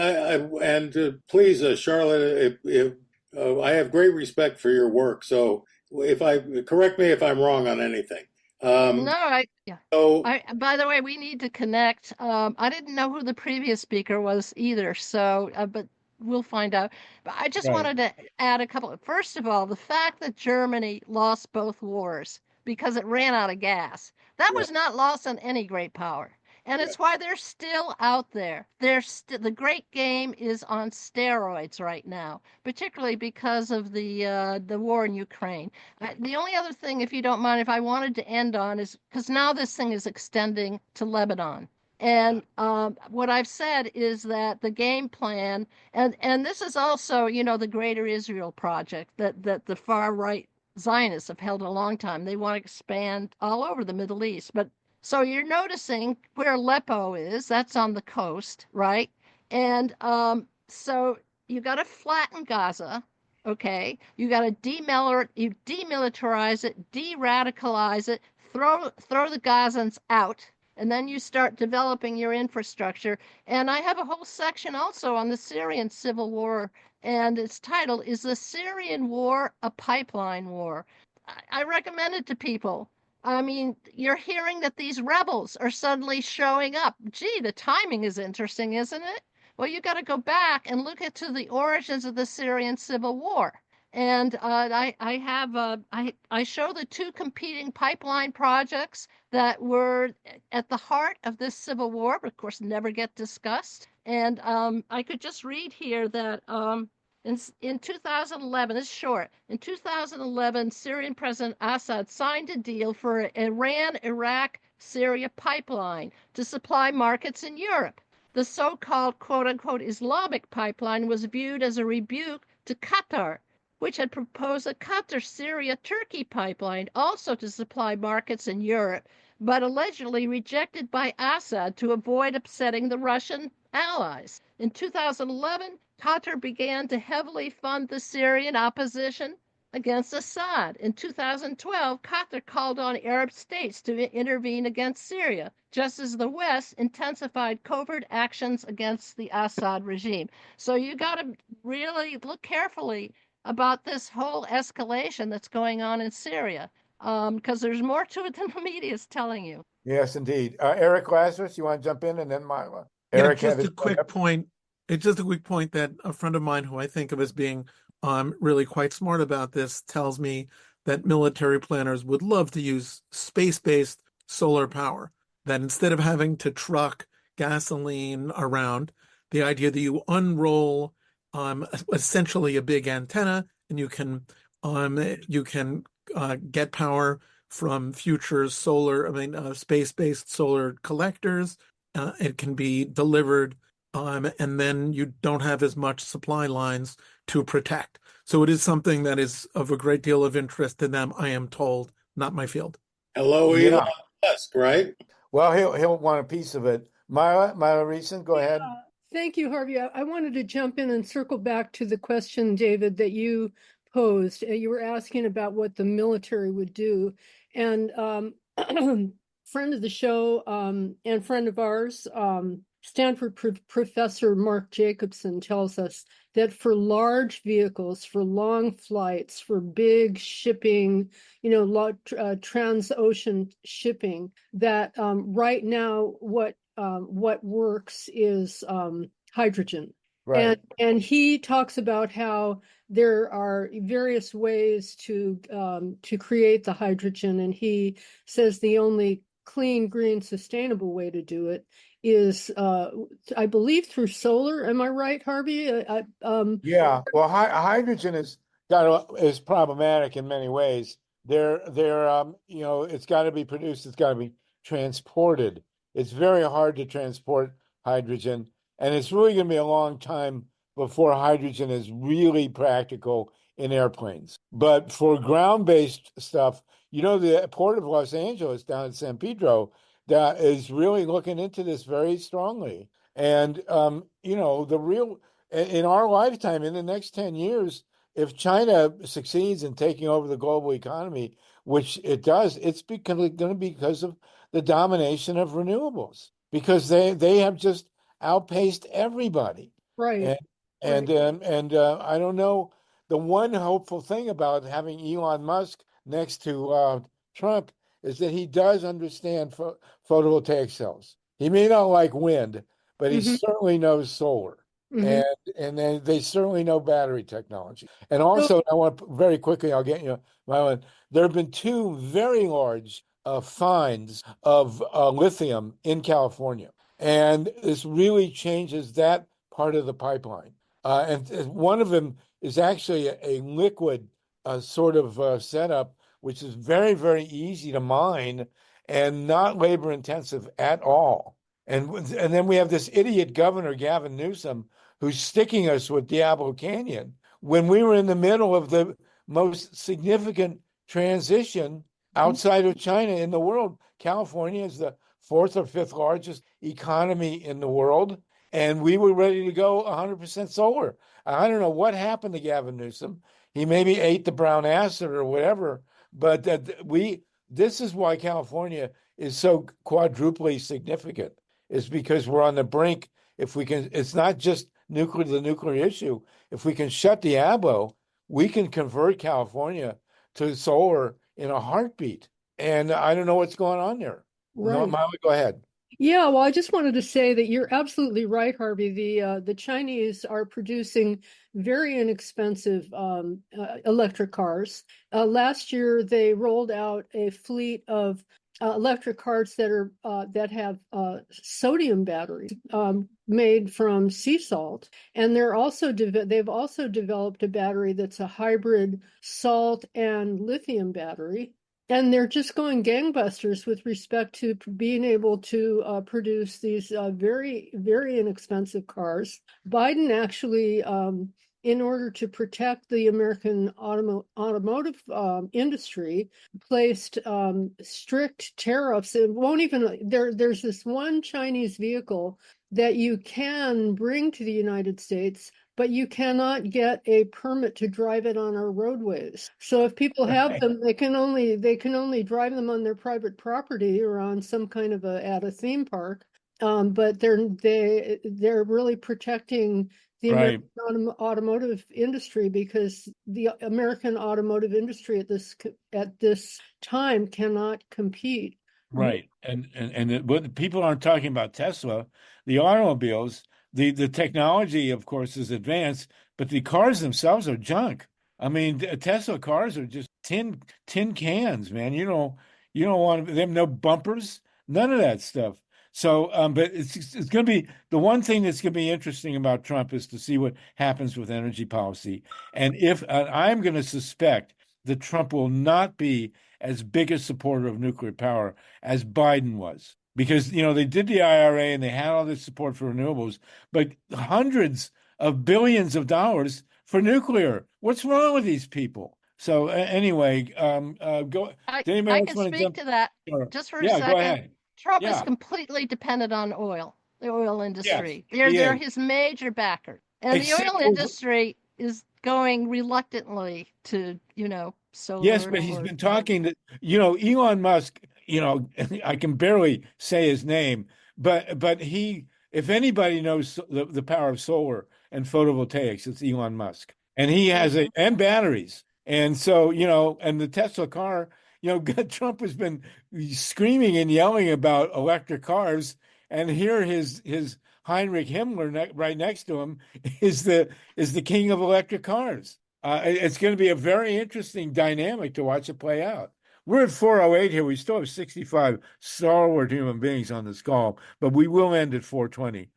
please, Charlotte, I have great respect for your work. So correct me if I'm wrong on anything. No, yeah. So By the way, we need to connect. I didn't know who the previous speaker was either, so but we'll find out. But I just Right. wanted to add a couple. First of all, the fact that Germany lost both wars because it ran out of gas, that Yeah. was not lost on any great power. And it's why they're still out there. The great game is on steroids right now, particularly because of the war in Ukraine. The only other thing, if you don't mind, if I wanted to end on is because now this thing is extending to Lebanon. And what I've said is that the game plan, and this is also, the Greater Israel Project that the far right Zionists have held a long time. They want to expand all over the Middle East. But so you're noticing where Aleppo is, that's on the coast, right? And so you got to flatten Gaza. Okay, you got to demilitarize it, de-radicalize it, throw the Gazans out, and then you start developing your infrastructure. And I have a whole section also on the Syrian civil war, and its title is "The Syrian War: A Pipeline War." I recommend it to people. I mean, you're hearing that these rebels are suddenly showing up. Gee, the timing is interesting, isn't it? Well, you got to go back and look into the origins of the Syrian civil war. And I show the two competing pipeline projects that were at the heart of this civil war, but of course never get discussed. And I could just read here that in 2011, it's short. In 2011, Syrian President Assad signed a deal for Iran-Iraq-Syria pipeline to supply markets in Europe. The so-called quote-unquote Islamic pipeline was viewed as a rebuke to Qatar, which had proposed a Qatar-Syria-Turkey pipeline also to supply markets in Europe, but allegedly rejected by Assad to avoid upsetting the Russian allies. In 2011, Qatar began to heavily fund the Syrian opposition against Assad. In 2012, Qatar called on Arab states to intervene against Syria, just as the West intensified covert actions against the Assad regime. So you got to really look carefully about this whole escalation that's going on in Syria, because there's more to it than the media is telling you. Yes, indeed. Eric Lazarus, you want to jump in, and then Myla? Yeah, Eric, just a quick point. It's just a quick point that a friend of mine who I think of as being really quite smart about this tells me that military planners would love to use space-based solar power. That instead of having to truck gasoline around, the idea that you unroll essentially a big antenna and you can get power from future space-based solar collectors. It can be delivered, and then you don't have as much supply lines to protect. So it is something that is of a great deal of interest to them, I am told. Not my field. Hello, Elon Musk, right? Well, he'll want a piece of it. Myla Reeson, go ahead. Thank you, Harvey. I wanted to jump in and circle back to the question, David, that you posed. You were asking about what the military would do. And friend of the show and friend of ours, Stanford professor Mark Jacobson tells us that for large vehicles, for long flights, for big shipping, transocean shipping, that right now what works is hydrogen. Right. And he talks about how there are various ways to create the hydrogen, and he says the only clean, green, sustainable way to do it is, I believe, through solar. Am I right, Harvey? Yeah. Well, hydrogen is problematic in many ways. It's got to be produced. It's got to be transported. It's very hard to transport hydrogen, and it's really going to be a long time before hydrogen is really practical in airplanes. But for ground-based stuff, the Port of Los Angeles down at San Pedro that is really looking into this very strongly. And, in our lifetime, in the next 10 years, if China succeeds in taking over the global economy, which it does, it's going to be because of the domination of renewables, because they have just outpaced everybody. Right. And I don't know. The one hopeful thing about having Elon Musk next to Trump is that he does understand photovoltaic cells. He may not like wind, but he certainly knows solar. And then they certainly know battery technology. And also, I want to, very quickly, I'll get you, Mylan. There have been two very large finds of lithium in California, and this really changes that part of the pipeline. And one of them is actually a liquid sort of setup, which is very, very easy to mine and not labor intensive at all. And then we have this idiot governor, Gavin Newsom, who's sticking us with Diablo Canyon when we were in the middle of the most significant transition outside of China in the world. California is the fourth or fifth largest economy in the world, and we were ready to go 100% solar. I don't know what happened to Gavin Newsom. He maybe ate the brown acid or whatever, but this is why California is so quadruply significant. Is because we're on the brink. If we can, it's not just the nuclear issue. If we can shut Diablo, we can convert California to solar in a heartbeat. And I don't know what's going on there. Right. Molly, go ahead. Yeah, well, I just wanted to say that you're absolutely right, Harvey. The Chinese are producing very inexpensive electric cars. Last year, they rolled out a fleet of electric cars that have sodium batteries made from sea salt, and they've also developed a battery that's a hybrid salt and lithium battery. And they're just going gangbusters with respect to being able to produce these very, very inexpensive cars. Biden actually, in order to protect the American automotive industry, placed strict tariffs. It won't even, there's this one Chinese vehicle that you can bring to the United States, but you cannot get a permit to drive it on our roadways. So if people have them, they can only drive them on their private property or on some kind of at a theme park. But they're really protecting the American automotive industry, because the American automotive industry at this time cannot compete. Right. But people aren't talking about Tesla. The automobiles, the technology, of course, is advanced, but the cars themselves are junk. I mean, Tesla cars are just tin cans, man. You don't want them, no bumpers, none of that stuff. So, but it's going to be the one thing that's going to be interesting about Trump is to see what happens with energy policy. And if I'm going to suspect that Trump will not be as big a supporter of nuclear power as Biden was, because they did the IRA and they had all this support for renewables, but hundreds of billions of dollars for nuclear. What's wrong with these people? So anyway, go. I can speak to that just for a second. Go ahead. Trump is completely dependent on oil, the oil industry. Yes, they're his major backer. And the oil industry is going reluctantly to, solar. Yes, but he's been talking to, Elon Musk, I can barely say his name, but he, if anybody knows the power of solar and photovoltaics, it's Elon Musk. And he has and batteries. And so, and the Tesla car, Trump has been screaming and yelling about electric cars, and here his Heinrich Himmler right next to him is the king of electric cars. It's going to be a very interesting dynamic to watch it play out. We're at 4:08 here. We still have 65 stalwart human beings on this call, but we will end at 4:20.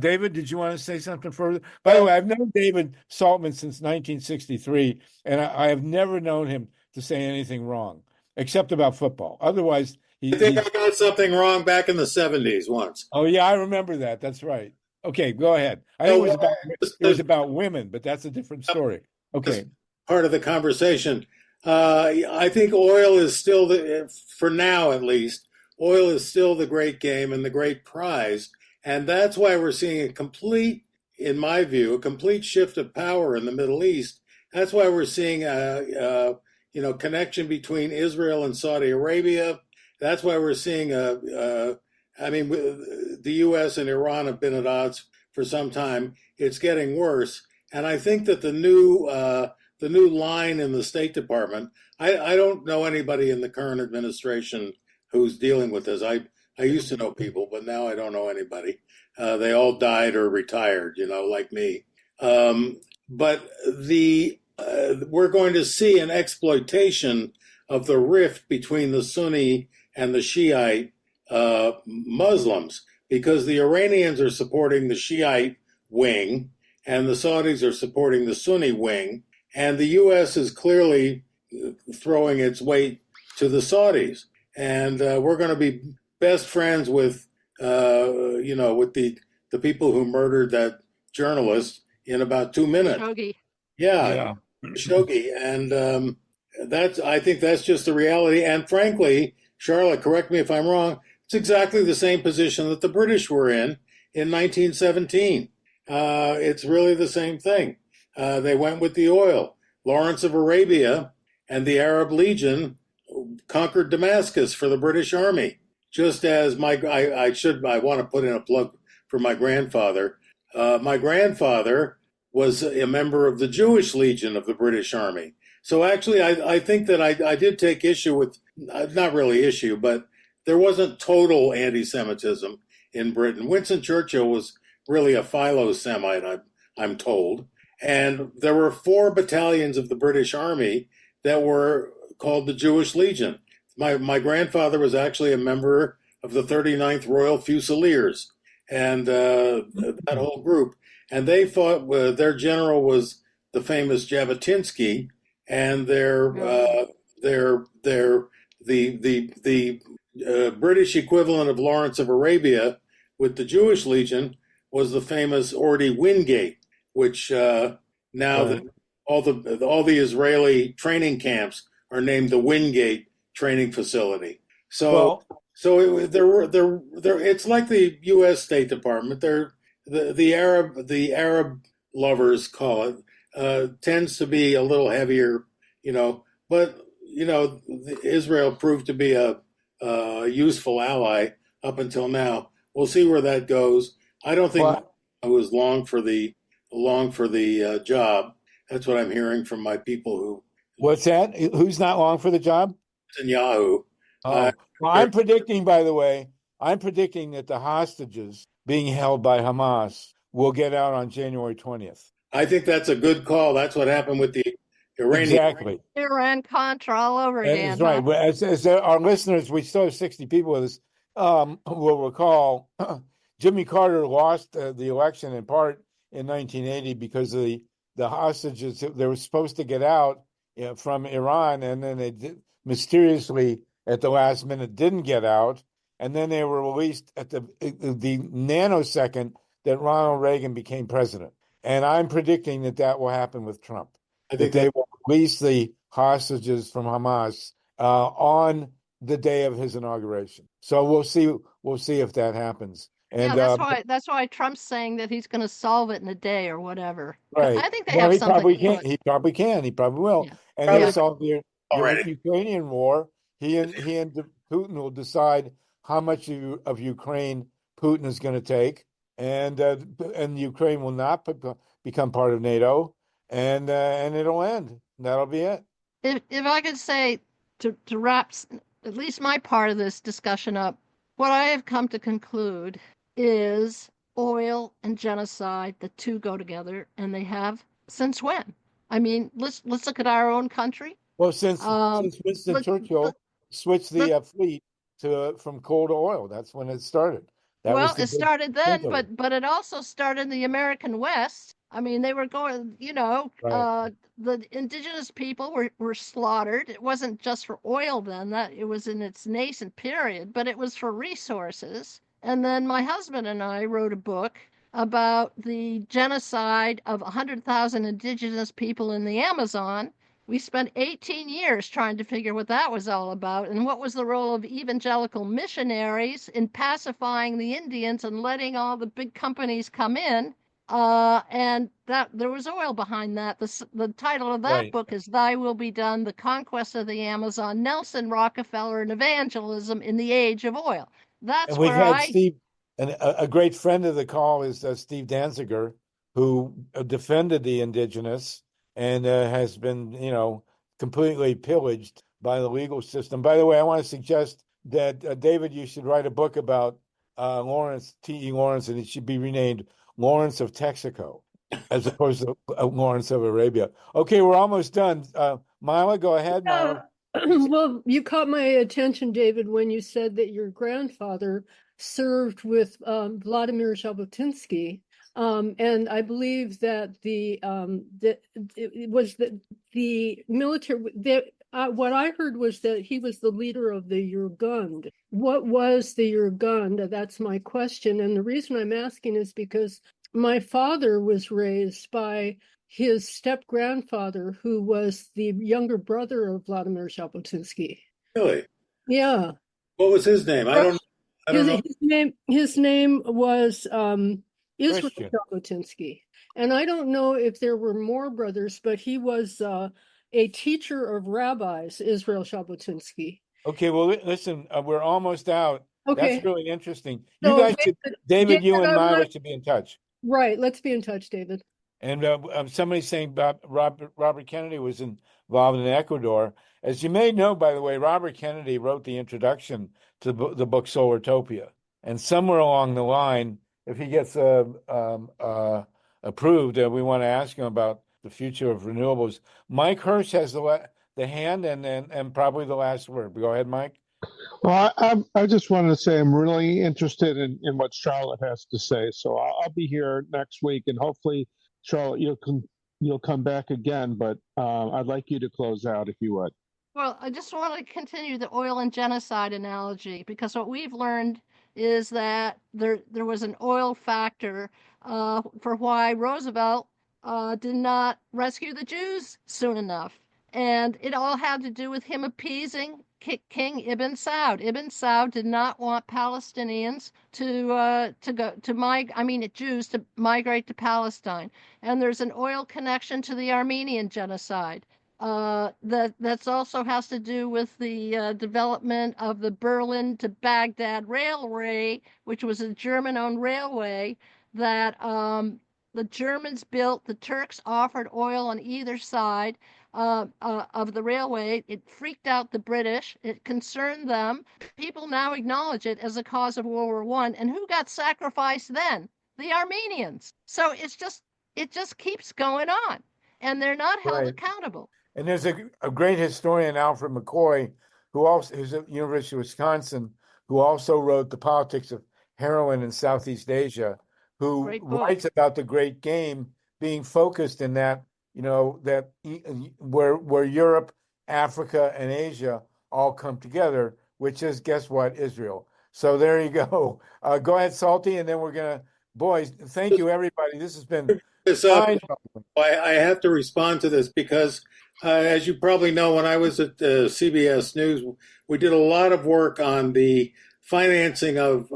David, did you want to say something further? By the way, I've known David Saltman since 1963, and I have never known him to say anything wrong, except about football. Otherwise, I think I got something wrong back in the 70s once. Oh, yeah, I remember that. That's right. Okay, go ahead. I think it was about women, but that's a different story. Okay. Part of the conversation. I think oil is still, for now at least, oil is still the great game and the great prize. And that's why we're seeing in my view, a complete shift of power in the Middle East. That's why we're seeing a connection between Israel and Saudi Arabia. That's why we're seeing the U.S. and Iran have been at odds for some time. It's getting worse. And I think that the new line in the State Department. I don't know anybody in the current administration who's dealing with this. I used to know people, but now I don't know anybody. They all died or retired, like me. But we're going to see an exploitation of the rift between the Sunni and the Shiite Muslims, because the Iranians are supporting the Shiite wing and the Saudis are supporting the Sunni wing, and the U.S. is clearly throwing its weight to the Saudis. And we're going to be best friends with, with the people who murdered that journalist in about 2 minutes. Khashoggi. Yeah. Khashoggi. And I think that's just the reality. And frankly, Charlotte, correct me if I'm wrong, it's exactly the same position that the British were in 1917. It's really the same thing. They went with the oil. Lawrence of Arabia and the Arab Legion conquered Damascus for the British Army. Just as I want to put in a plug for my grandfather. My grandfather was a member of the Jewish Legion of the British Army. So actually, I think that I did take issue with, not really issue, but there wasn't total anti-Semitism in Britain. Winston Churchill was really a philo-Semite, I'm told. And there were 4 battalions of the British Army that were called the Jewish Legion. My grandfather was actually a member of the 39th Royal Fusiliers and that whole group. And they fought, their general was the famous Jabotinsky, and the British equivalent of Lawrence of Arabia with the Jewish Legion was the famous Ordy Wingate, which now all the Israeli training camps are named the Wingate Training Facility. So it's like the U.S. State Department. The Arab lovers call it, tends to be a little heavier, but Israel proved to be a useful ally up until now. We'll see where that goes. I don't think I was long for the job. That's what I'm hearing from my people who. What's that? Who's not long for the job? Netanyahu. Well, I'm predicting, by the way, that the hostages being held by Hamas will get out on January 20th. I think that's a good call. That's what happened with the Iranian. Exactly. Iran-Contra all over again. That's right. Huh? As our listeners, we still have 60 people with us, will recall, Jimmy Carter lost the election in part in 1980 because of the hostages. They were supposed to get out from Iran, and then they mysteriously at the last minute didn't get out, and then they were released at the nanosecond that Ronald Reagan became president. And I'm predicting that will happen with Trump. I think they will release the hostages from Hamas on the day of his inauguration. So we'll see if that happens. And that's why Trump's saying that he's going to solve it in a day or whatever. Right. I think they have something. He probably can. He probably will. Yeah. And he'll solve the Ukrainian war. He and Putin will decide how much of Ukraine Putin is going to take, and Ukraine will not become part of NATO, and it'll end. That'll be it. If I could say to wrap at least my part of this discussion up, what I have come to conclude is oil and genocide, the two go together, and they have since when? I mean, let's look at our own country. Well, since Winston Churchill switched the fleet from coal to oil, that's when it started. It started then, but it also started in the American West. I mean, they were going, the indigenous people were slaughtered. It wasn't just for oil then, that it was in its nascent period, but it was for resources. And then my husband and I wrote a book about the genocide of 100,000 indigenous people in the Amazon. We spent 18 years trying to figure what that was all about and what was the role of evangelical missionaries in pacifying the Indians and letting all the big companies come in. And that there was oil behind that. The title of that book is Thy Will Be Done, The Conquest of the Amazon, Nelson Rockefeller and Evangelism in the Age of Oil. That's and we've had Steve, and a great friend of the call is Steve Danziger, who defended the indigenous and has been, completely pillaged by the legal system. By the way, I want to suggest that David, you should write a book about Lawrence T.E. Lawrence, and it should be renamed Lawrence of Texaco, as opposed to Lawrence of Arabia. Okay, we're almost done. Mila, go ahead. Mila. Well, you caught my attention, David, when you said that your grandfather served with Vladimir Jabotinsky. And I believe that it was the military that what I heard was that he was the leader of the Jurgund. What was the Jurgund? That's my question. And the reason I'm asking is because my father was raised by his step-grandfather, who was the younger brother of Vladimir Jabotinsky. Really? Yeah. What was his name? I don't know. His name was Israel Christian. Jabotinsky. And I don't know if there were more brothers, but he was a teacher of rabbis, Israel Jabotinsky. Okay, well, listen, we're almost out. Okay. That's really interesting. So, You guys should, David, you and I Mila want- should be in touch. Right. Let's be in touch, David. And somebody's saying Robert Kennedy was involved in Ecuador. As you may know, by the way, Robert Kennedy wrote the introduction to the book Solartopia. And somewhere along the line, if he gets approved, we want to ask him about the future of renewables. Mike Hirsch has the hand and probably the last word. Go ahead, Mike. Well, I just wanted to say I'm really interested in what Charlotte has to say. So I'll be here next week, and hopefully, Charlotte, you'll come back again. But I'd like you to close out if you would. Well, I just want to continue the oil and genocide analogy, because what we've learned is that there was an oil factor for why Roosevelt did not rescue the Jews soon enough. And it all had to do with him appeasing King Ibn Saud. Ibn Saud did not want Palestinians Jews to migrate to Palestine. And there's an oil connection to the Armenian genocide. That's also has to do with the development of the Berlin to Baghdad Railway, which was a German-owned railway that the Germans built. The Turks offered oil on either side of the railway. It freaked out the British. It concerned them. People now acknowledge it as a cause of World War I. And who got sacrificed then? The Armenians. So it just keeps going on, and they're not held accountable. And there's a great historian, Alfred McCoy, who's at the University of Wisconsin, who also wrote The Politics of Heroin in Southeast Asia, who writes about the Great Game being focused in that, that where Europe, Africa, and Asia all come together, which is, guess what, Israel. So there you go. Go ahead, Salty, and then we're going to, boys, thank you, everybody. This has been fine. I have to respond to this because, as you probably know, when I was at CBS News, we did a lot of work on the financing of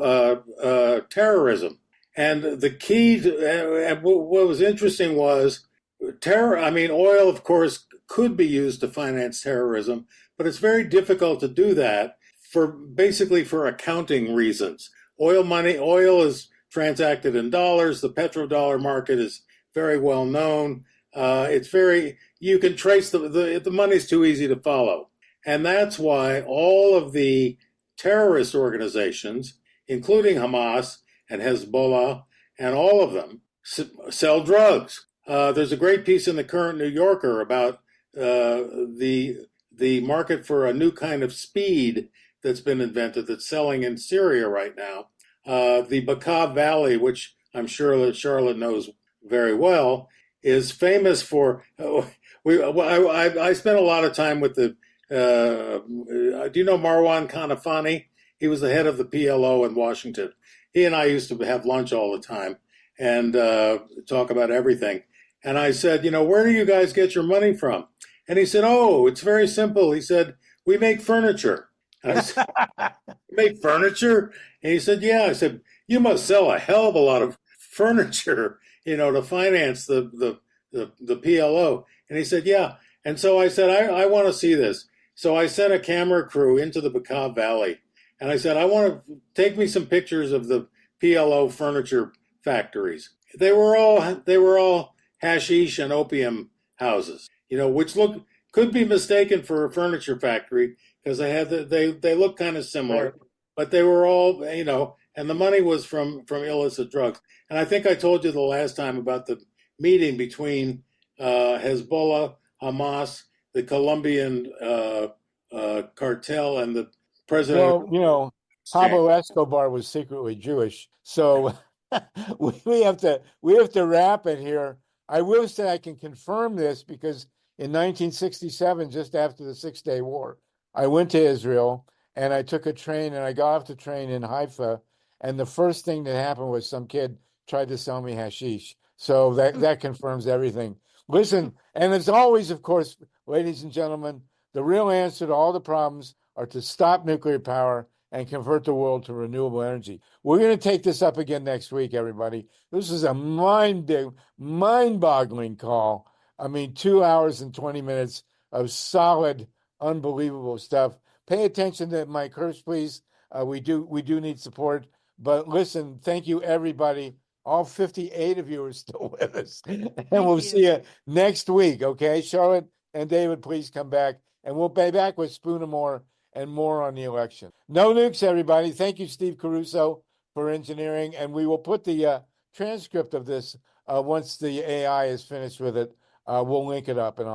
terrorism. And the key to what was interesting was oil, of course, could be used to finance terrorism, but it's very difficult to do that for accounting reasons. Oil is transacted in dollars. The petrodollar market is very well known. You can trace the money's too easy to follow. And that's why all of the terrorist organizations, including Hamas and Hezbollah, and all of them sell drugs. There's a great piece in the current New Yorker about the market for a new kind of speed that's been invented that's selling in Syria right now. The Bekaa Valley, which I'm sure that Charlotte knows very well, is famous for. I spent a lot of time with the. Do you know Marwan Kanafani? He was the head of the PLO in Washington. He and I used to have lunch all the time and talk about everything. And I said, where do you guys get your money from? And he said, oh, it's very simple. He said, we make furniture. And I said, make furniture? And he said, yeah. I said, you must sell a hell of a lot of furniture, to finance the PLO. And he said, yeah. And so I said, I want to see this. So I sent a camera crew into the Bekaa Valley. And I said, I want to take me some pictures of the PLO furniture factories. They were all hashish and opium houses, which could be mistaken for a furniture factory because they look kind of similar, Right. but they were all, and the money was from illicit drugs. And I think I told you the last time about the meeting between Hezbollah, Hamas, the Colombian cartel, and the president. Well, Pablo Escobar was secretly Jewish, so we have to wrap it here. I will say I can confirm this because in 1967, just after the 6-Day War, I went to Israel and I took a train and I got off the train in Haifa, and the first thing that happened was some kid tried to sell me hashish. So that confirms everything. Listen, and as always, of course, ladies and gentlemen, the real answer to all the problems are to stop nuclear power and convert the world to renewable energy. We're going to take this up again next week, everybody. This is a mind-boggling call. I mean, 2 hours and 20 minutes of solid, unbelievable stuff. Pay attention to my curse, please. We do need support. But listen, thank you, everybody. All 58 of you are still with us. And we'll see you next week, okay? Charlotte and David, please come back. And we'll be back with Spoonamore and more on the election. No nukes, everybody. Thank you, Steve Caruso, for engineering. And we will put the transcript of this once the AI is finished with it. We'll link it up and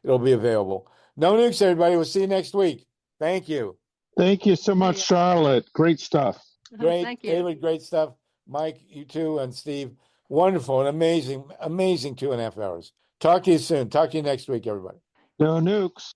it'll be available. No nukes, everybody. We'll see you next week. Thank you. Thank you so much, Charlotte. Great stuff. Great. Thank you. David, great stuff. Mike, you too, and Steve. Wonderful and amazing 2.5 hours. Talk to you soon. Talk to you next week, everybody. No nukes.